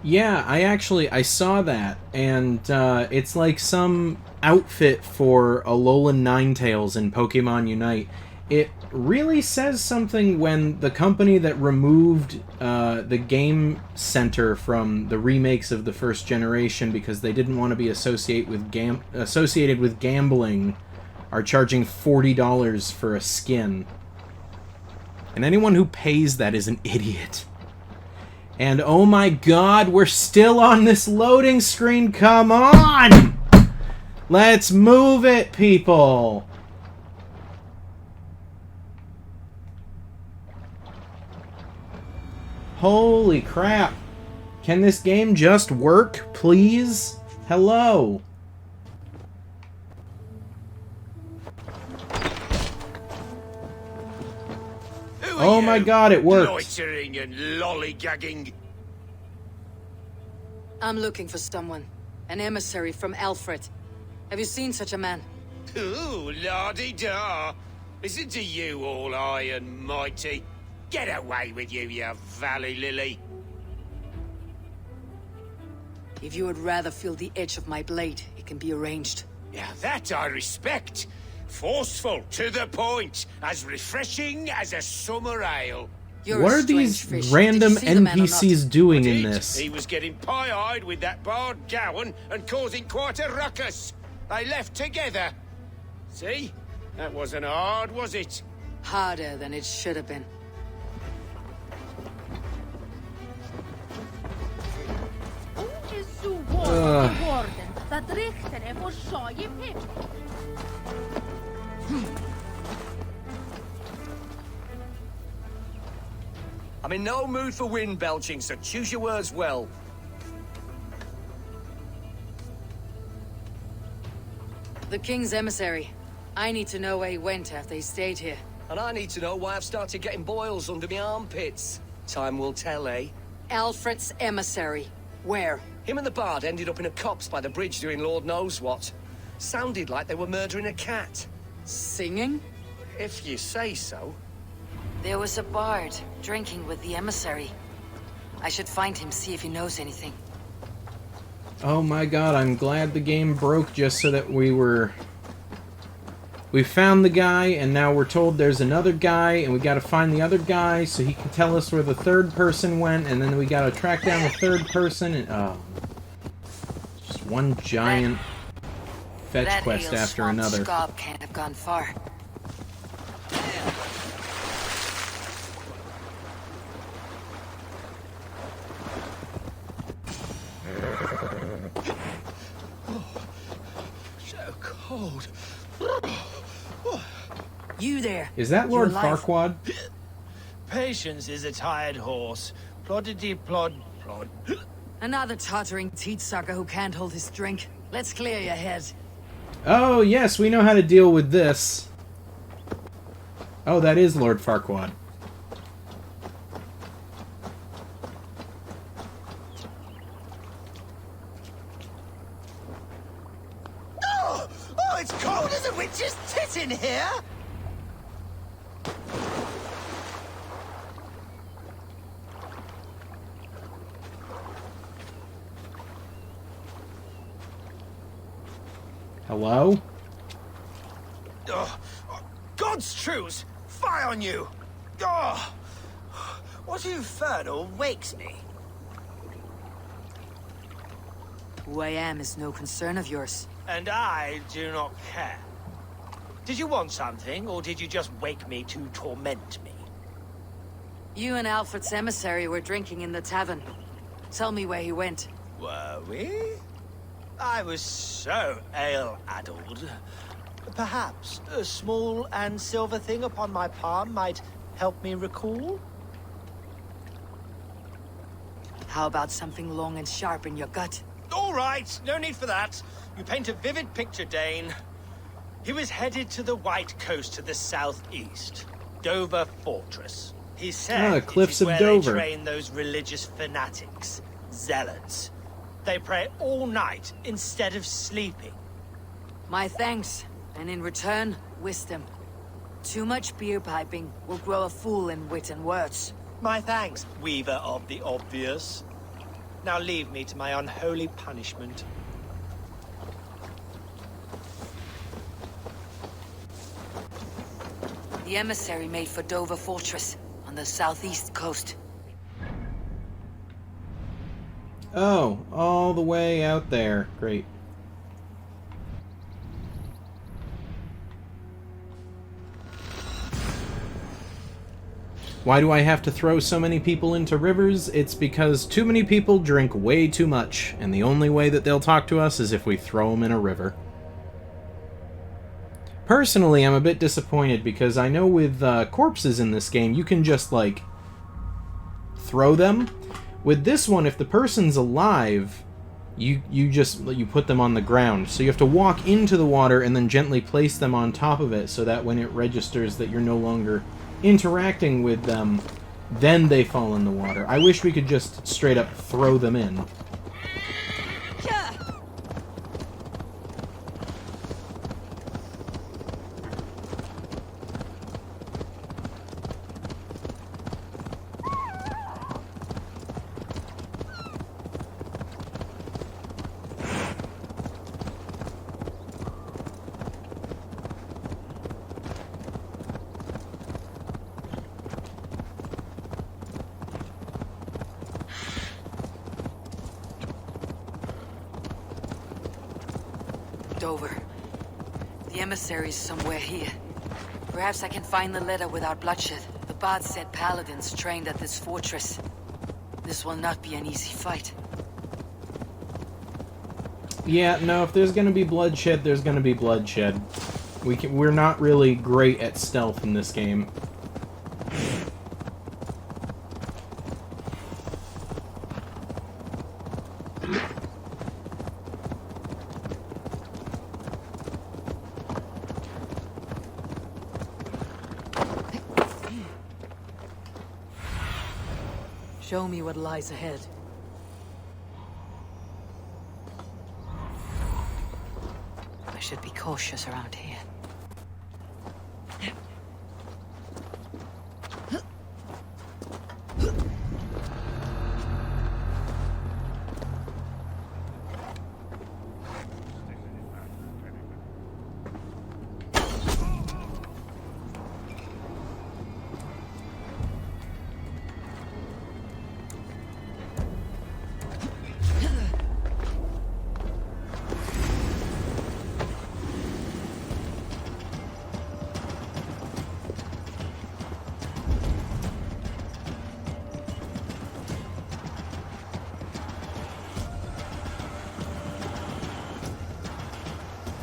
Yeah, I saw that, and it's like some outfit for Alolan Ninetales in Pokemon Unite. It really says something when the company that removed the game center from the remakes of the first generation because they didn't want to be associated with gambling are charging $40 for a skin. And anyone who pays that is an idiot. And oh my god, we're still on this loading screen. Come on! Let's move it, people! Holy crap. Can this game just work, please? Hello? Oh my god, it worked. Loitering and lollygagging. I'm looking for someone. An emissary from Alfred. Have you seen such a man? Ooh, la-di-da. Listen to you, all high and mighty. Get away with you, you valley lily. If you would rather feel the edge of my blade, it can be arranged. Yeah, that I respect. Forceful, to the point, as refreshing as a summer ale. What are these random NPCs doing in this? He was getting pie-eyed with that Bard Gowan and causing quite a ruckus. They left together. See? That wasn't hard, was it? Harder than it should have been. I'm in no mood for wind belching, so choose your words well. The King's emissary. I need to know where he went after he stayed here. And I need to know why I've started getting boils under my armpits. Time will tell, eh? Alfred's emissary. Where? Him and the Bard ended up in a copse by the bridge doing Lord knows what. Sounded like they were murdering a cat. Singing? If you say so. There was a bard drinking with the emissary. I should find him, see if he knows anything. Oh my god, I'm glad the game broke just so that we found the guy, and now we're told there's another guy, and we gotta find the other guy so he can tell us where the third person went, and then we gotta track down the third person, and just one giant fetch quest after another. That can't have gone far. So cold. You there. Is that Lord Farquaad? Patience is a tired horse. Ploddity plod plod. Another tottering teat sucker who can't hold his drink. Let's clear your head. Oh, yes, we know how to deal with this. Oh, that is Lord Farquaad. Oh, it's cold as a Hello? God's truce! Fire on you! Oh, what infernal wakes me? Who I am is no concern of yours. And I do not care. Did you want something, or did you just wake me to torment me? You and Alfred's emissary were drinking in the tavern. Tell me where he went. Were we? I was so ale-addled. Perhaps a small and silver thing upon my palm might help me recall? How about something long and sharp in your gut? All right, no need for that. You paint a vivid picture, Dane. He was headed to the White Coast to the southeast. Dover Fortress. He said Cliffs it is of where Dover. they train those religious fanatics, zealots. They pray all night instead of sleeping. My thanks, and in return, wisdom. Too much beer piping will grow a fool in wit and words. My thanks, weaver of the obvious. Now leave me to my unholy punishment. The emissary made for Dover Fortress, on the southeast coast. Oh, all the way out there. Great. Why do I have to throw so many people into rivers? It's because too many people drink way too much, and the only way that they'll talk to us is if we throw them in a river. Personally, I'm a bit disappointed because I know with corpses in this game, you can just, like, throw them. With this one, if the person's alive, you put them on the ground. So you have to walk into the water and then gently place them on top of it so that when it registers that you're no longer interacting with them, then they fall in the water. I wish we could just straight up throw them in. Dover. The emissary's somewhere here. Perhaps I can find the letter without bloodshed. The bard said paladins trained at this fortress. This will not be an easy fight. Yeah, no, if there's gonna be bloodshed, there's gonna be bloodshed. We're not really great at stealth in this game. Show me what lies ahead. I should be cautious around here.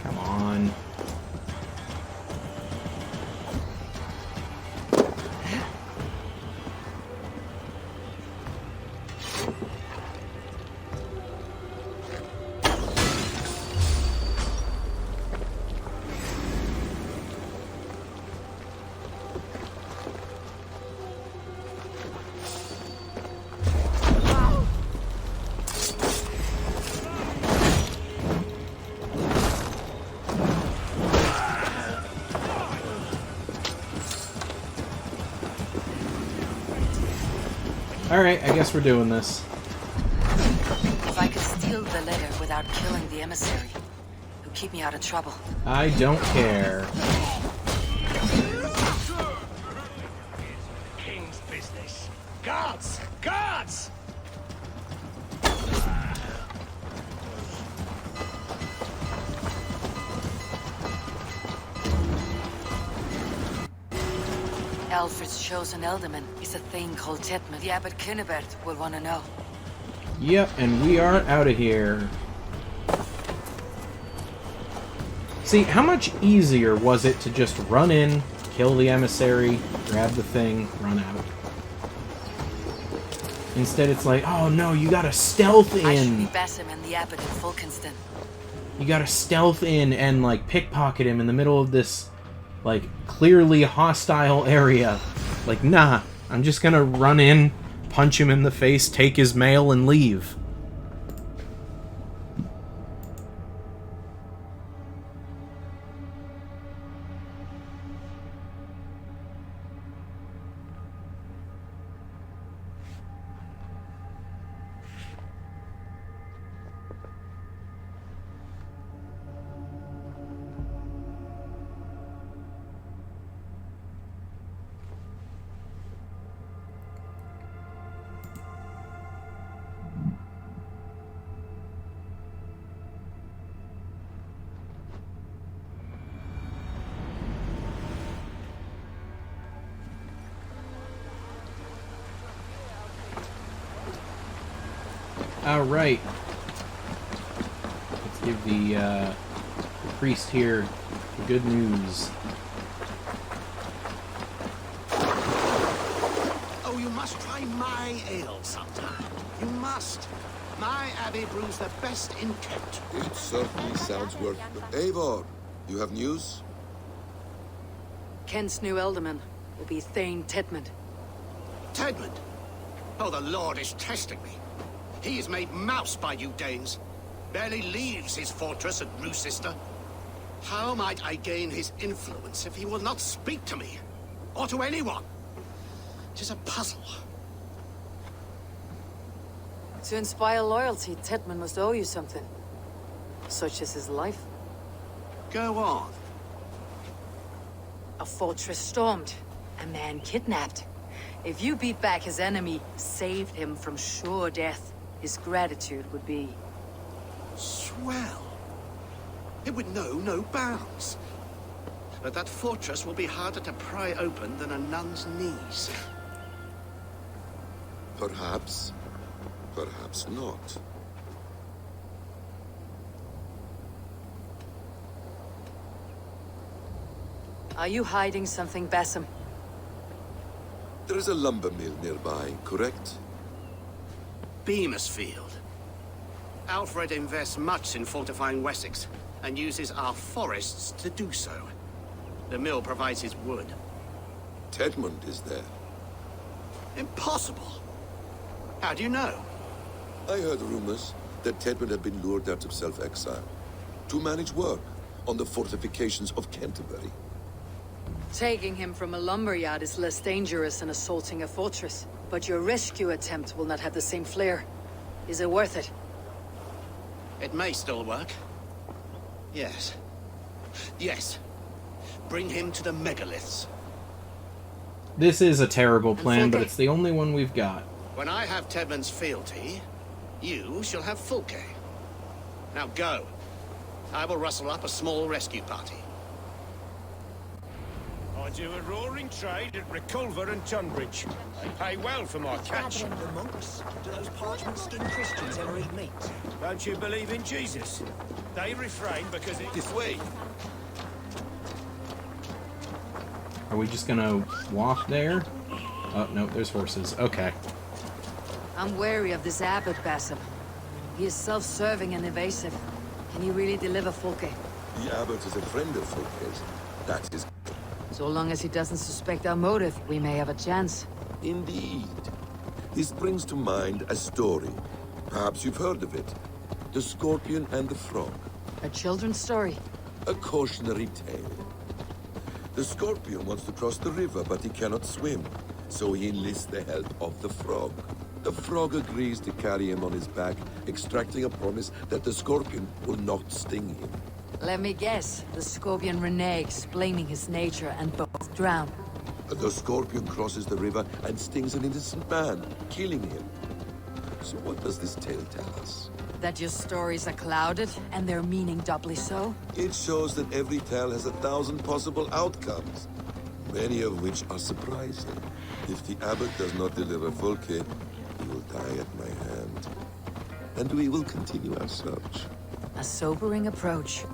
Come on. Alright, I guess we're doing this. If I could steal the letter without killing the emissary, who Keep me out of trouble. I don't care. King's business. Guards! Guards! Alfred's chosen ealdorman is a thing called Tetman. The Abbot Kinnebert will want to know. Yep, and we are out of here. See, how much easier was it to just run in, kill the emissary, grab the thing, run out? Instead it's like, oh no, you gotta stealth I should be in! Basim and the Abbot in Fulkenston. You gotta stealth in and, like, pickpocket him in the middle of this, like, clearly hostile area. Like, nah, I'm just gonna run in, punch him in the face, take his mail, and leave. Alright. Let's give the priest here the good news. Oh, you must try my ale sometime. You must. My abbey brews the best in Kent. It certainly sounds worth it. Eivor, you have news? Kent's new ealdorman will be Thane Tetman. Tedmund? Oh, the Lord is testing me. He is made mouse by you Danes. Barely leaves his fortress at Roosister. How might I gain his influence if he will not speak to me? Or to anyone? It is a puzzle. To inspire loyalty, Tetman must owe you something. Such as his life. Go on. A fortress stormed. A man kidnapped. If you beat back his enemy, saved him from sure death, his gratitude would be... Swell. It would know no bounds. But that fortress will be harder to pry open than a nun's knees. Perhaps. Perhaps not. Are you hiding something, Basim? There is a lumber mill nearby, correct? Beamisfield. Alfred invests much in fortifying Wessex, and uses our forests to do so. The mill provides his wood. Tedmund is there. Impossible! How do you know? I heard rumors that Tedmund had been lured out of self-exile to manage work on the fortifications of Canterbury. Taking him from a lumberyard is less dangerous than assaulting a fortress. But your rescue attempt will not have the same flair. Is it worth it? It may still work. Yes. Yes. Bring him to the megaliths. This is a terrible plan, but it's the only one we've got. When I have Tedmund's fealty, you shall have Fulke. Now go. I will rustle up a small rescue party. I do a roaring trade at Reculver and Tunbridge. They pay well for my catch. The monks? Do those parchment-skinned Christians ever eat meat? Don't you believe in Jesus? They refrain because it's this way. Are we just gonna walk there? Oh, no, there's horses. Okay. I'm wary of this abbot, Basim. He is self-serving and evasive. Can he really deliver Fulke? The abbot is a friend of Fulke's. That is... So long as he doesn't suspect our motive, we may have a chance. Indeed. This brings to mind a story. Perhaps you've heard of it. The Scorpion and the Frog. A children's story? A cautionary tale. The Scorpion wants to cross the river, but he cannot swim. So he enlists the help of the Frog. The Frog agrees to carry him on his back, extracting a promise that the Scorpion will not sting him. Let me guess. The Scorpion Renee explaining his nature and both drown. The scorpion crosses the river and stings an innocent man, killing him. So what does this tale tell us? That your stories are clouded, and their meaning doubly so? It shows that every tale has 1,000 possible outcomes, many of which are surprising. If the abbot does not deliver Volke, he will die at my hand. And we will continue our search. A sobering approach.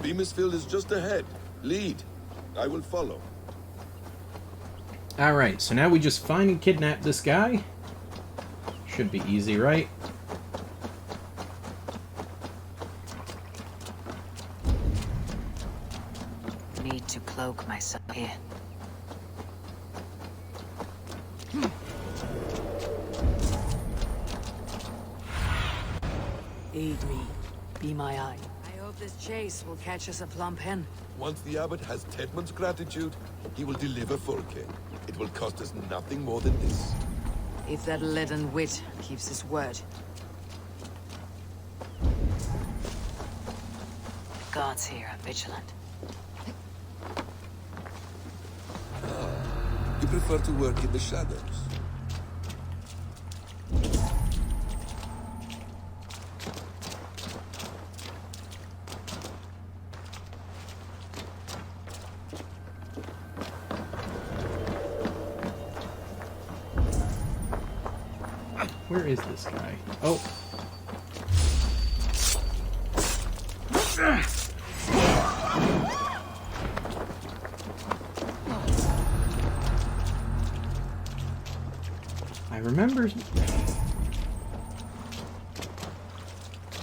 Beamisfield is just ahead. Lead. I will follow. Alright, so now we just find and kidnap this guy. Should be easy, right? Need to cloak myself here. Aid me. Be my eye. I hope this chase will catch us a plump hen. Once the abbot has Tedmund's gratitude, he will deliver Volke. It will cost us nothing more than this. If that leaden wit keeps his word. The guards here are vigilant. You prefer to work in the shadows. Where is this guy? Oh. I remember...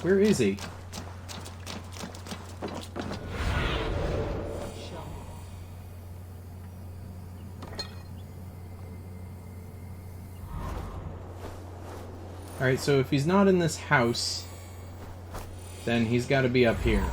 Where is he? Alright, so if he's not in this house, then he's got to be up here.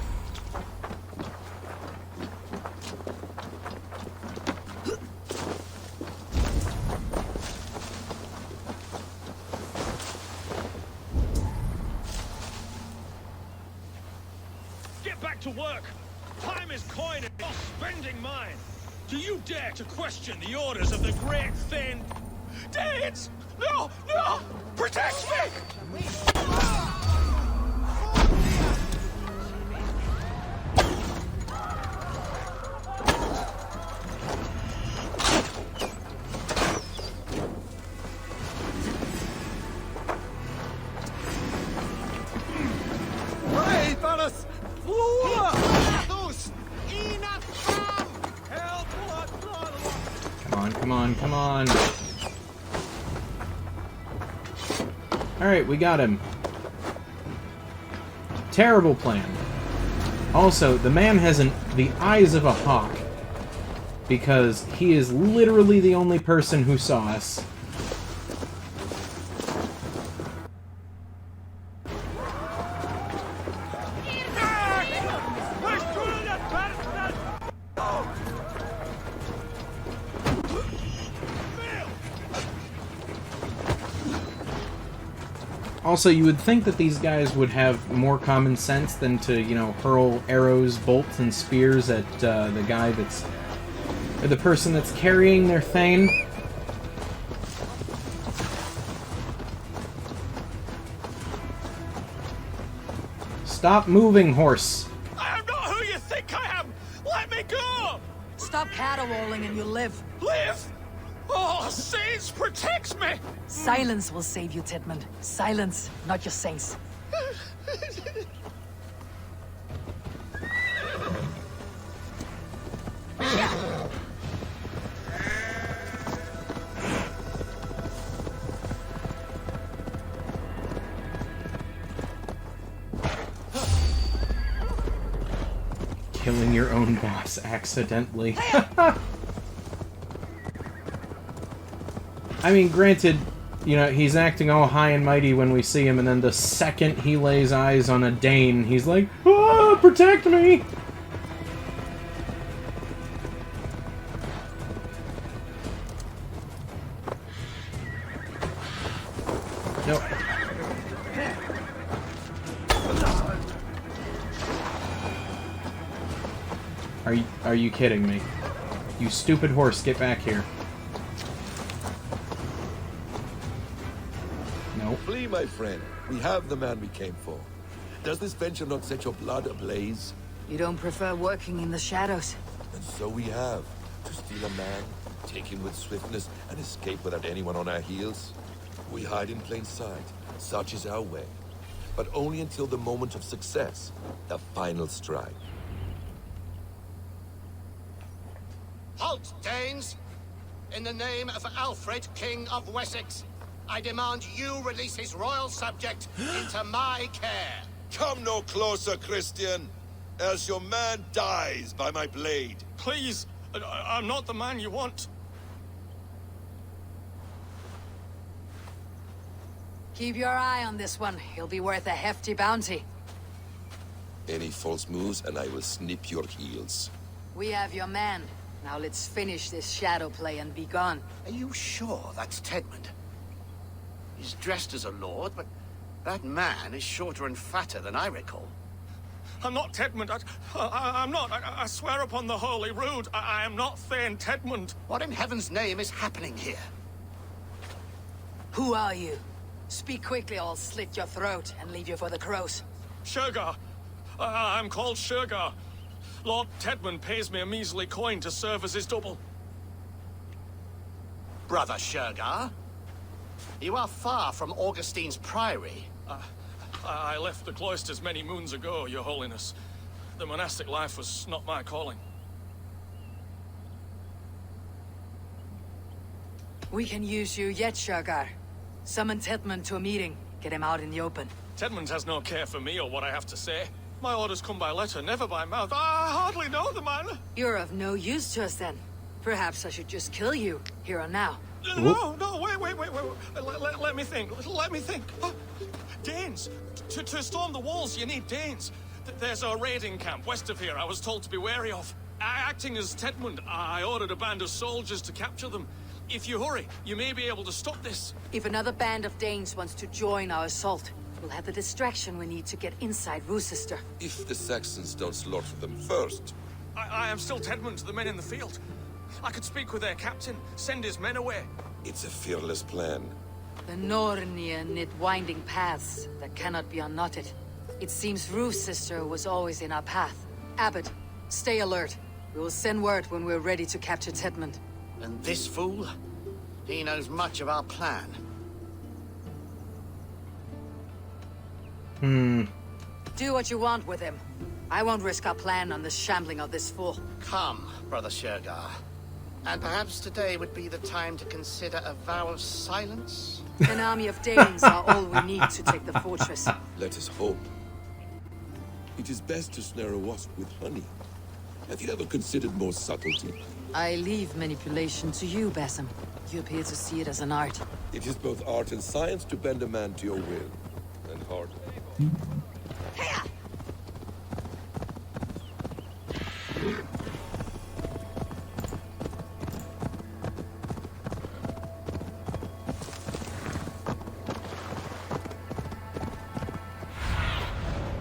Get back to work! Time is coin and you're spending mine! Do you dare to question the orders of the great Thane? Danes! No! No! Protect me! Come on, come on, come on. Alright, we got him. Terrible plan. Also, the man has the eyes of a hawk, because he is literally the only person who saw us. Also, you would think that these guys would have more common sense than to, you know, hurl arrows, bolts, and spears at the guy that's... or the person that's carrying their Thane. Stop moving, horse. I am not who you think I am! Let me go! Stop caterwauling and you'll live. Live? Oh, Saints protects me! Silence will save you, Tedmund. Silence, not your saints. Killing your own boss accidentally. I mean, granted, you know, he's acting all high and mighty when we see him, and then the second he lays eyes on a Dane, he's like, "Ah, protect me!" No. Are you kidding me? You stupid horse, get back here. No. Flee, my friend. We have the man we came for. Does this venture not set your blood ablaze? You don't prefer working in the shadows? And so we have. To steal a man, take him with swiftness, and escape without anyone on our heels. We hide in plain sight. Such is our way. But only until the moment of success. The final strike. Halt, Danes! In the name of Alfred, King of Wessex, I demand you release his royal subject into my care. Come no closer, Christian, else your man dies by my blade. Please, I'm not the man you want. Keep your eye on this one. He'll be worth a hefty bounty. Any false moves, and I will snip your heels. We have your man. Now let's finish this shadow play and be gone. Are you sure that's Tedmund? He's dressed as a lord, but that man is shorter and fatter than I recall. I'm not Tedmund. I'm not. I swear upon the Holy Rood, I am not Thane Tedmund. What in heaven's name is happening here? Who are you? Speak quickly or I'll slit your throat and leave you for the crows. Shergar. I'm called Shergar. Lord Tedmund pays me a measly coin to serve as his double. Brother Shergar? You are far from Augustine's priory. I left the cloisters many moons ago, Your Holiness. The monastic life was not my calling. We can use you yet, Shergar. Summon Tedmund to a meeting. Get him out in the open. Tedmund has no care for me or what I have to say. My orders come by letter, never by mouth. I hardly know the man. You're of no use to us then. Perhaps I should just kill you, here and now. No, wait. Let me think. Danes. To storm the walls, you need Danes. There's a raiding camp west of here I was told to be wary of. Acting as Tedmund, I ordered a band of soldiers to capture them. If you hurry, you may be able to stop this. If another band of Danes wants to join our assault, we'll have the distraction we need to get inside Rochester. If the Saxons don't slaughter them first. I am still Tedmund to the men in the field. I could speak with their captain, send his men away. It's a fearless plan. The Nornir knit winding paths that cannot be unknotted. It seems Rochester was always in our path. Abbot, stay alert. We will send word when we're ready to capture Tedmund. And this fool? He knows much of our plan. Do what you want with him. I won't risk our plan on the shambling of this fool. Come, Brother Shergar. And perhaps today would be the time to consider a vow of silence? An army of Danes are all we need to take the fortress. Let us hope. It is best to snare a wasp with honey. Have you ever considered more subtlety? I leave manipulation to you, Basim. You appear to see it as an art. It is both art and science to bend a man to your will. And hard.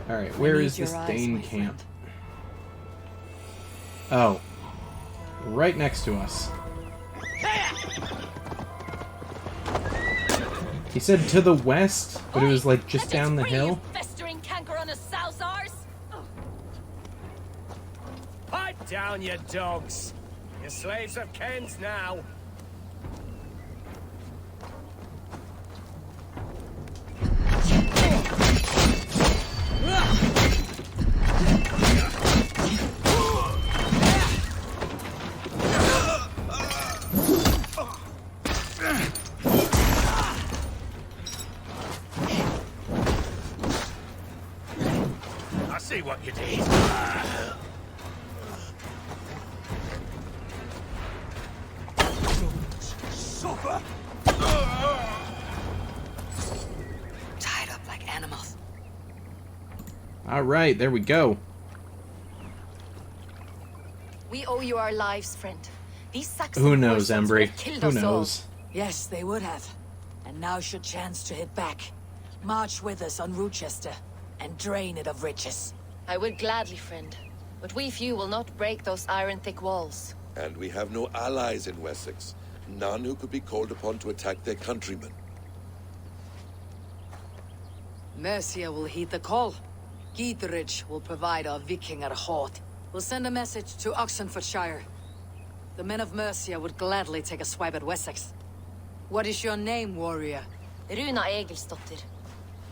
Alright, where is this Dane camp? Oh. Right next to us. He said to the west, but it was like just down the hill. Festering canker on a souse arse. Pipe down, you dogs. Your slaves have Kens now. I see what you did. Suffer! Tied up like animals. Alright, there we go. We owe you our lives, friend. These Saxon Who knows, horsemen would Embry? have killed Who us all. knows? Yes, they would have. And now's your chance to hit back. March with us on Rochester, and drain it of riches. I would gladly, friend. But we few will not break those iron-thick walls. And we have no allies in Wessex. None who could be called upon to attack their countrymen. Mercia will heed the call. Gietrich will provide our Vikinger horde. We'll send a message to Oxenfordshire. The men of Mercia would gladly take a swipe at Wessex. What is your name, warrior? Runa Egilsdotter.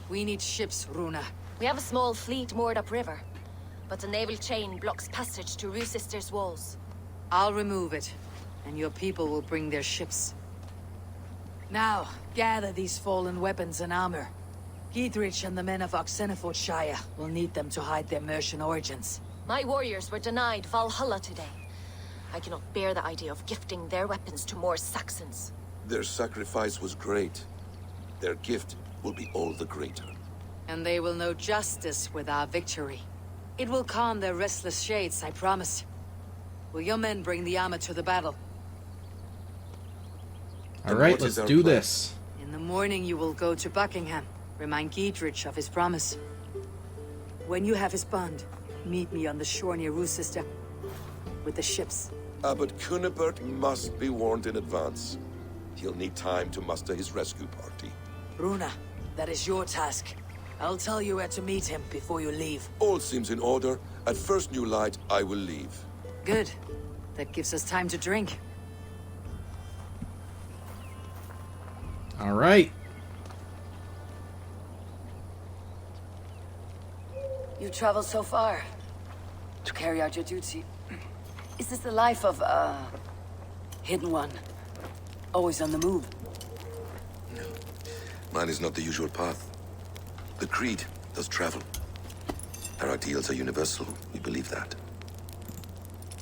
We need ships, Runa. We have a small fleet moored upriver, but the naval chain blocks passage to Rochester's walls. I'll remove it, and your people will bring their ships. Now, gather these fallen weapons and armor. Gietrich and the men of Oxenfordshire will need them to hide their Mercian origins. My warriors were denied Valhalla today. I cannot bear the idea of gifting their weapons to more Saxons. Their sacrifice was great. Their gift will be all the greater. And they will know justice with our victory. It will calm their restless shades, I promise. Will your men bring the armor to the battle? Alright, let's do this. In the morning you will go to Buckingham. Remind Gietrich of his promise. When you have his bond, meet me on the shore near Rochester with the ships. Abbot Cunibert must be warned in advance. He'll need time to muster his rescue party. Runa, that is your task. I'll tell you where to meet him before you leave. All seems in order. At first new light, I will leave. Good. That gives us time to drink. Alright. You traveled so far to carry out your duty. Is this the life of hidden one? Always on the move? Mine is not the usual path. The Creed does travel. Our ideals are universal. We believe that.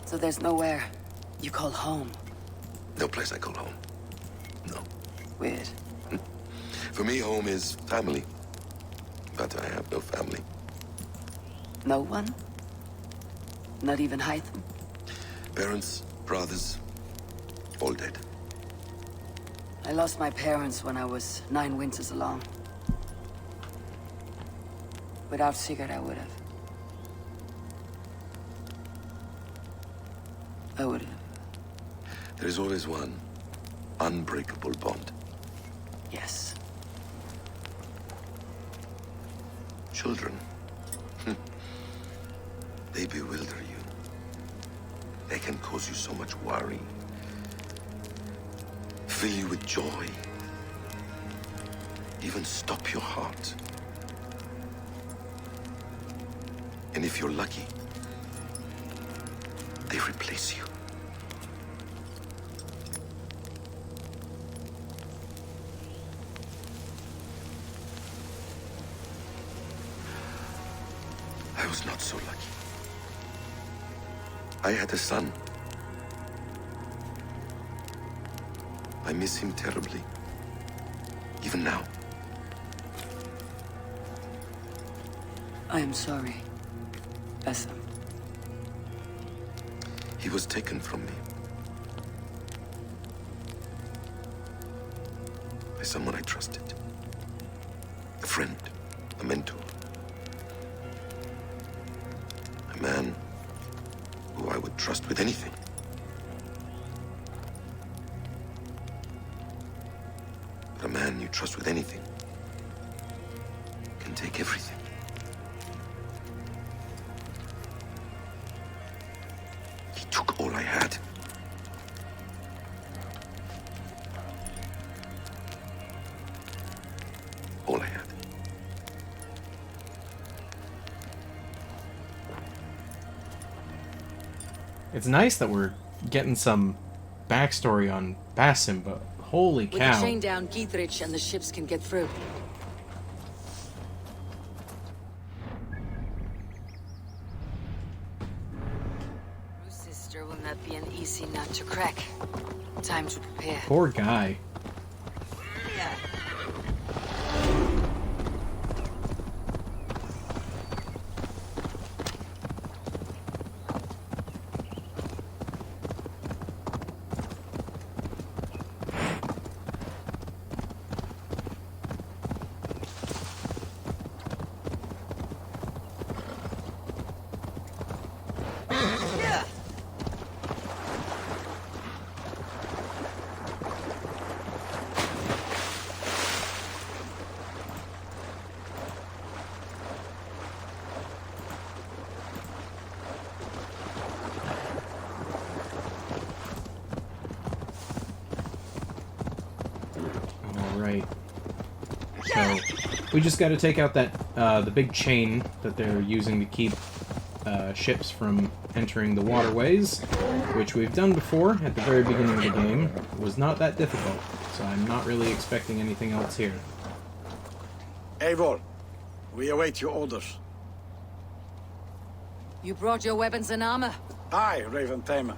So there's nowhere you call home? No place I call home. No. Weird. For me, home is family. But I have no family. No one? Not even Hytham? Parents, brothers, all dead. I lost my parents when I was 9 winters along. Without Sigurd, I would have. There is always one unbreakable bond. Yes. Children. They bewilder you. They can cause you so much worry. Fill you with joy. Even stop your heart. And if you're lucky, they replace you. I was not so lucky. I had a son. I miss him terribly. Even now. I am sorry, Bessa. He was taken from me. By someone I trusted. A friend, a mentor. A man who I would trust with anything. But a man you trust with anything can take everything. He took all I had. All I had. It's nice that we're getting some backstory on Basim, but holy With cow. the chain down, Gietrich and the ships can get through. Sister will not be an easy nut to crack. Time to prepare. Poor guy. Alright. So, we just gotta take out that, the big chain that they're using to keep ships from entering the waterways, which we've done before at the very beginning of the game. It was not that difficult, so I'm not really expecting anything else here. Eivor, we await your orders. You brought your weapons and armor? Aye, Raven Tamer.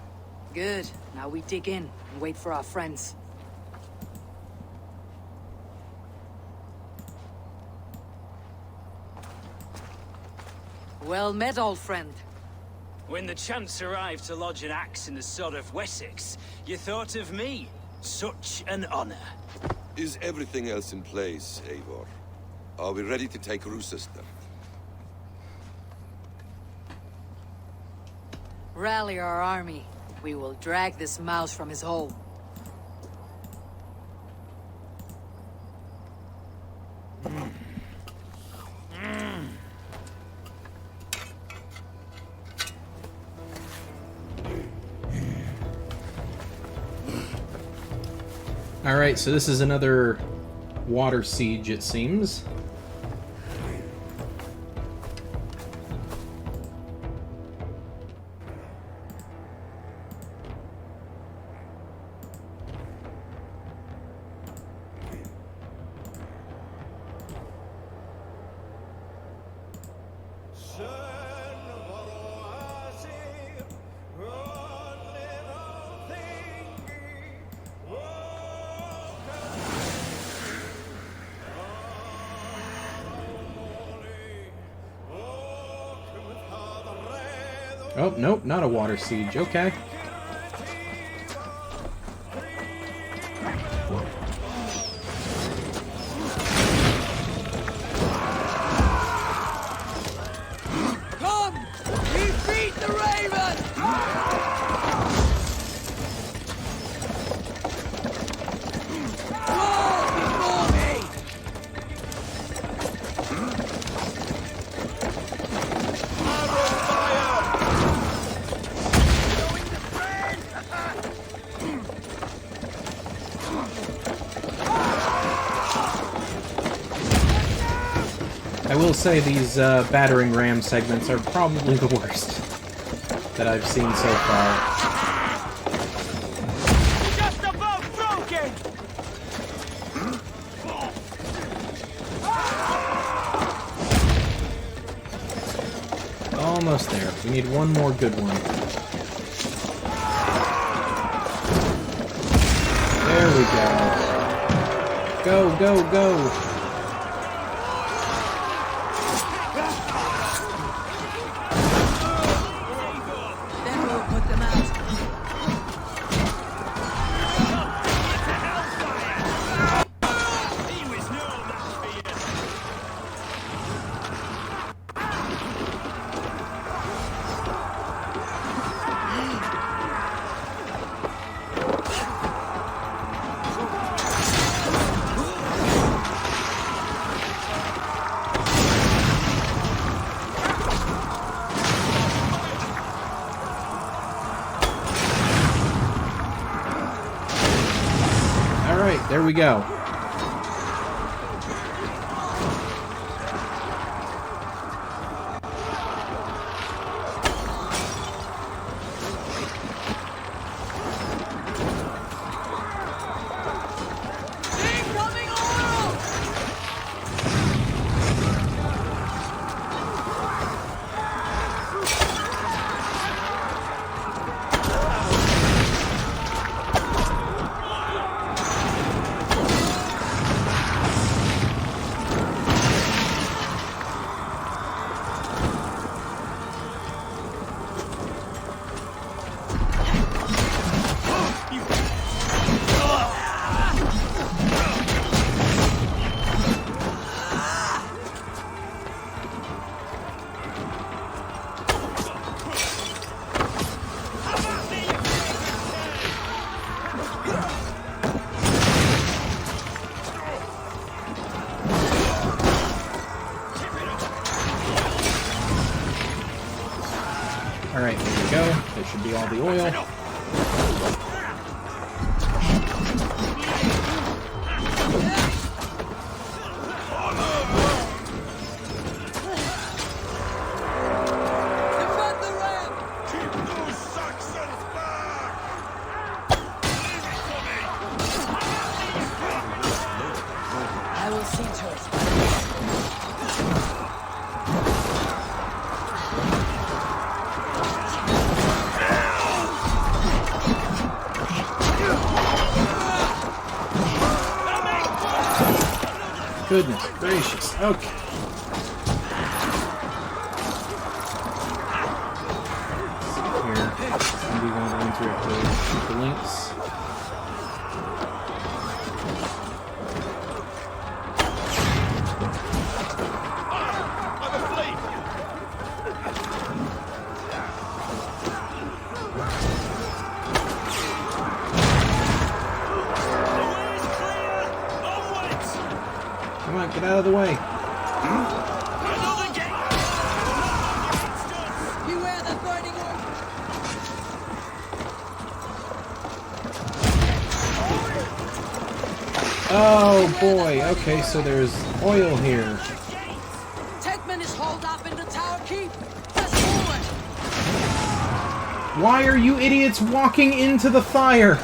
Good. Now we dig in and wait for our friends. Well met, old friend. When the chance arrived to lodge an axe in the sod of Wessex, you thought of me. Such an honor. Is everything else in place, Eivor? Are we ready to take Roosester? Rally our army. We will drag this mouse from his hole. Alright, so this is another water siege, it seems. Oh, nope, not a water siege. Okay. Come! We beat the Raven! Roar before me! I will say these battering ram segments are probably the worst that I've seen so far. Just above broken! Almost there. We need one more good one. There we go. Go, go, go! Alright, there we go. Alright, there we go. There should be all the oil. I will see to it. Goodness gracious. Okay. Here. Maybe one of the ones we have to shoot the links. Come on, get out of the way. Beware the burning orb. Oh boy, okay, so there's oil here. Tekman is hauled up in the tower keep. Press forward. Why are you idiots walking into the fire?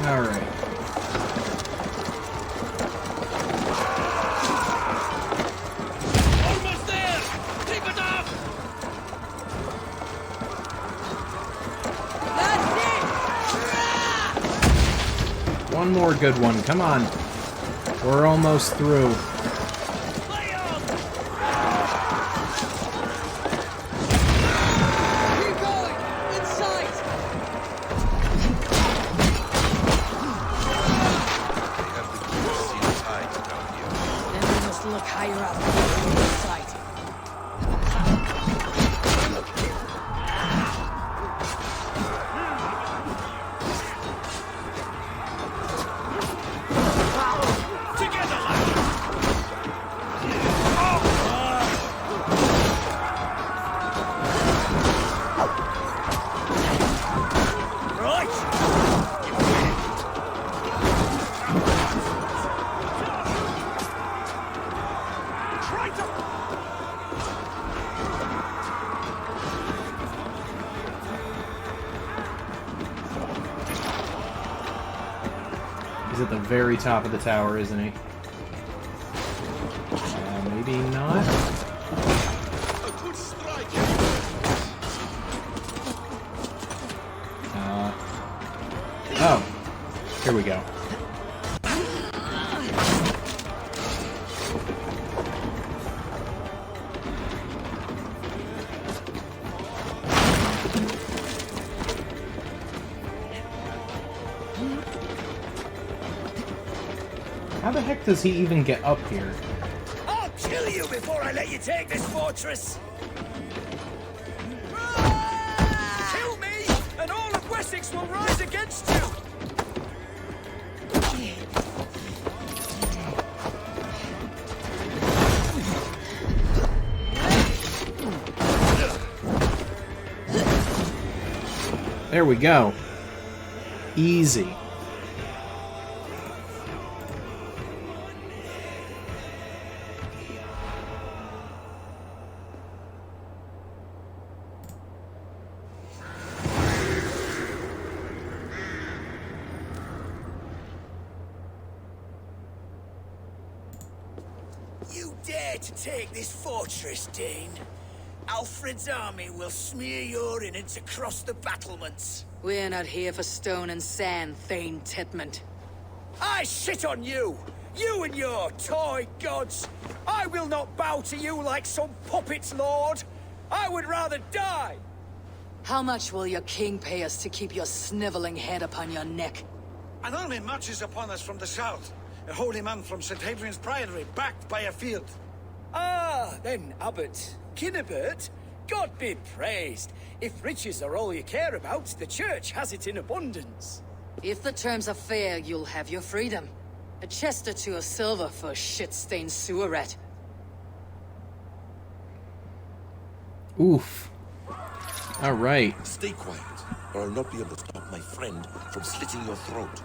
Alright. Almost there! Keep it up! One more good one, come on. We're almost through. Keep going. In sight. Then we must look higher up. In sight. He's at the very top of the tower, isn't he? Maybe not? Oh. Here we go. How the heck does he even get up here? I'll kill you before I let you take this fortress! Kill me, and all of Wessex will rise against you! There we go. Easy. You dare to take this fortress, Dane? Alfred's army will smear your innards across the battlements. We're not here for stone and sand, Thane Titmund. I shit on you! You and your toy gods! I will not bow to you like some puppet's lord! I would rather die! How much will your king pay us to keep your sniveling head upon your neck? An army marches upon us from the south. A holy man from St. Hadrian's Priory, backed by a field. Ah, then, Abbot Kinnebert, God be praised. If riches are all you care about, the church has it in abundance. If the terms are fair, you'll have your freedom. A chest or two of silver for a shit-stained sewer rat. Oof. Alright. Stay quiet, or I'll not be able to stop my friend from slitting your throat.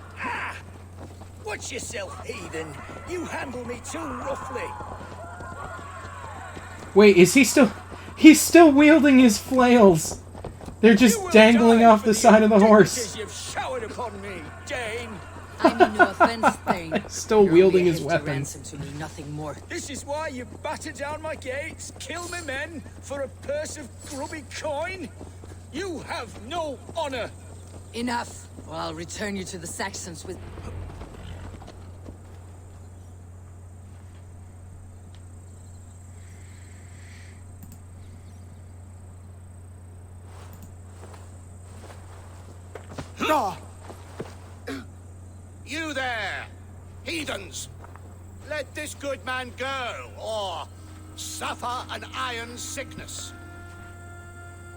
Watch yourself, heathen. You handle me too roughly. Wait, is he still... He's still wielding his flails! They're just dangling off the side of the horse. You've showered upon me, Dane. I mean no offense, Thane. Still You're wielding only a his hefty weapons. ransom to me, nothing more. This is why you batter down my gates, kill me men for a purse of grubby coin? You have no honor. Enough, or I'll return you to the Saxons with... You there, heathens! Let this good man go, or suffer an iron sickness.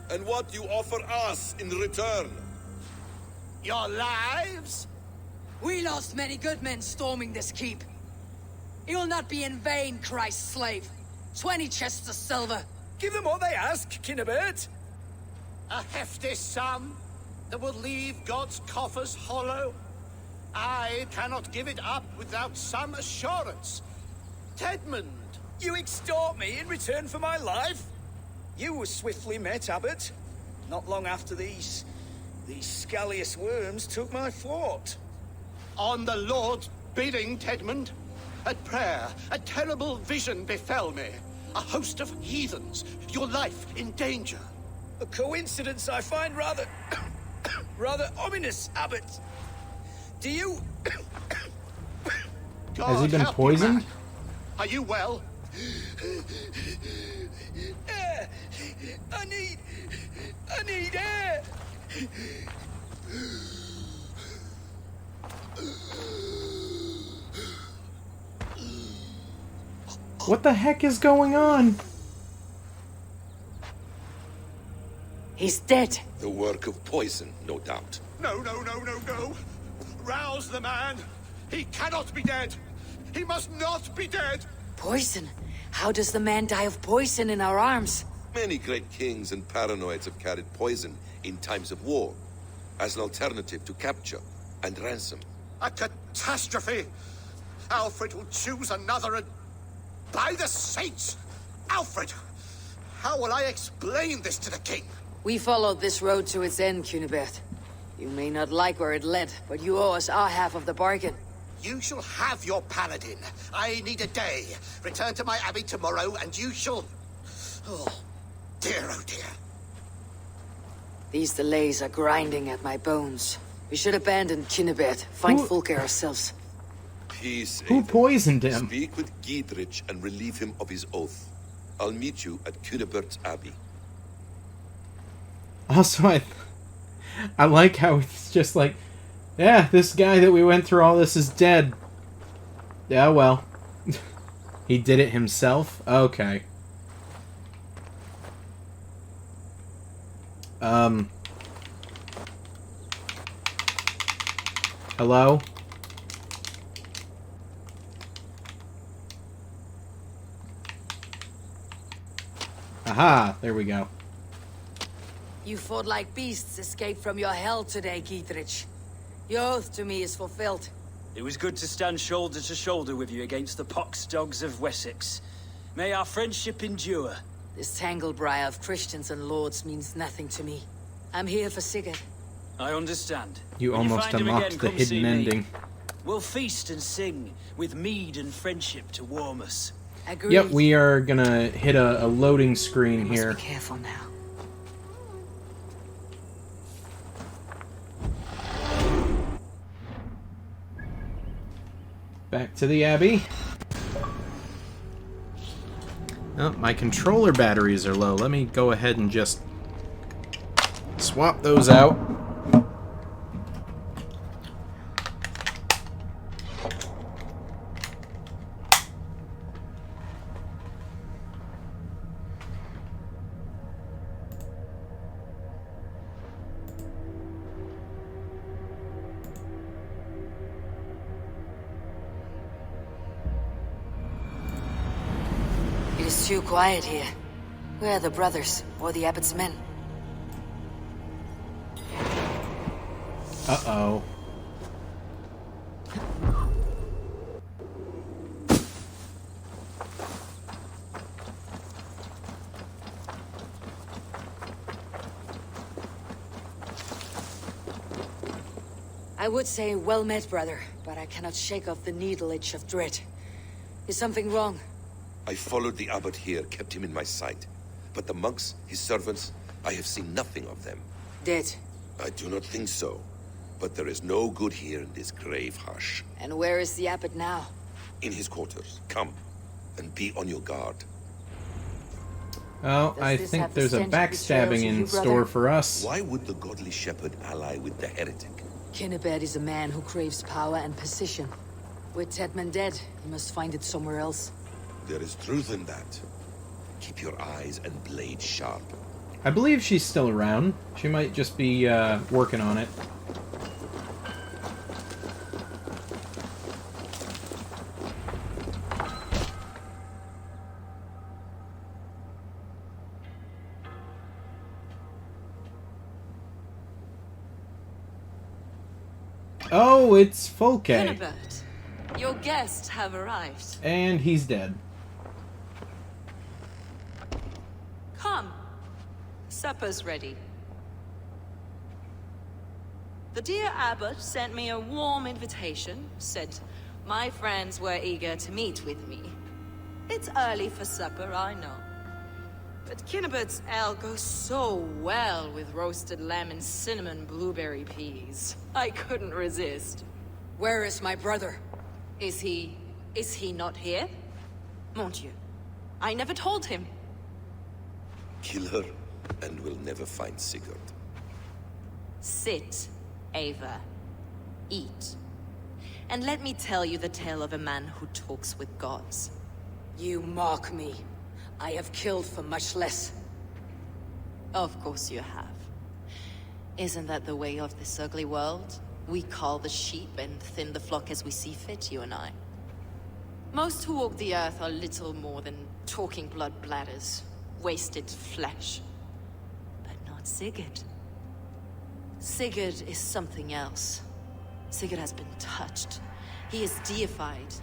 And what you offer us in return? Your lives? We lost many good men storming this keep. It will not be in vain, Christ's slave. 20 chests of silver. Give them what they ask, Kinnebert. A hefty sum that will leave God's coffers hollow? I cannot give it up without some assurance. Tedmund! You extort me in return for my life? You were swiftly met, Abbot. Not long after these scallious worms took my fort. On the Lord's bidding, Tedmund. At prayer, a terrible vision befell me. A host of heathens, your life in danger. A coincidence I find rather... rather ominous, Abbot. Do you... Has he been help you, poisoned? man. Are you well? Air! I need air! What the heck is going on? He's dead. The work of poison, no doubt. No. Rouse the man. He cannot be dead. He must not be dead. Poison? How does the man die of poison in our arms? Many great kings and paranoids have carried poison in times of war, as an alternative to capture and ransom. A catastrophe. Alfred will choose another and... By the saints! Alfred! How will I explain this to the king? We followed this road to its end, Cunibert. You may not like where it led, but you owe us our half of the bargain. You shall have your paladin. I need a day. Return to my abbey tomorrow, and you shall... Oh dear. These delays are grinding at my bones. We should abandon Cunibert, find Fulke ourselves. Peace, Who Eivor. poisoned him? Speak with Giedrich and relieve him of his oath. I'll meet you at Cunebert's Abbey. Also, I like how it's just like, yeah, this guy that we went through all this is dead. Yeah, well. He did it himself? Okay. Hello? Aha, there we go. You fought like beasts, escaped from your hell today, Giedrich. Your oath to me is fulfilled. It was good to stand shoulder to shoulder with you against the pox dogs of Wessex. May our friendship endure. This tangle-briar of Christians and lords means nothing to me. I'm here for Sigurd. I understand. You When almost find him unlocked again, the come see hidden me. ending. We'll feast and sing, with mead and friendship to warm us. Agreed. Yep, we are gonna hit a loading screen here. Be careful now. Back to the Abbey. Oh, my controller batteries are low. Let me go ahead and just swap those out. It is too quiet here. Where are the brothers, or the abbot's men? Uh-oh. I would say well met, brother, but I cannot shake off the needle itch of dread. Is something wrong? I followed the abbot here, kept him in my sight. But the monks, his servants, I have seen nothing of them. Dead. I do not think so. But there is no good here in this grave hush. And where is the abbot now? In his quarters. Come, and be on your guard. Oh, I think there's a backstabbing in store for us. Why would the godly shepherd ally with the heretic? Kinnebed is a man who craves power and position. With Tedman dead, he must find it somewhere else. There is truth in that. Keep your eyes and blade sharp. I believe she's still around. She might just be working on it. Oh, it's Folke. Kinnebed, your guests have arrived. And he's dead. Come. Supper's ready. The dear abbot sent me a warm invitation, said my friends were eager to meet with me. It's early for supper, I know. But Kinnebed's ale goes so well with roasted lamb and cinnamon blueberry peas. I couldn't resist. Where is my brother? Is he not here? Mon Dieu. I never told him. Kill her, and we'll never find Sigurd. Sit, Ava. Eat. And let me tell you the tale of a man who talks with gods. You mock me. I have killed for much less. Of course you have. Isn't that the way of this ugly world? We cull the sheep and thin the flock as we see fit, you and I. Most who walk the earth are little more than talking blood bladders, wasted flesh. But not Sigurd. Sigurd is something else. Sigurd has been touched. He is deified.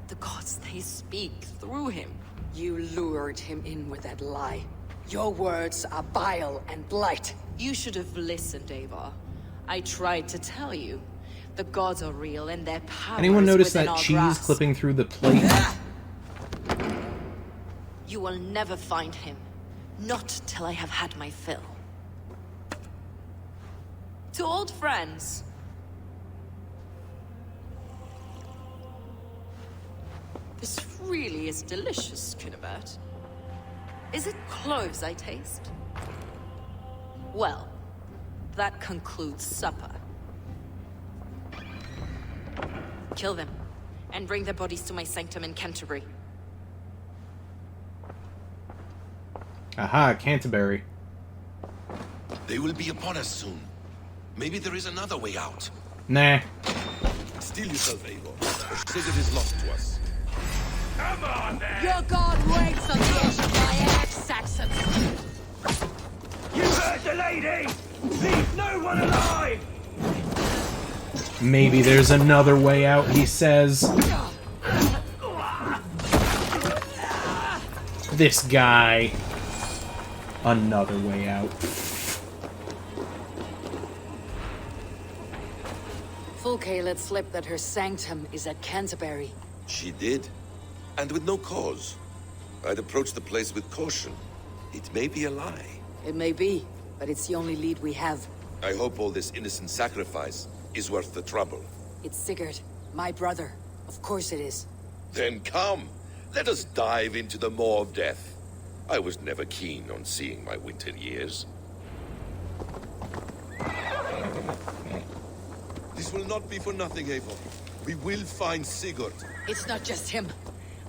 The gods, they speak through him. You lured him in with that lie. Your words are bile and blight. You should have listened, Ava. I tried to tell you. The gods are real and their power Anyone is notice within that our cheese grasp. clipping through the plate? You will never find him. Not till I have had my fill. To old friends. This really is delicious, Kinnebed. Is it cloves I taste? Well, that concludes supper. Kill them, and bring their bodies to my sanctum in Canterbury. Aha, Canterbury. They will be upon us soon. Maybe there is another way out. Nah. Steel yourself, Eivor. Sigurd is lost to us. Come on, then! Your god waits on the edge of my axe, Saxon! You heard the lady! Leave no one alive! Maybe there's another way out, he says. This guy. Another way out. Fulke let slip that her sanctum is at Canterbury. She did. And with no cause. I'd approach the place with caution. It may be a lie. It may be, but it's the only lead we have. I hope all this innocent sacrifice is worth the trouble. It's Sigurd, my brother. Of course it is. Then come. Let us dive into the maw of death. I was never keen on seeing my winter years. This will not be for nothing, Eivor. We will find Sigurd. It's not just him.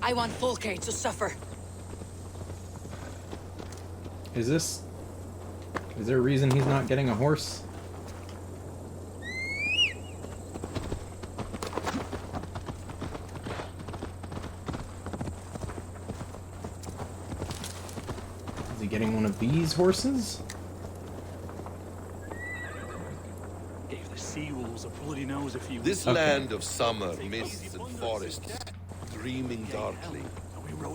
I want Fulke to suffer. Is there a reason he's not getting a horse? Is he getting one of these horses? Gave the sea-wolves a bloody nose a few This land of summer, mists and forests, dreaming darkly.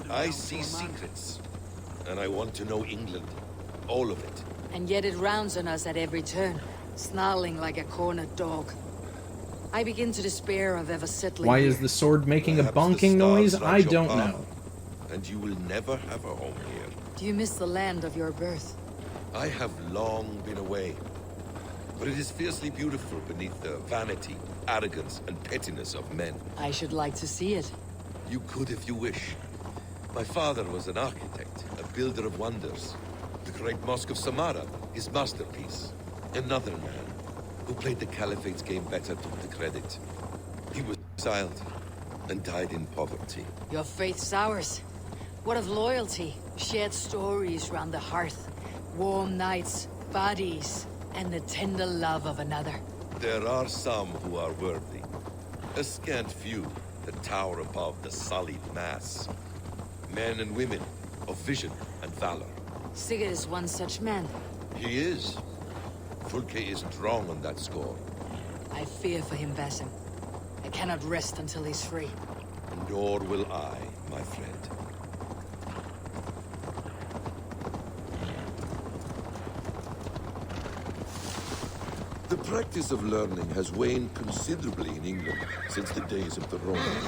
I see secrets, and I want to know England. All of it. And yet it rounds on us at every turn, snarling like a cornered dog. I begin to despair of ever settling Why here. is the sword making a Perhaps the bonking noise? stars write I your don't path, know. And you will never have a home here. Do you miss the land of your birth? I have long been away. But it is fiercely beautiful beneath the vanity, arrogance, and pettiness of men. I should like to see it. You could if you wish. My father was an architect, a builder of wonders. The great Mosque of Samarra, his masterpiece. Another man, who played the Caliphate's game better, took the credit. He was exiled and died in poverty. Your faith sours. What of loyalty? Shared stories round the hearth. Warm nights, bodies, and the tender love of another. There are some who are worthy. A scant few that tower above the sullied mass. Men and women of vision and valor. Sigurd is one such man. He is. Fulke isn't wrong on that score. I fear for him, Basim. I cannot rest until he's free. Nor will I, my friend. The practice of learning has waned considerably in England since the days of the Romans.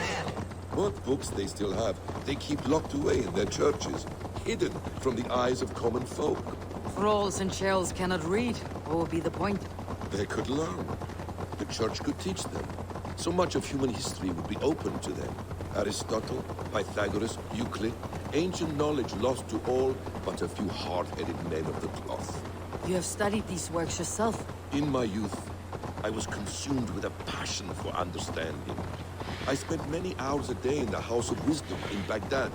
What books they still have, they keep locked away in their churches, hidden from the eyes of common folk. Thralls and churls cannot read. What would be the point? They could learn. The church could teach them. So much of human history would be open to them. Aristotle, Pythagoras, Euclid, ancient knowledge lost to all but a few hard-headed men of the cloth. You have studied these works yourself. In my youth, I was consumed with a passion for understanding. I spent many hours a day in the House of Wisdom in Baghdad.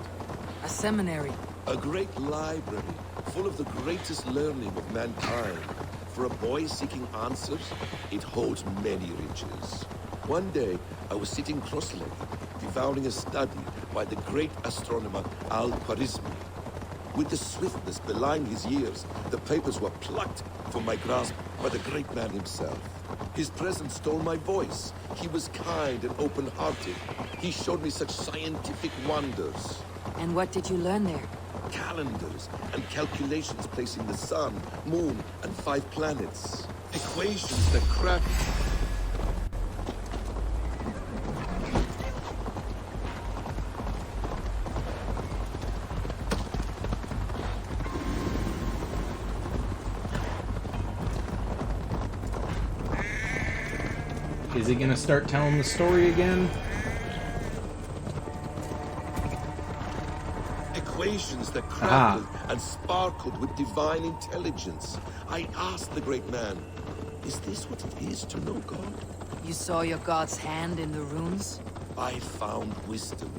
A seminary. A great library, full of the greatest learning of mankind. For a boy seeking answers, it holds many riches. One day, I was sitting cross-legged, devouring a study by the great astronomer Al-Khwarizmi. With the swiftness belying his years, the papers were plucked from my grasp by the great man himself. His presence stole my voice. He was kind and open-hearted. He showed me such scientific wonders. And what did you learn there? Calendars and calculations placing the sun, moon, and 5 planets. Equations that crack... Is he gonna start telling the story again? Equations that crackled and sparkled with divine intelligence. I asked the great man, is this what it is to know God? You saw your god's hand in the runes? I found wisdom,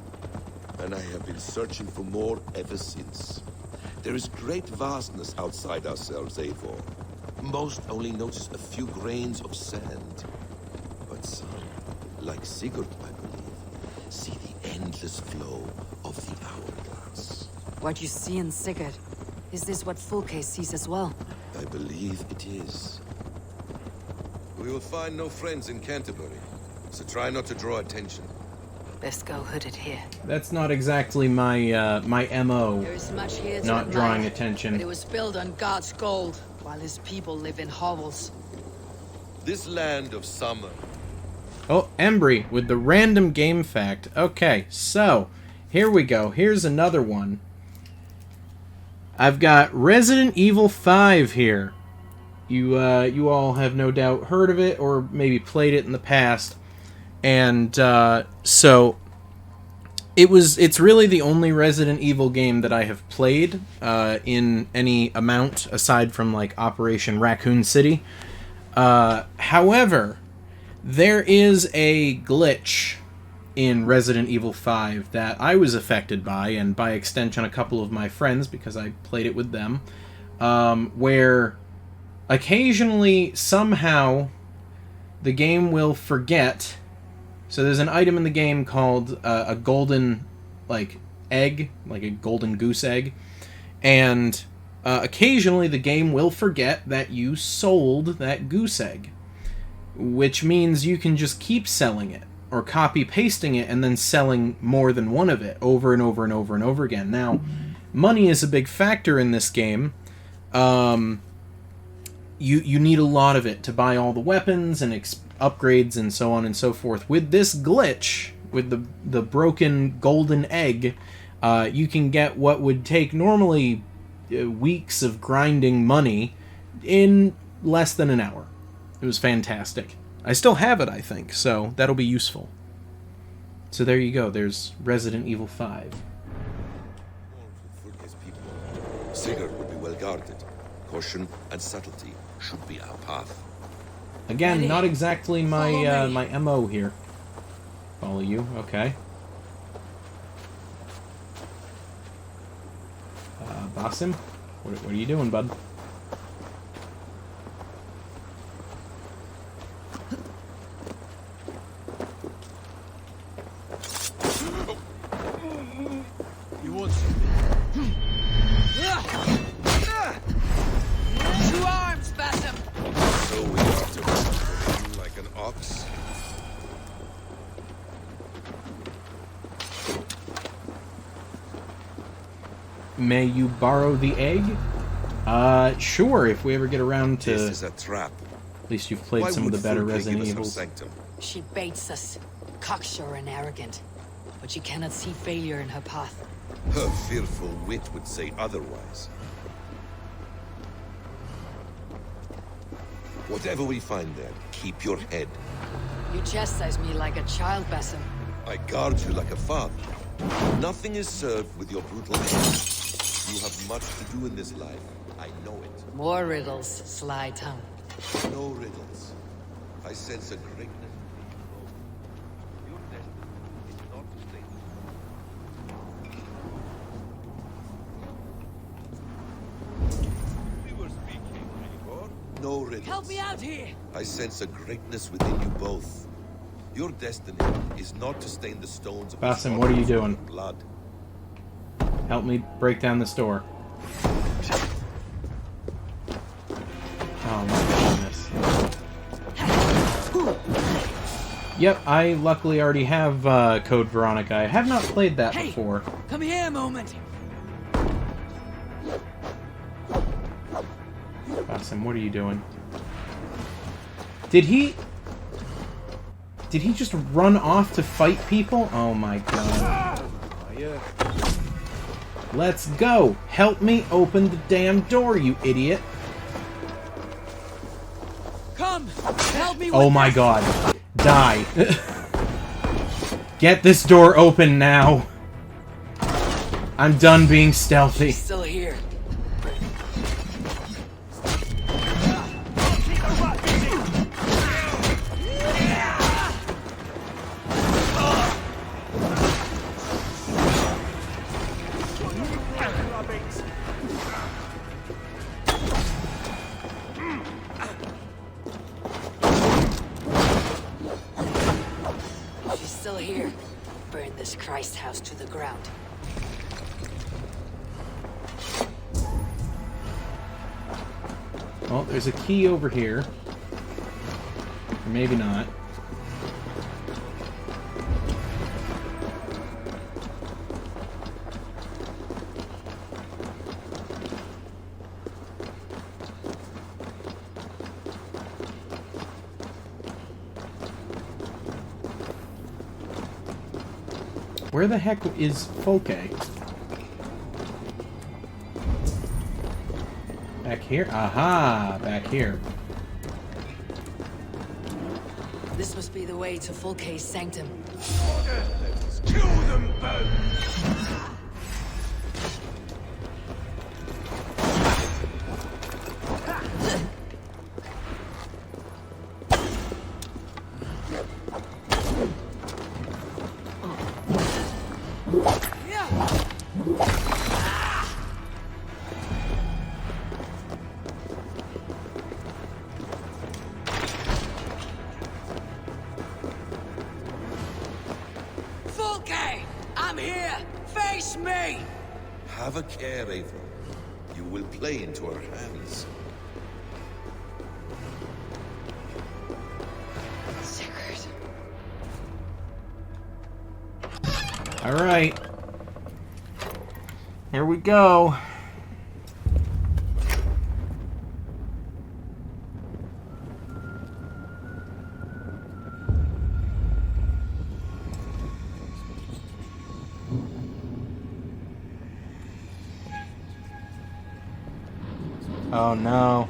and I have been searching for more ever since. There is great vastness outside ourselves, Eivor. Most only notice a few grains of sand. But some, like Sigurd, I believe, see the endless flow of the hourglass. What you see in Sigurd, is this what Fulke sees as well? I believe it is. We will find no friends in Canterbury, so try not to draw attention. Best go hooded here. That's not exactly my my MO. There is much here to not admire, drawing but attention. it was built on God's gold, while his people live in hovels. This land of summer. Oh, Embry with the random game fact. Okay, so here we go. Here's another one. I've got Resident Evil 5 here. You all have no doubt heard of it or maybe played it in the past. And so it's really the only Resident Evil game that I have played in any amount aside from like Operation Raccoon City. However, there is a glitch in Resident Evil 5 that I was affected by, and by extension a couple of my friends, because I played it with them, where occasionally, somehow, the game will forget. So there's an item in the game called a golden, egg, like a golden goose egg, and occasionally the game will forget that you sold that goose egg, which means you can just keep selling it, or copy-pasting it and then selling more than one of it over and over and over and over again. Now, money is a big factor in this game. you need a lot of it to buy all the weapons and upgrades and so on and so forth. With this glitch, with the broken golden egg, you can get what would take normally weeks of grinding money in less than an hour. It was fantastic. I still have it, I think, so that'll be useful. So there you go. There's Resident Evil 5. Sigurd would be well guarded. Caution and subtlety should be our path. Again, not exactly my my MO here. Follow you, okay. Basim, what are you doing, bud? You want something? Two arms, Basim! So we are to run like an ox. May you borrow the egg? Sure, if we ever get around to... This is a trap. At least you've played some of the better Resident Evils. She baits us, cocksure and arrogant, but she cannot see failure in her path. Her fearful wit would say otherwise. Whatever we find there, keep your head. You chastise me like a child, Basim. I guard you like a father. Nothing is served with your brutal hands. You have much to do in this life. I know it. More riddles, sly tongue. No riddles. I sense a greatness. Your destiny is not to stay. We were speaking, Igor. No riddles. Help me out here! I sense a greatness within you both. Your destiny is not to stain the stones of Basim, what are you doing? Blood. Help me break down this door. Oh my goodness. Yep, I luckily already have Code Veronica. I have not played that before. Come here a moment! Basim, what are you doing? Did he just run off to fight people? Oh my god. Let's go! Help me open the damn door, you idiot! Come! Help me with Oh my god. Die. Get this door open now. I'm done being stealthy. She's still here. She's still here. Burn this Christ house to the ground. Well, there's a key over here. Or maybe not. Where the heck is Folke? Back here? Aha! Back here. This must be the way to Fulke's sanctum. Let's kill them both! Fulke! I'm here! Face me! Have a care, Eivor. You will play into our hands. Sigurd. Alright. Here we go. Oh no.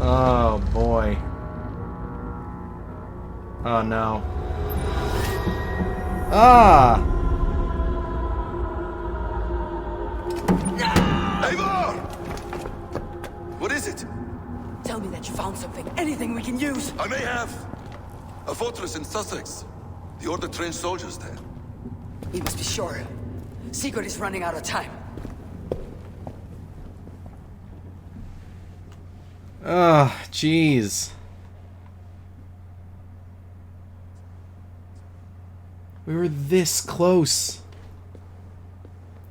Oh boy. Oh no. Ah! Eivor! What is it? Tell me that you found something. Anything we can use. I may have. A fortress in Sussex. The Order trained soldiers there. We must be sure. Sigurd is running out of time. Ugh, jeez. We were this close.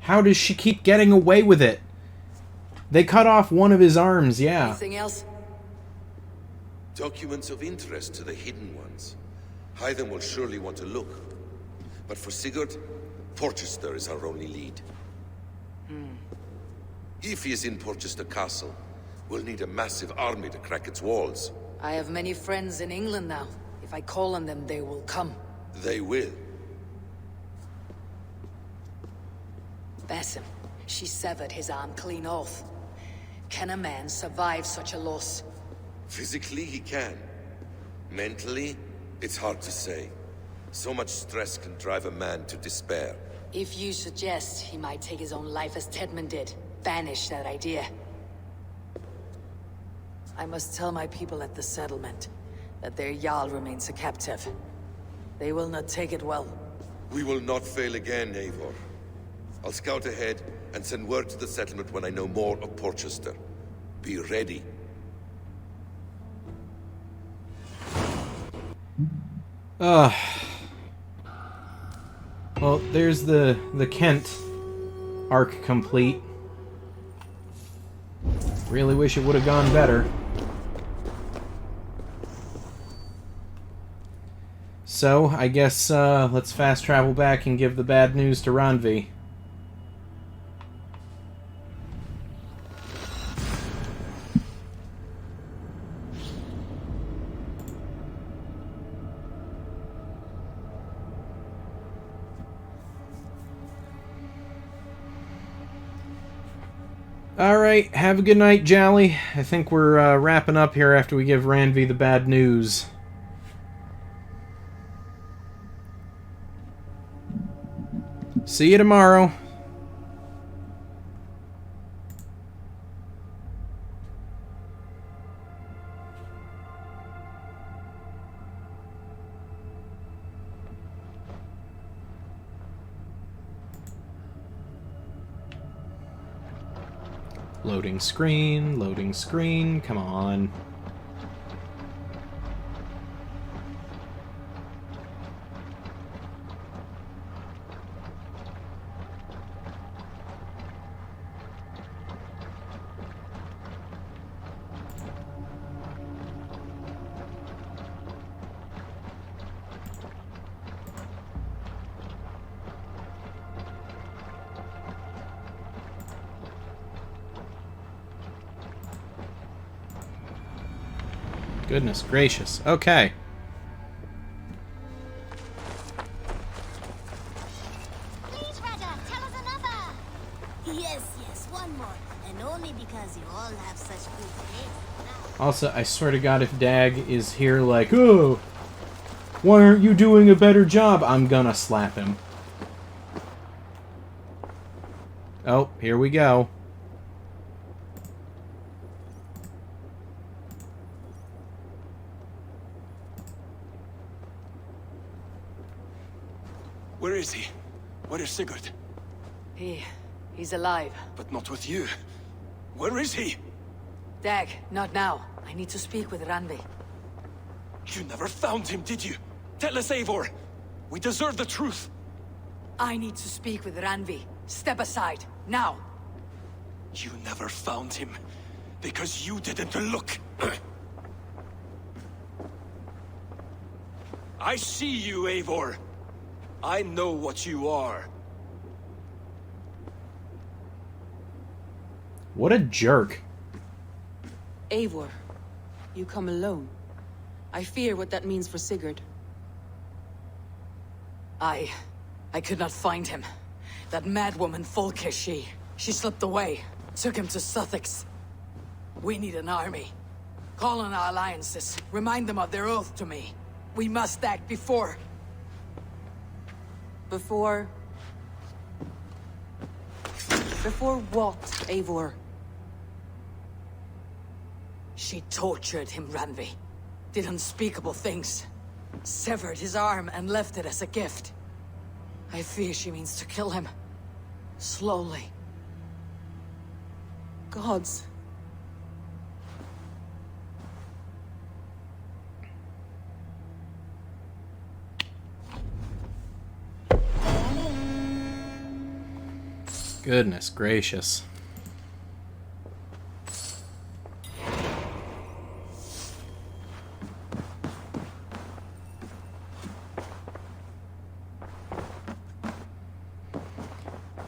How does she keep getting away with it? They cut off one of his arms, yeah. Anything else? Documents of interest to the Hidden Ones. Hyden will surely want to look. But for Sigurd, Porchester is our only lead. If he is in Porchester Castle, we'll need a massive army to crack its walls. I have many friends in England now. If I call on them, they will come. They will. Basim, she severed his arm clean off. Can a man survive such a loss? Physically, he can. Mentally, it's hard to say. So much stress can drive a man to despair. If you suggest he might take his own life as Tedman did, banish that idea. I must tell my people at the settlement that their Jarl remains a captive. They will not take it well. We will not fail again, Eivor. I'll scout ahead and send word to the settlement when I know more of Porchester. Be ready. Well, there's the Kent arc complete. Really wish it would have gone better. So, I guess, let's fast travel back and give the bad news to Randvi. Alright, have a good night, Jally. I think we're wrapping up here after we give Randvi the bad news. See you tomorrow. Loading screen, come on. Goodness gracious. Okay. Please, Rada, tell us another. Yes, one more. And only because you all have such good taste. Also, I swear to God, if Dag is here like, oh, why aren't you doing a better job? I'm gonna slap him. Oh, here we go. Where is he? Where is Sigurd? He's alive. But not with you. Where is he? Dag, not now. I need to speak with Randvi. You never found him, did you? Tell us, Eivor. We deserve the truth. I need to speak with Randvi. Step aside, now. You never found him because you didn't look. I see you, Eivor. I know what you are. What a jerk. Eivor, you come alone. I fear what that means for Sigurd. I could not find him. That madwoman Folke, she slipped away. Took him to Sussex. We need an army. Call on our alliances. Remind them of their oath to me. We must act before... Before what, Eivor? She tortured him, Randvi. Did unspeakable things. Severed his arm and left it as a gift. I fear she means to kill him. Slowly. Gods. Goodness gracious.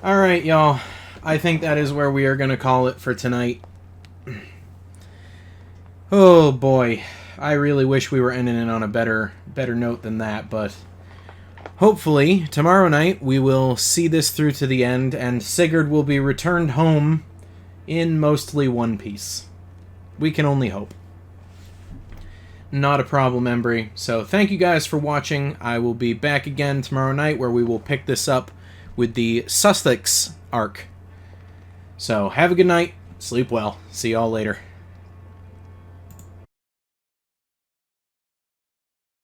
Alright, y'all. I think that is where we are going to call it for tonight. Oh boy. I really wish we were ending it on a better note than that, but hopefully tomorrow night we will see this through to the end and Sigurd will be returned home in mostly one piece. We can only hope. Not a problem, Embry. So thank you guys for watching. I will be back again tomorrow night where we will pick this up with the Sussex arc. So have a good night. Sleep well. See y'all later.